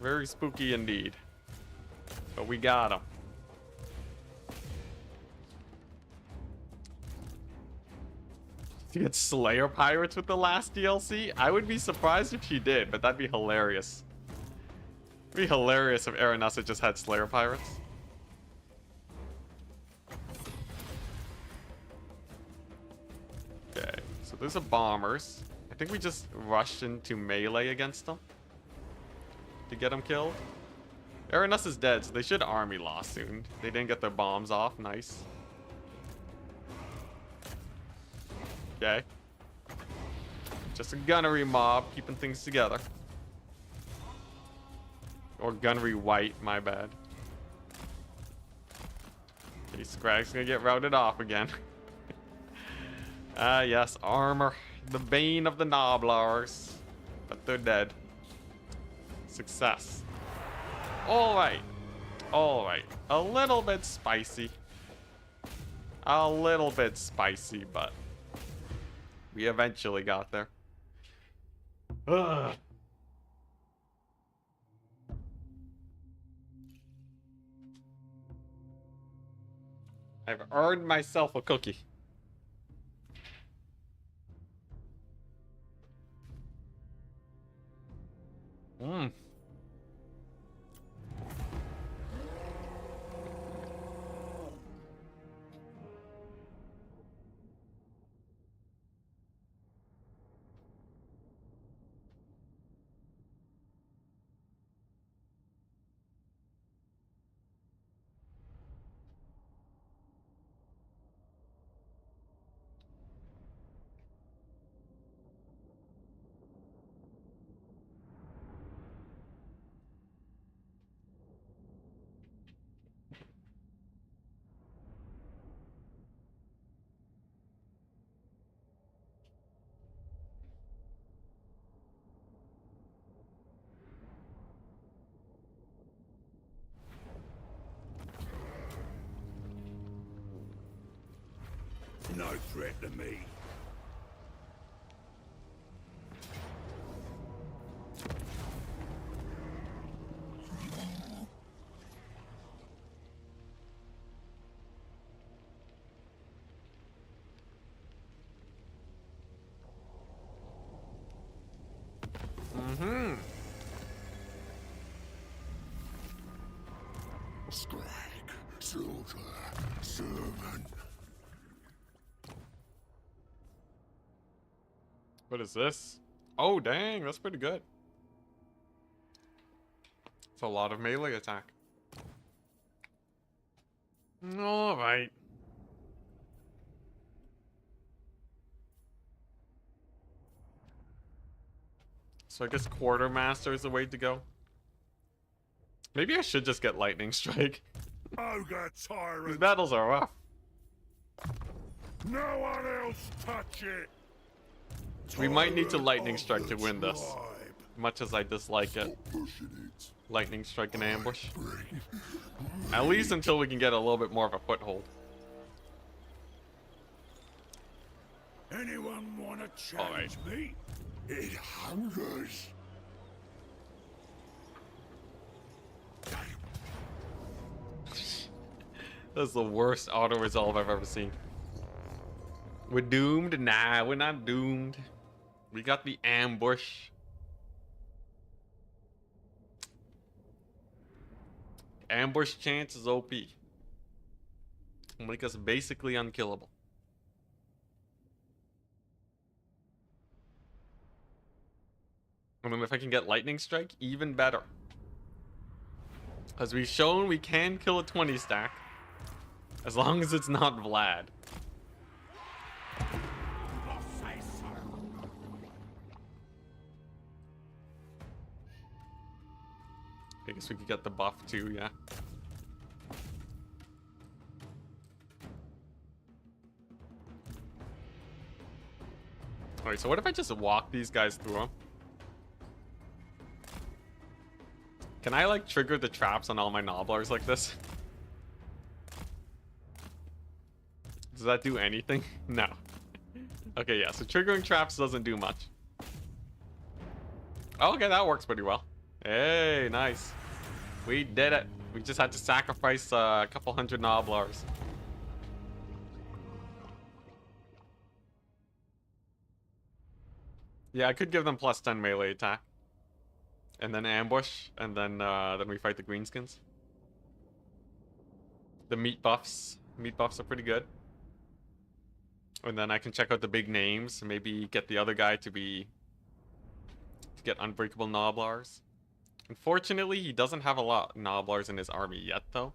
Very spooky indeed. But we got him. She gets Slayer Pirates with the last DLC? I would be surprised if she did, but that'd be hilarious. It'd be hilarious if Aranessa just had Slayer Pirates. Okay, so there's a bombers. I think we just rushed into melee against them to get them killed. Aranessa's dead, so they should army law soon. They didn't get their bombs off. Nice. Okay. Just a gunnery mob, keeping things together. Or gunnery white, my bad. Okay, Scrag's gonna get routed off again. Ah, yes, armor. The bane of the Gnoblars. But they're dead. Success. Alright. Alright. A little bit spicy. A little bit spicy, but we eventually got there. Ugh. I've earned myself a cookie. no threat to me. Mm-hmm. Scrag, soldier, servant. What is this? Oh, dang, that's pretty good. It's a lot of melee attack. Alright. So I guess Quartermaster is the way to go. Maybe I should just get Lightning Strike. Ogre These tyrant. battles are rough. No one else touch it. We might need to Tyrant Lightning of Strike the to win this. tribe. Much as I dislike it. Stop pushing it. Lightning Strike and ambush. Bring At least until we can get a little bit more of a foothold. Anyone want to challenge Alright. me? It hungers. That's the worst auto resolve I've ever seen. We're doomed? Nah, we're not doomed. We got the ambush. Ambush chance is OP. Make us basically unkillable. I mean, if I can get Lightning Strike, even better. As we've shown, we can kill a 20 stack. As long as it's not Vlad. I guess we could get the buff too, yeah. Alright, so what if I just walk these guys through them? Can I, like, trigger the traps on all my Gnoblars like this? Does that do anything? No. Okay, yeah, so triggering traps doesn't do much. Oh, okay, that works pretty well. Hey, nice. We did it. We just had to sacrifice a couple hundred Gnoblars. Yeah, I could give them plus 10 melee attack. And then ambush, and then we fight the greenskins. The meat buffs. Meat buffs are pretty good. And then I can check out the big names. Maybe get the other guy to get unbreakable Gnoblars. Unfortunately, he doesn't have a lot of Gnoblars in his army yet, though.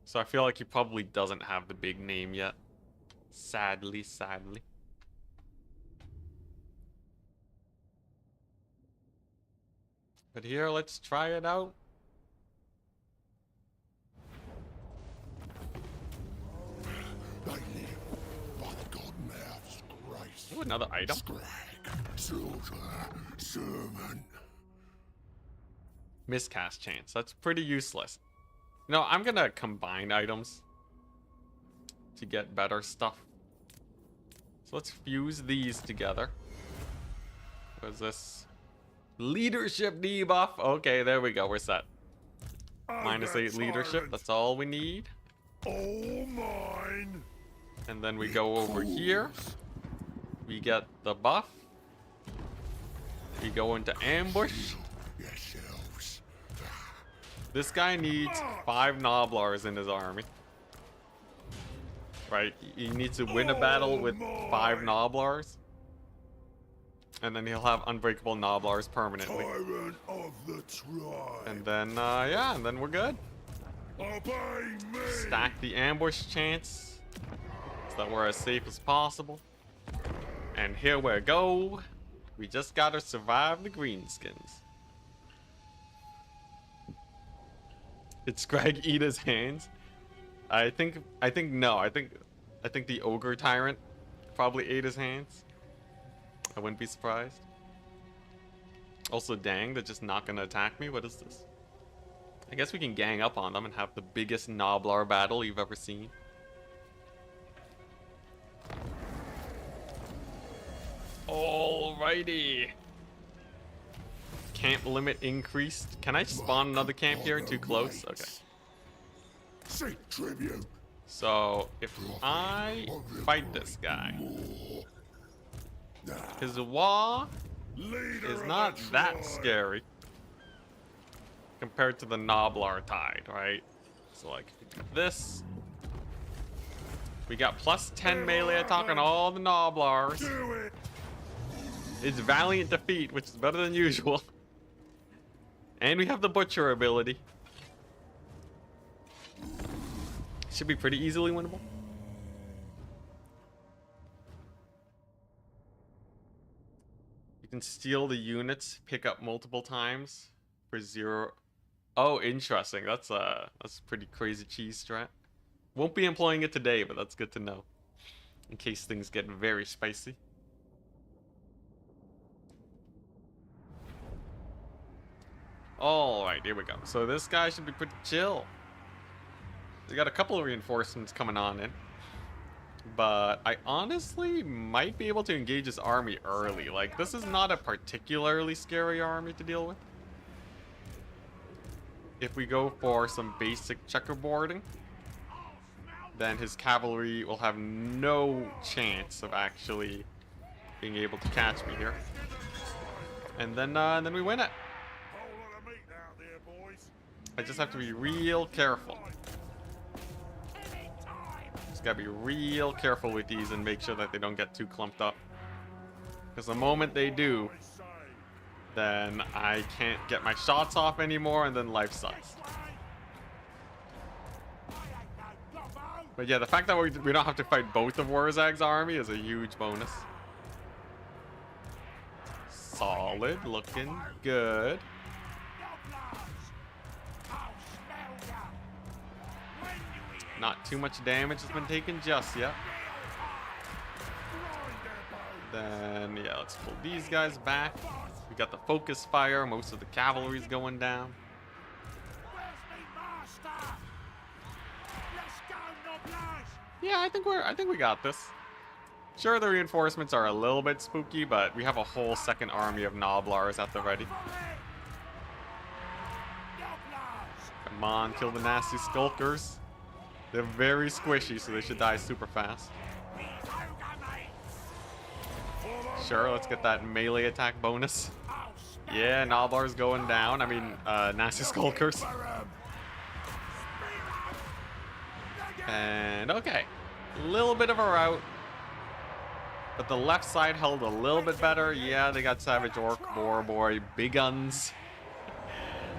So I feel like he probably doesn't have the big name yet. Sadly, sadly. But here, let's try it out. They live by the god mouth's grace. Ooh, another item. Scrag, soldier, servant. Miscast chance. That's pretty useless. No, I'm gonna combine items to get better stuff. So let's fuse these together. What is this? Leadership debuff. Okay, there we go. We're set. Minus 8 leadership. That's all we need. All mine. And then we go over here. We get the buff. We go into ambush. Yourselves. This guy needs 5 Gnoblars in his army. Right? He needs to win a battle with 5 Gnoblars. And then he'll have unbreakable Gnoblars permanently. Tyrant of the tribe. And then, yeah, and then we're good. Obey me. Stack the ambush chance so that we're as safe as possible. And here we go. We just gotta survive the greenskins. Did Scrag eat his hands? I think no. I think the ogre tyrant probably ate his hands. I wouldn't be surprised. Also, dang, they're just not gonna attack me. What is this? I guess we can gang up on them and have the biggest Gnoblar battle you've ever seen. Alrighty. Camp limit increased. Can I spawn another camp here? Too close? Okay. Seek tribute. So, if I fight this guy, his wah is not that scary compared to the Gnoblar tide, right? So, like, this. We got plus 10 melee attack on all the Gnoblars. It's valiant defeat, which is better than usual. And we have the butcher ability. Should be pretty easily winnable. You can steal the units, pick up multiple times for 0. Oh, interesting. That's a pretty crazy cheese strat. Won't be employing it today, but that's good to know. In case things get very spicy. Alright, here we go. So this guy should be pretty chill. We got a couple of reinforcements coming on in. But I honestly might be able to engage his army early. Like, this is not a particularly scary army to deal with. If we go for some basic checkerboarding, then his cavalry will have no chance of actually being able to catch me here. And then we win it. I just have to be real careful. Just gotta be real careful with these and make sure that they don't get too clumped up. Because the moment they do, then I can't get my shots off anymore, and then life sucks. But yeah, the fact that we don't have to fight both of wazzag's army is a huge bonus. Solid, looking good. Not too much damage has been taken just yet. Then, yeah, let's pull these guys back. We got the focus fire. Most of the cavalry's going down. Yeah, I think we got this. Sure, the reinforcements are a little bit spooky, but we have a whole second army of Gnoblars at the ready. Come on, kill the nasty skulkers. They're very squishy, so they should die super fast. Sure, let's get that melee attack bonus. Yeah, Gnoblar's going down. I mean, nasty skulkers. And okay, a little bit of a rout, but the left side held a little bit better. Yeah, they got Savage Orc, Boar Boy, Big Guns.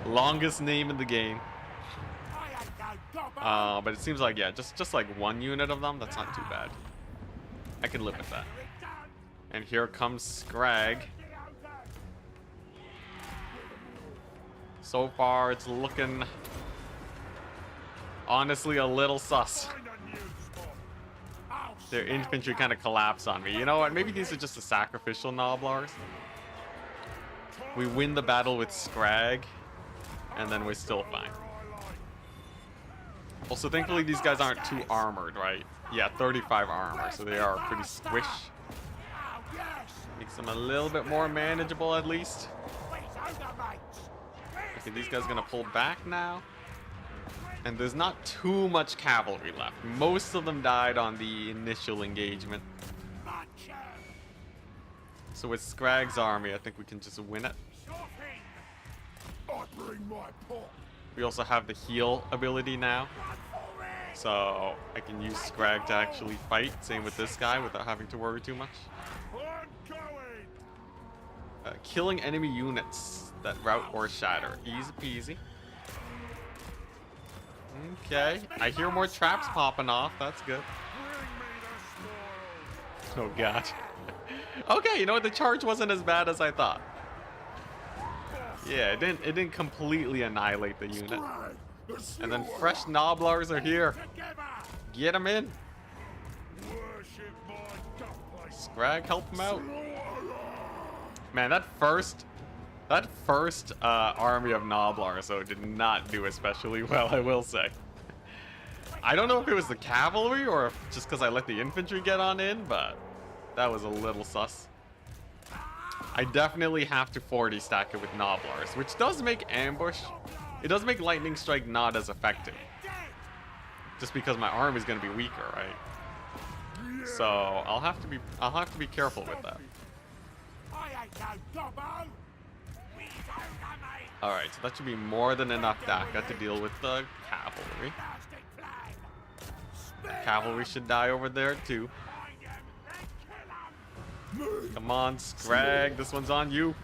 Longest name in the game. But it seems like, yeah, just like one unit of them, that's not too bad. I can live with that. And here comes Scrag. So far, it's looking honestly a little sus. Their infantry kind of collapse on me. You know what? Maybe these are just the sacrificial Gnoblars. We win the battle with Scrag, and then we're still fine. Also, thankfully, these guys aren't too armored, right? Yeah, 35 armor, so they are pretty squish. Makes them a little bit more manageable, at least. Okay, these guys are gonna pull back now. And there's not too much cavalry left. Most of them died on the initial engagement. So with Scrag's army, I think we can just win it. We also have the heal ability now. So I can use Scrag to actually fight. Same with this guy without having to worry too much. Killing enemy units that rout or shatter. Easy peasy. Okay, I hear more traps popping off. That's good. Oh god. Okay, you know what? The charge wasn't as bad as I thought. Yeah, it didn't completely annihilate the unit. And then fresh Gnoblars are here. Get them in. Scrag, help them out. Man, that first army of Gnoblars, though, did not do especially well, I will say. I don't know if it was the cavalry or if just because I let the infantry get on in, but that was a little sus. I definitely have to 40 stack it with Gnoblars, which does make ambush. It does make lightning strike not as effective. Just because my arm is going to be weaker, right? So I'll have to be careful with that. All right, so that should be more than enough DACA to deal with the cavalry. Cavalry should die over there too. Come on, Scrag, this one's on you.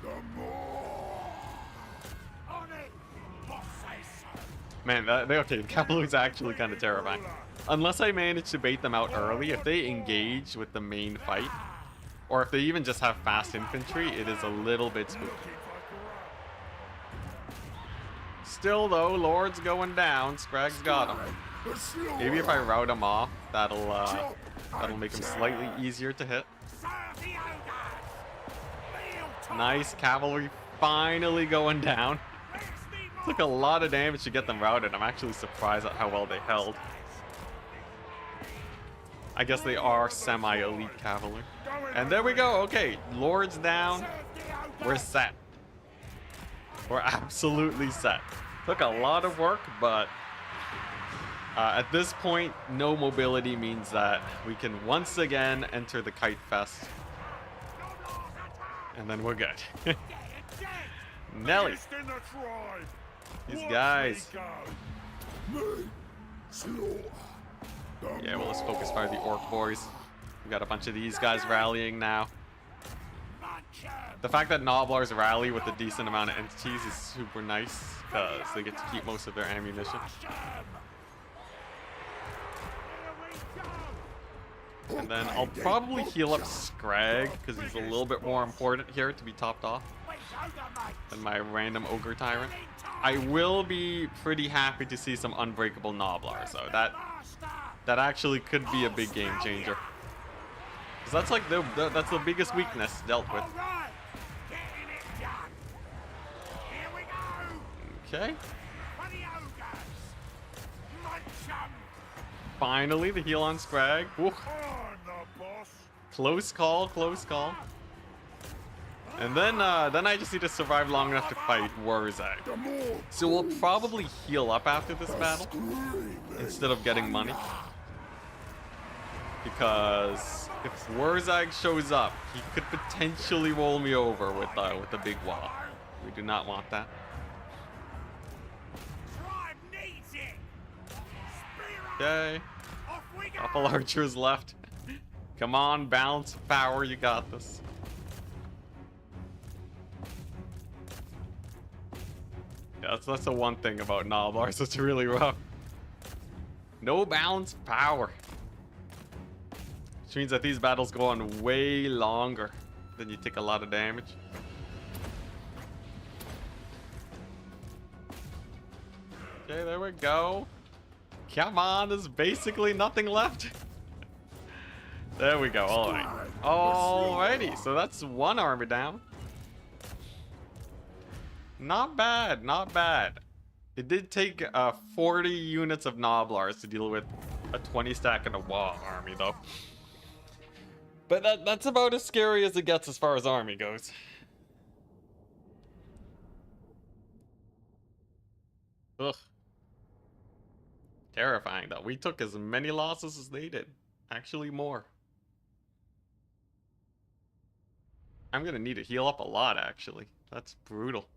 Man, okay, the cavalry's actually kind of terrifying. Unless I manage to bait them out early, if they engage with the main fight, or if they even just have fast infantry, it is a little bit spooky. Still though, Lord's going down. Scrag's got him. Maybe if I rout him off, that'll make him slightly easier to hit. Nice, cavalry finally going down. Took a lot of damage to get them routed. I'm actually surprised at how well they held. I guess they are semi-elite cavalry. And there we go. Okay, Lord's down. We're set. We're absolutely set. Took a lot of work, but at this point, no mobility means that we can once again enter the Kite Fest. And then we're good. Nelly. These guys. Yeah, well, let's focus fire the Orc boys. We got a bunch of these guys rallying now. The fact that Gnoblars rally with a decent amount of entities is super nice, because they get to keep most of their ammunition. And then I'll probably heal up Scrag, because he's a little bit more important here to be topped off than my random ogre tyrant. I will be pretty happy to see some unbreakable Gnoblars, so that actually could be a big game changer. Because that's like that's the biggest weakness dealt with. Okay. Finally, the heal on Scrag. Ooh. Close call, close call. And then I just need to survive long enough to fight wazzag. So we'll probably heal up after this battle instead of getting money. Because if wazzag shows up, he could potentially roll me over with the big wall. We do not want that. Okay. Couple archers left. Come on, balance of power, you got this. Yeah, that's the one thing about Gnoblars, it's really rough. No balance of power. Which means that these battles go on way longer than you take a lot of damage. Okay, there we go. Come on, there's basically nothing left. There we go, alright. Alrighty, so that's one army down. Not bad, not bad. It did take 40 units of Gnoblars to deal with a 20 stack and a wall army though. But that's about as scary as it gets as far as army goes. Ugh. Terrifying though. We took as many losses as they did. Actually more. I'm gonna need to heal up a lot actually. That's brutal.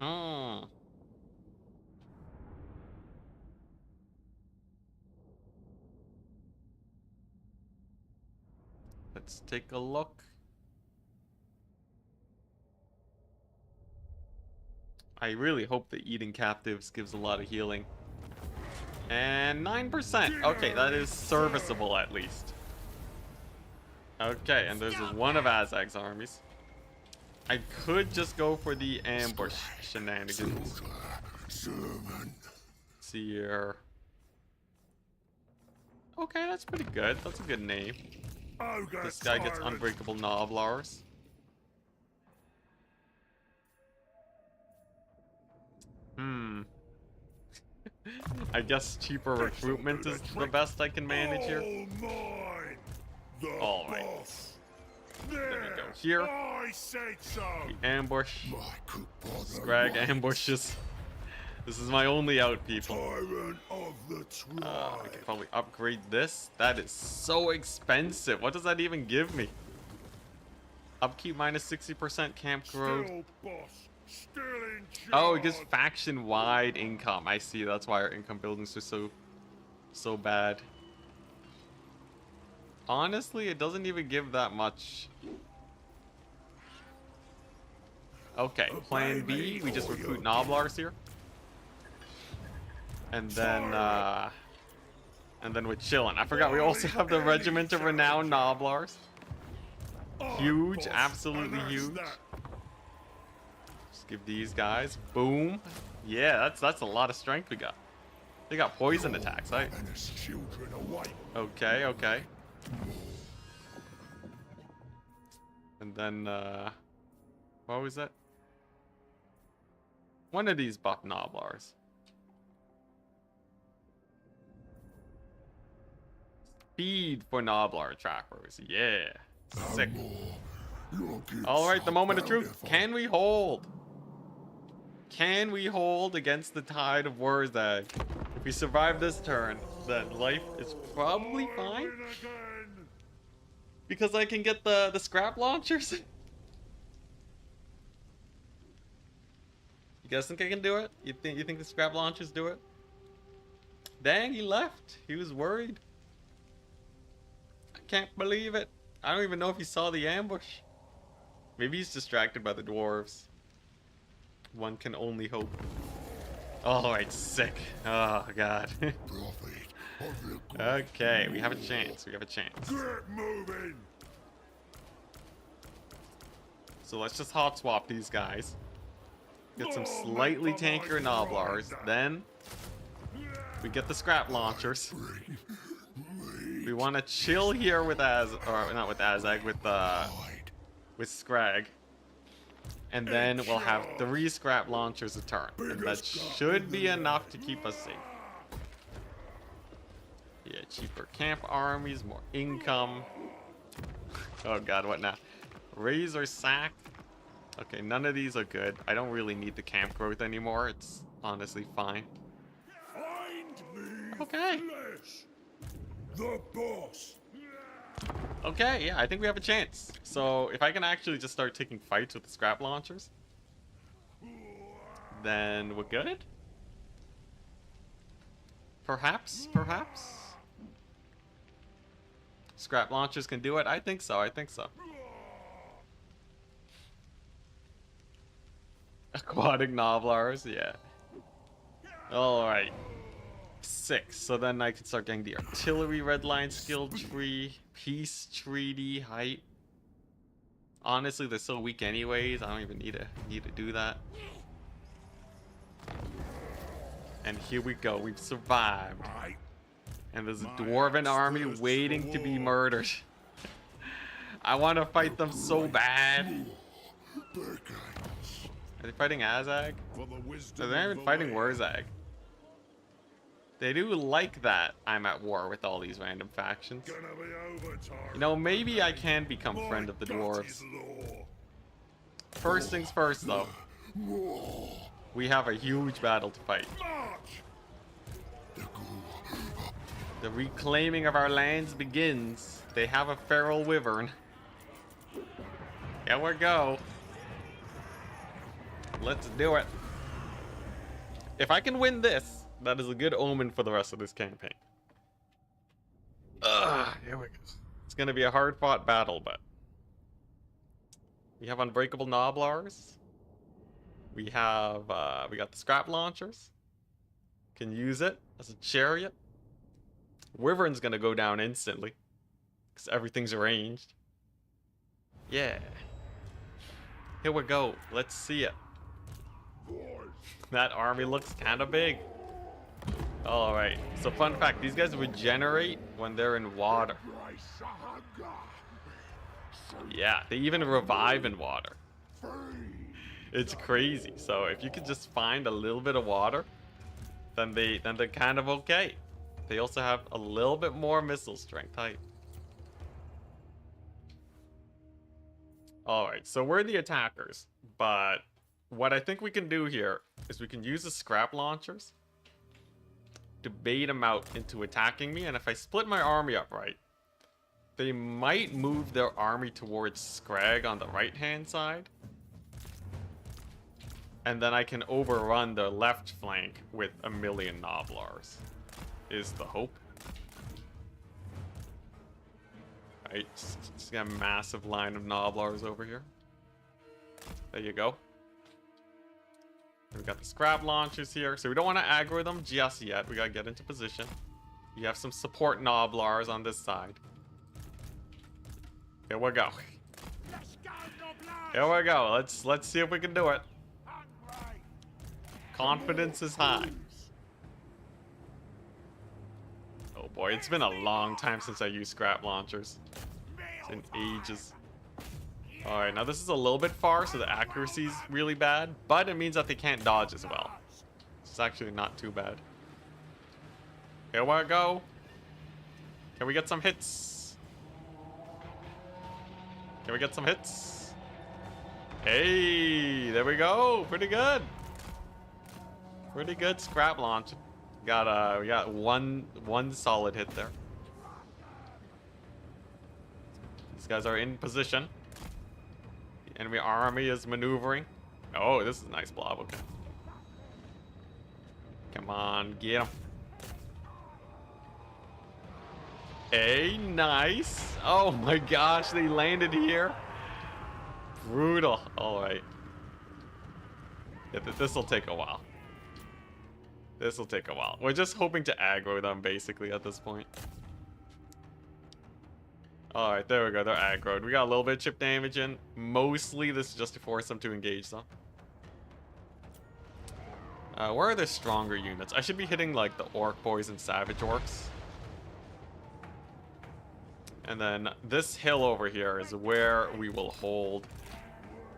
Oh. Let's take a look. I really hope the eating captives gives a lot of healing. And 9%. Okay, that is serviceable at least. Okay, and there's one of Azag's armies. I could just go for the ambush shenanigans. Let's see here. Okay, that's pretty good. That's a good name. This guy gets unbreakable Gnoblars. I guess cheaper recruitment is the best I can manage here. All right. There we go. Here. I said so. The ambush. Scrag ambushes. This is my only out, people. Tyrant of the I can probably upgrade this. That is so expensive. What does that even give me? Upkeep minus 60% camp growth. Still boss. Still in charge. Oh, it gives faction-wide income. I see. That's why our income buildings are so bad. Honestly, it doesn't even give that much. Okay, plan B. We just recruit Gnoblars here. And then we're chilling. I forgot we also have the Regiment of Renowned Gnoblars. Huge, absolutely huge. Just give these guys, boom. Yeah, that's a lot of strength we got. They got poison attacks, right? Okay, okay. And then what was that? One of these buff Gnoblars. Speed for Gnoblar trappers. Yeah. Sick. Alright, the moment of truth. Can we hold? Can we hold against the tide of wazzag? If we survive this turn, then life is probably fine. Because I can get the scrap launchers. You guys think I can do it? You think the scrap launchers do it? Dang, he left. He was worried. I can't believe it. I don't even know if he saw the ambush. Maybe he's distracted by the dwarves. One can only hope. Alright, sick. Oh, God. Okay, we have a chance. We have a chance. Get moving. So let's just hot swap these guys. Get some slightly tankier Gnoblars. Then we get the scrap launchers. We want to chill here with not with Azag, with Scrag. And then we'll have 3 scrap launchers a turn. And that should be enough to keep us safe. Yeah, cheaper camp armies, more income. Oh god, what now? Razor sack. Okay, none of these are good. I don't really need the camp growth anymore. It's honestly fine. Okay. The boss. Okay, yeah, I think we have a chance. So if I can actually just start taking fights with the scrap launchers, then we're good. Perhaps. Scrap launchers can do it. I think so. Aquatic Gnoblars, yeah. Alright. 6. So then I can start getting the artillery redline skill tree, peace treaty, height. Honestly, they're so weak anyways. I don't even need to do that. And here we go. We've survived. And there's a dwarven army waiting to be murdered. I want to fight them so bad. Are they fighting Azag? They're not even fighting warzag. They do like that I'm at war with all these random factions. You know, maybe I can become friend of the dwarves. First things first, though. We have a huge battle to fight. The reclaiming of our lands begins. They have a feral wyvern. Here we go. Let's do it. If I can win this, that is a good omen for the rest of this campaign. Here we go. It's gonna be a hard-fought battle, but we have unbreakable Gnoblars. We have we got the scrap launchers. Can use it as a chariot. Wyvern's gonna go down instantly because everything's arranged. Yeah. Here we go. Let's see it. That army looks kind of big. Alright, so fun fact, these guys regenerate when they're in water. Yeah, they even revive in water. It's crazy. So if you could just find a little bit of water, then they're kind of okay. They also have a little bit more missile strength height. Alright, so we're the attackers. But what I think we can do here is we can use the scrap launchers to bait them out into attacking me. And if I split my army up right, they might move their army towards Scrag on the right-hand side. And then I can overrun their left flank with a million Gnoblars, is the hope. Right, just got a massive line of Gnoblars over here. There you go. We've got the scrap launchers here, so we don't want to aggro them just yet. We gotta get into position. You have some support Gnoblars on this side. Here we go. Let's go, Gnoblars! Here we go. Let's see if we can do it. Hungry. Confidence is high. Oh boy, it's been a long time since I used scrap launchers. It's been ages. Alright, now this is a little bit far, so the accuracy is really bad, but it means that they can't dodge as well. It's actually not too bad. Here we go. Can we get some hits? Can we get some hits? Hey, there we go. Pretty good. Pretty good scrap launch. We got one solid hit there. These guys are in position. The enemy army is maneuvering. Oh, this is a nice blob. Okay. Come on, get him. Hey, nice. Oh my gosh, they landed here. Brutal. All right. Yeah, this will take a while. This will take a while. We're just hoping to aggro them, basically, at this point. Alright, there we go. They're aggroed. We got a little bit of chip damage in. Mostly, this is just to force them to engage, though. Where are the stronger units? I should be hitting, like, the orc boys and savage orcs. And then this hill over here is where we will hold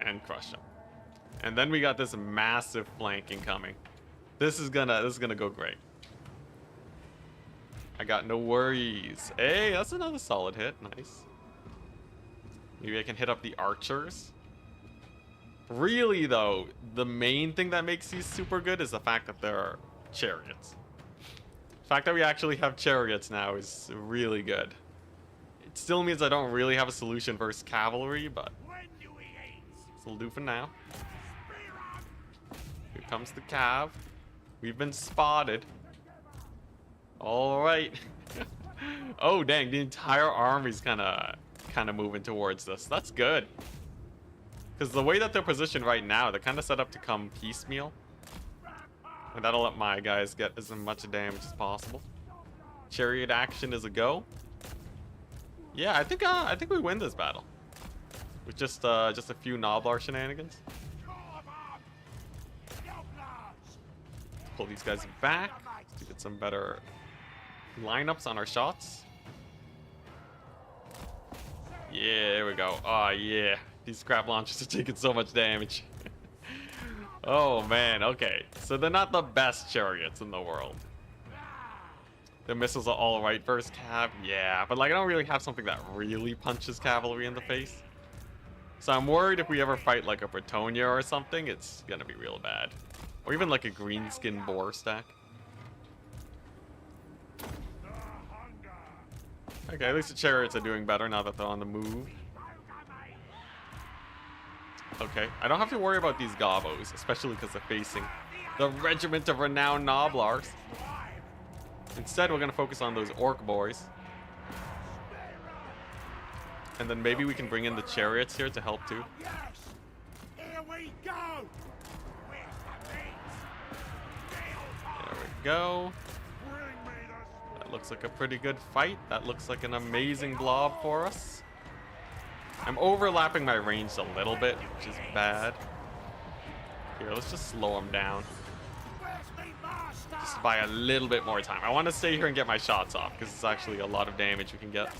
and crush them. And then we got this massive flanking coming. This is gonna go great. I got no worries. Hey, that's another solid hit. Nice. Maybe I can hit up the archers. Really, though, the main thing that makes these super good is the fact that there are chariots. The fact that we actually have chariots now is really good. It still means I don't really have a solution versus cavalry, but it'll do for now. Here comes the cav. We've been spotted. All right. Oh dang, the entire army's kind of moving towards us. That's good. Because the way that they're positioned right now, they're kind of set up to come piecemeal, and that'll let my guys get as much damage as possible. Chariot action is a go. Yeah, I think we win this battle with just a few Gnoblar shenanigans. Pull these guys back to get some better lineups on our shots. Yeah, there we go. Oh yeah, these scrap launchers are taking so much damage. Oh man, okay. So they're not the best chariots in the world. The missiles are all right versus cav, yeah, but like I don't really have something that really punches cavalry in the face. So I'm worried if we ever fight like a Bretonia or something, it's gonna be real bad. Or even like a greenskin boar stack. Okay, at least the chariots are doing better now that they're on the move. Okay, I don't have to worry about these gobos, especially because they're facing the regiment of renowned Gnoblars. Instead, we're going to focus on those orc boys. And then maybe we can bring in the chariots here to help too. Here we go. There we go. That looks like a pretty good fight. That looks like an amazing blob for us. I'm overlapping my range a little bit, which is bad. Here, let's just slow him down. Just buy a little bit more time. I want to stay here and get my shots off, because it's actually a lot of damage we can get.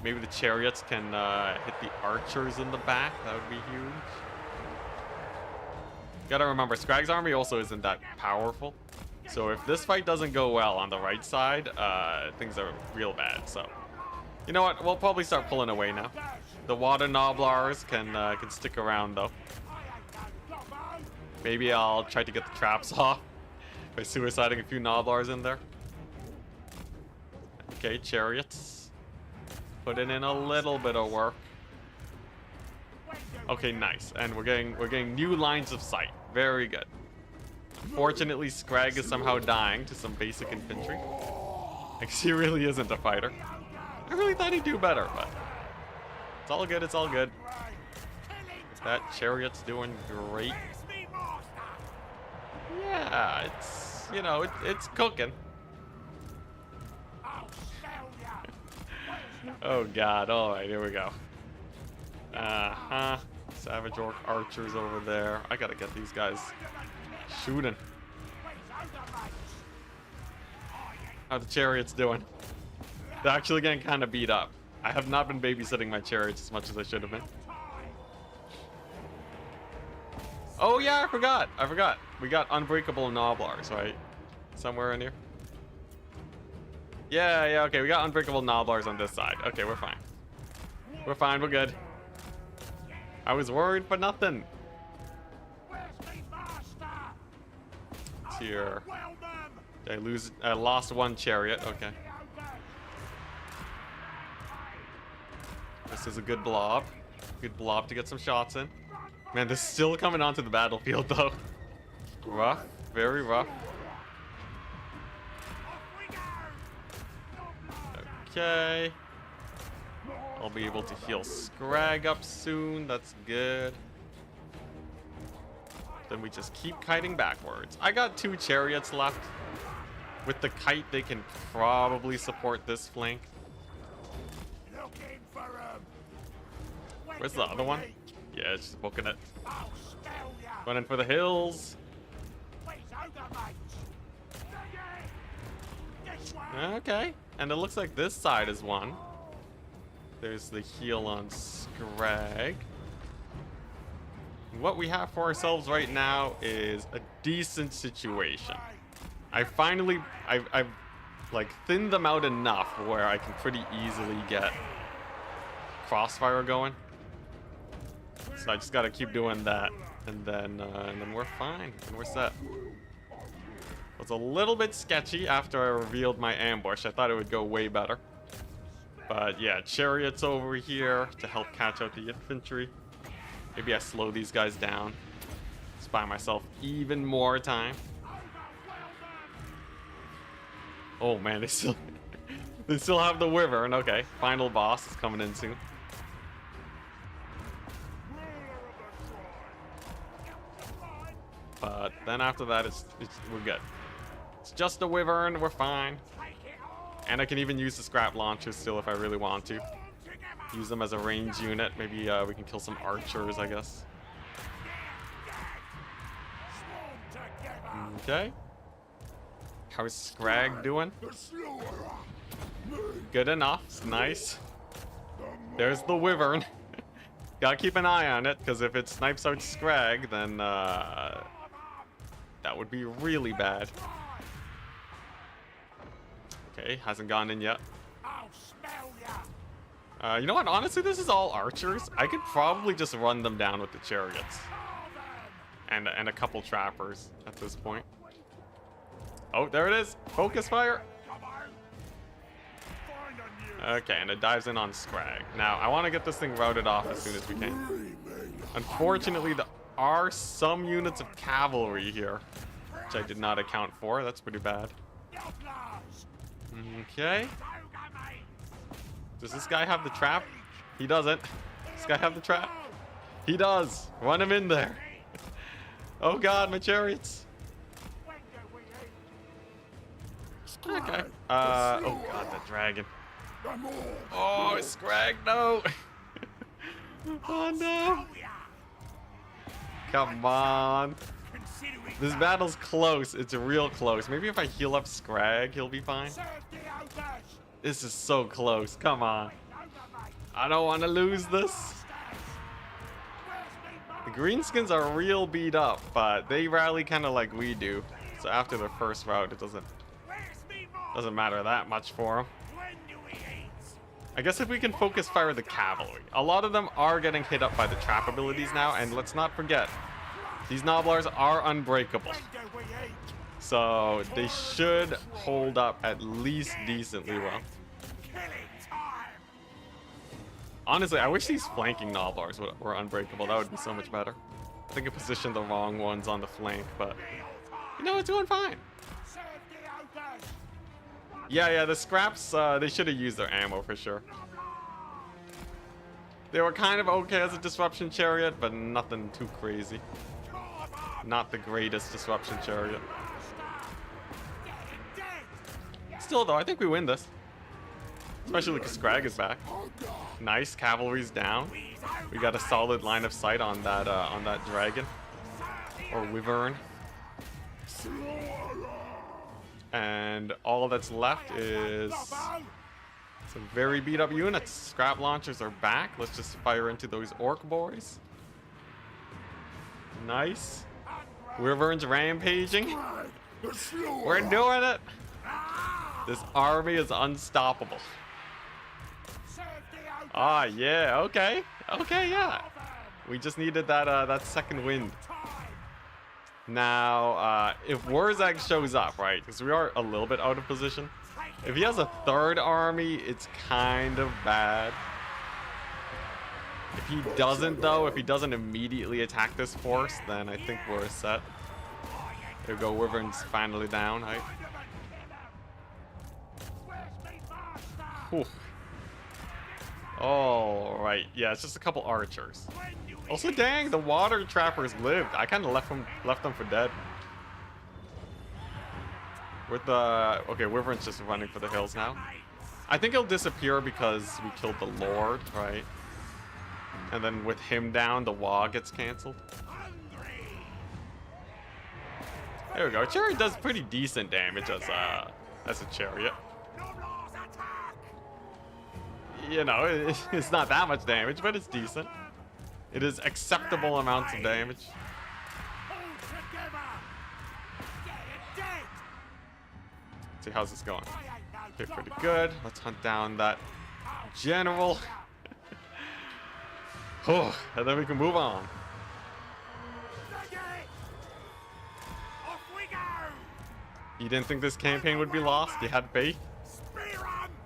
Maybe the chariots can hit the archers in the back. That would be huge. Gotta remember, Scrag's army also isn't that powerful. So if this fight doesn't go well on the right side, things are real bad. So You know what? We'll probably start pulling away now. The water Gnoblars can stick around though. Maybe I'll try to get the traps off by suiciding a few Gnoblars in there. Okay, chariots. Putting in a little bit of work. Okay, nice. And we're getting new lines of sight. Very good. Fortunately, Scrag is somehow dying to some basic infantry. Like, he really isn't a fighter. I really thought he'd do better, but it's all good, it's all good. That chariot's doing great. Yeah, it's, you know, it's cooking. Oh god, alright, here we go. Savage Orc archers over there. I gotta get these guys shooting. How the chariots doing? They're actually getting kind of beat up. I have not been babysitting my chariots as much as I should have been. Oh yeah, I forgot. We got unbreakable Gnoblars, right? Somewhere in here. Yeah, okay, we got unbreakable Gnoblars on this side. Okay, we're fine. We're fine, we're good. I was worried for nothing. Here. I lost one chariot, okay. This is a good blob. Good blob to get some shots in. Man, they're still coming onto the battlefield though. Rough, very rough. Okay. I'll be able to heal Scrag up soon. That's good. Then we just keep kiting backwards. I got 2 chariots left. With the kite, they can probably support this flank. Where's the other one? Yeah, it's just booking it. Running for the hills. Okay. And it looks like this side is one. There's the heal on Scrag. What we have for ourselves right now is a decent situation. I've like thinned them out enough where I can pretty easily get crossfire going. So I just gotta keep doing that, and then we're fine, and we're set. It was a little bit sketchy after I revealed my ambush. I thought it would go way better. But yeah, chariots over here to help catch out the infantry. Maybe I slow these guys down. Just buy myself even more time. Oh man, they still have the wyvern. Okay, final boss is coming in soon. But then after that, we're good. It's just a wyvern, we're fine. And I can even use the scrap launchers still if I really want to. Use them as a range unit. Maybe we can kill some archers, I guess. Okay. How's Scrag doing? Good enough. Nice. There's the wyvern. Gotta keep an eye on it, because if it snipes out Scrag, then that would be really bad. Okay, hasn't gone in yet. You know what? Honestly, this is all archers. I could probably just run them down with the chariots. And a couple trappers at this point. Oh, there it is. Focus fire. Okay, and it dives in on Scrag. Now, I want to get this thing routed off as soon as we can. Unfortunately, there are some units of cavalry here, which I did not account for. That's pretty bad. Okay. Does this guy have the trap? He doesn't. Does this guy have the trap? He does. Run him in there. Oh god, my chariots. Okay. Oh god, the dragon. Oh, Scrag, no. Oh no. Come on. This battle's close. It's real close. Maybe if I heal up Scrag, he'll be fine. This is so close. Come on. I don't want to lose this. The greenskins are real beat up, but they rally kind of like we do. So after the first round, it doesn't matter that much for them. I guess if we can focus fire the cavalry. A lot of them are getting hit up by the trap abilities now, and let's not forget, these Gnoblars are unbreakable. So they should hold up at least decently well. Honestly, I wish these flanking Gnoblars were unbreakable. That would be so much better. I think I positioned the wrong ones on the flank, but you know, it's doing fine. Yeah, the scraps, they should have used their ammo for sure. They were kind of okay as a disruption chariot, but nothing too crazy. Not the greatest disruption chariot. Still though, I think we win this. Especially because Scrag is back. Nice, cavalry's down. We got a solid line of sight on that dragon. Or wyvern. And all that's left is some very beat up units. Scrap launchers are back. Let's just fire into those orc boys. Nice. Wyvern's rampaging. We're doing it. This army is unstoppable. Ah, yeah, okay. Okay, yeah. We just needed that second wind. Now, if wazzag shows up, right, because we are a little bit out of position. If he has a third army, it's kind of bad. If he doesn't, though, if he doesn't immediately attack this force, then I think we're set. There we go, Wyvern's finally down, right? Whew. Alright, yeah, it's just a couple archers. Also, dang, the water trappers lived. I kind of left them for dead. With the... Okay, Wyvern's just running for the hills now. I think he'll disappear because we killed the Lord, right? And then with him down, the Wa gets cancelled. There we go. Chariot does pretty decent damage as a chariot. You know, it's not that much damage, but it's decent. It is acceptable amounts of damage. Let's see, how's this going? Okay, pretty good. Let's hunt down that general. Oh, and then we can move on. You didn't think this campaign would be lost? You had faith?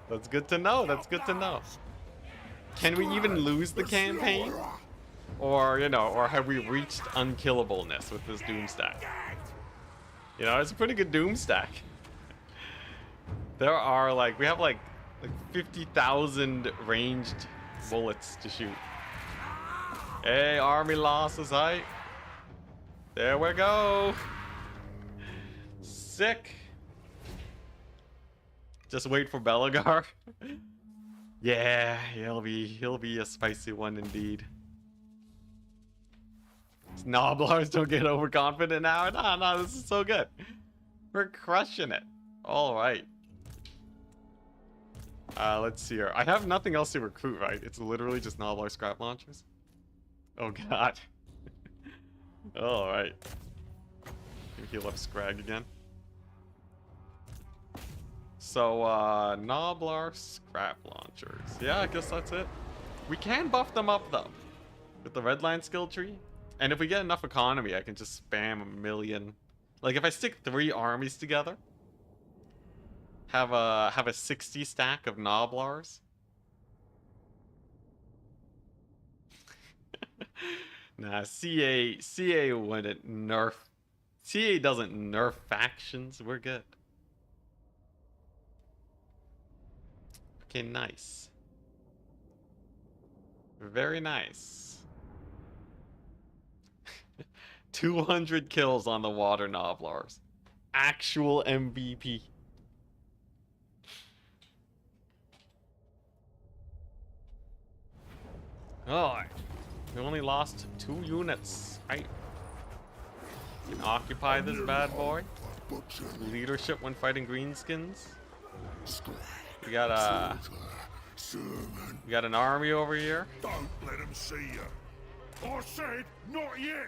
That's good to know. That's good to know. Can we even lose the campaign? Or, you know, or have we reached unkillableness with this doom stack? You know, it's a pretty good doom stack. There are like, we have like 50,000 ranged bullets to shoot. Hey, army losses, right? There we go. Sick. Just wait for Belagar. Yeah, he'll be a spicy one indeed. Gnoblars don't get overconfident now. No, this is so good. We're crushing it. All right. Let's see here. I have nothing else to recruit, right? It's literally just Gnoblar scrap launchers. Oh god. All right. Heal up Scrag again. So, Gnoblar scrap launchers. Yeah, I guess that's it. We can buff them up though, with the redline skill tree. And if we get enough economy, I can just spam a million. Like if I stick 3 armies together, have a 60 stack of Gnoblars. Nah, CA wouldn't nerf. CA doesn't nerf factions. We're good. Okay, nice. Very nice. 200 kills on the water Gnoblars. Actual MVP. Oh, we only lost 2 units. Right. We can occupy this bad boy. Leadership when fighting greenskins. We got an army over here. Don't let him see you. I said not yet.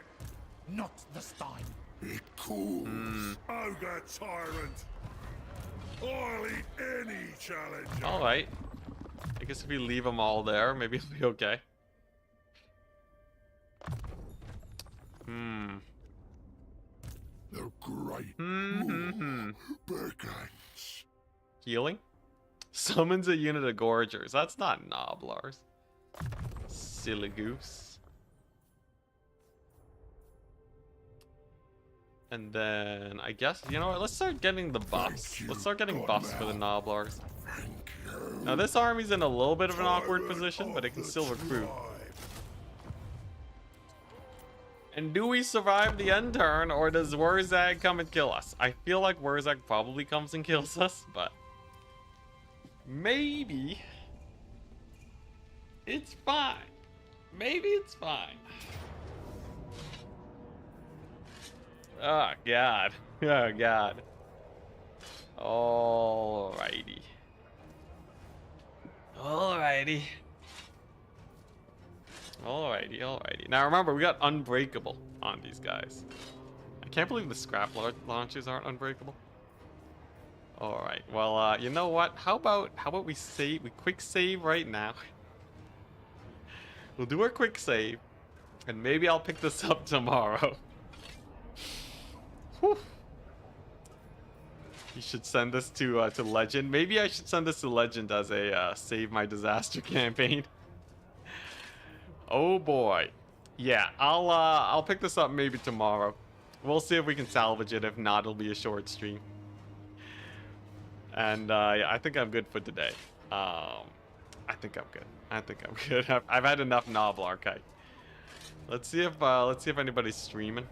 Not this time. It cools. Ogre tyrant. I'll eat any challenge. All right. I guess if we leave them all there, maybe it'll be okay. The great Hmm. beckons. Healing? Summons a unit of gorgers. That's not Gnoblars. Silly goose. And then, I guess, you know what? Let's start getting the buffs. Let's start getting buffs for the Gnoblars. Thank you. Now, this army's in a little bit of an awkward position, but it can still recruit. And do we survive the end turn, or does wazzag come and kill us? I feel like wazzag probably comes and kills us, but maybe it's fine. Maybe it's fine. Oh, God. Oh, God. Alrighty. Alrighty. Alrighty. Now remember, we got unbreakable on these guys. I can't believe the scrap launchers aren't unbreakable. Alright, well, you know what? How about we save, we quick save right now. We'll do our quick save, and maybe I'll pick this up tomorrow. Whew. You should send this to Legend. Maybe I should send this to Legend as a Save My Disaster campaign. Oh boy. Yeah, I'll pick this up maybe tomorrow. We'll see if we can salvage it. If not, it'll be a short stream. And yeah, I think I'm good for today. I think I'm good. I've had enough Gnoblar. Okay. Let's see if anybody's streaming.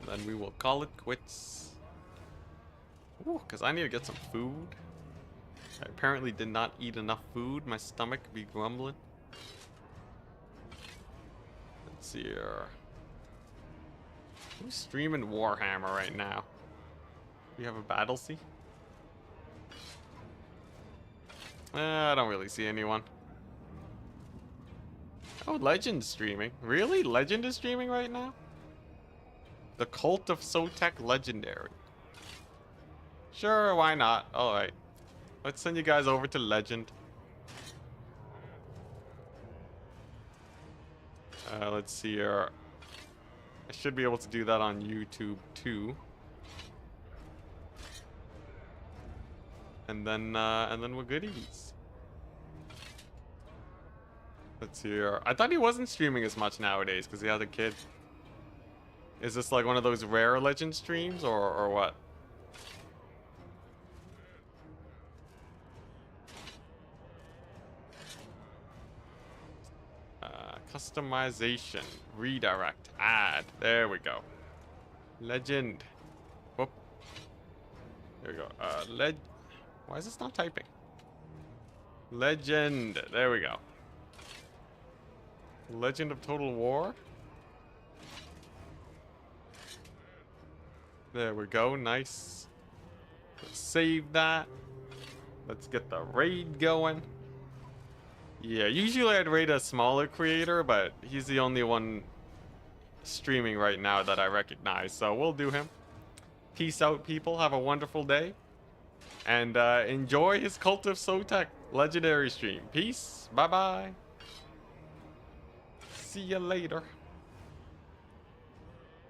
And then we will call it quits. Ooh, because I need to get some food. I apparently did not eat enough food. My stomach could be grumbling. Let's see here. Who's streaming Warhammer right now? We have a battle sea? I don't really see anyone. Oh, Legend's streaming. Really? Legend is streaming right now? The Cult of Sotek Legendary. Sure, why not? Alright. Let's send you guys over to Legend. Let's see here. I should be able to do that on YouTube too. And then we're goodies. Let's see here. I thought he wasn't streaming as much nowadays because he has a kid. Is this like one of those rare Legend streams or what? Customization, redirect, add. There we go. Legend. Whoop. There we go. Why is this not typing? Legend. There we go. Legend of Total War. There we go. Nice. Let's save that. Let's get the raid going. Yeah, usually I'd raid a smaller creator, but he's the only one streaming right now that I recognize, so we'll do him. Peace out, people. Have a wonderful day. And enjoy his Cult of Sotek legendary stream. Peace. Bye-bye. See you later.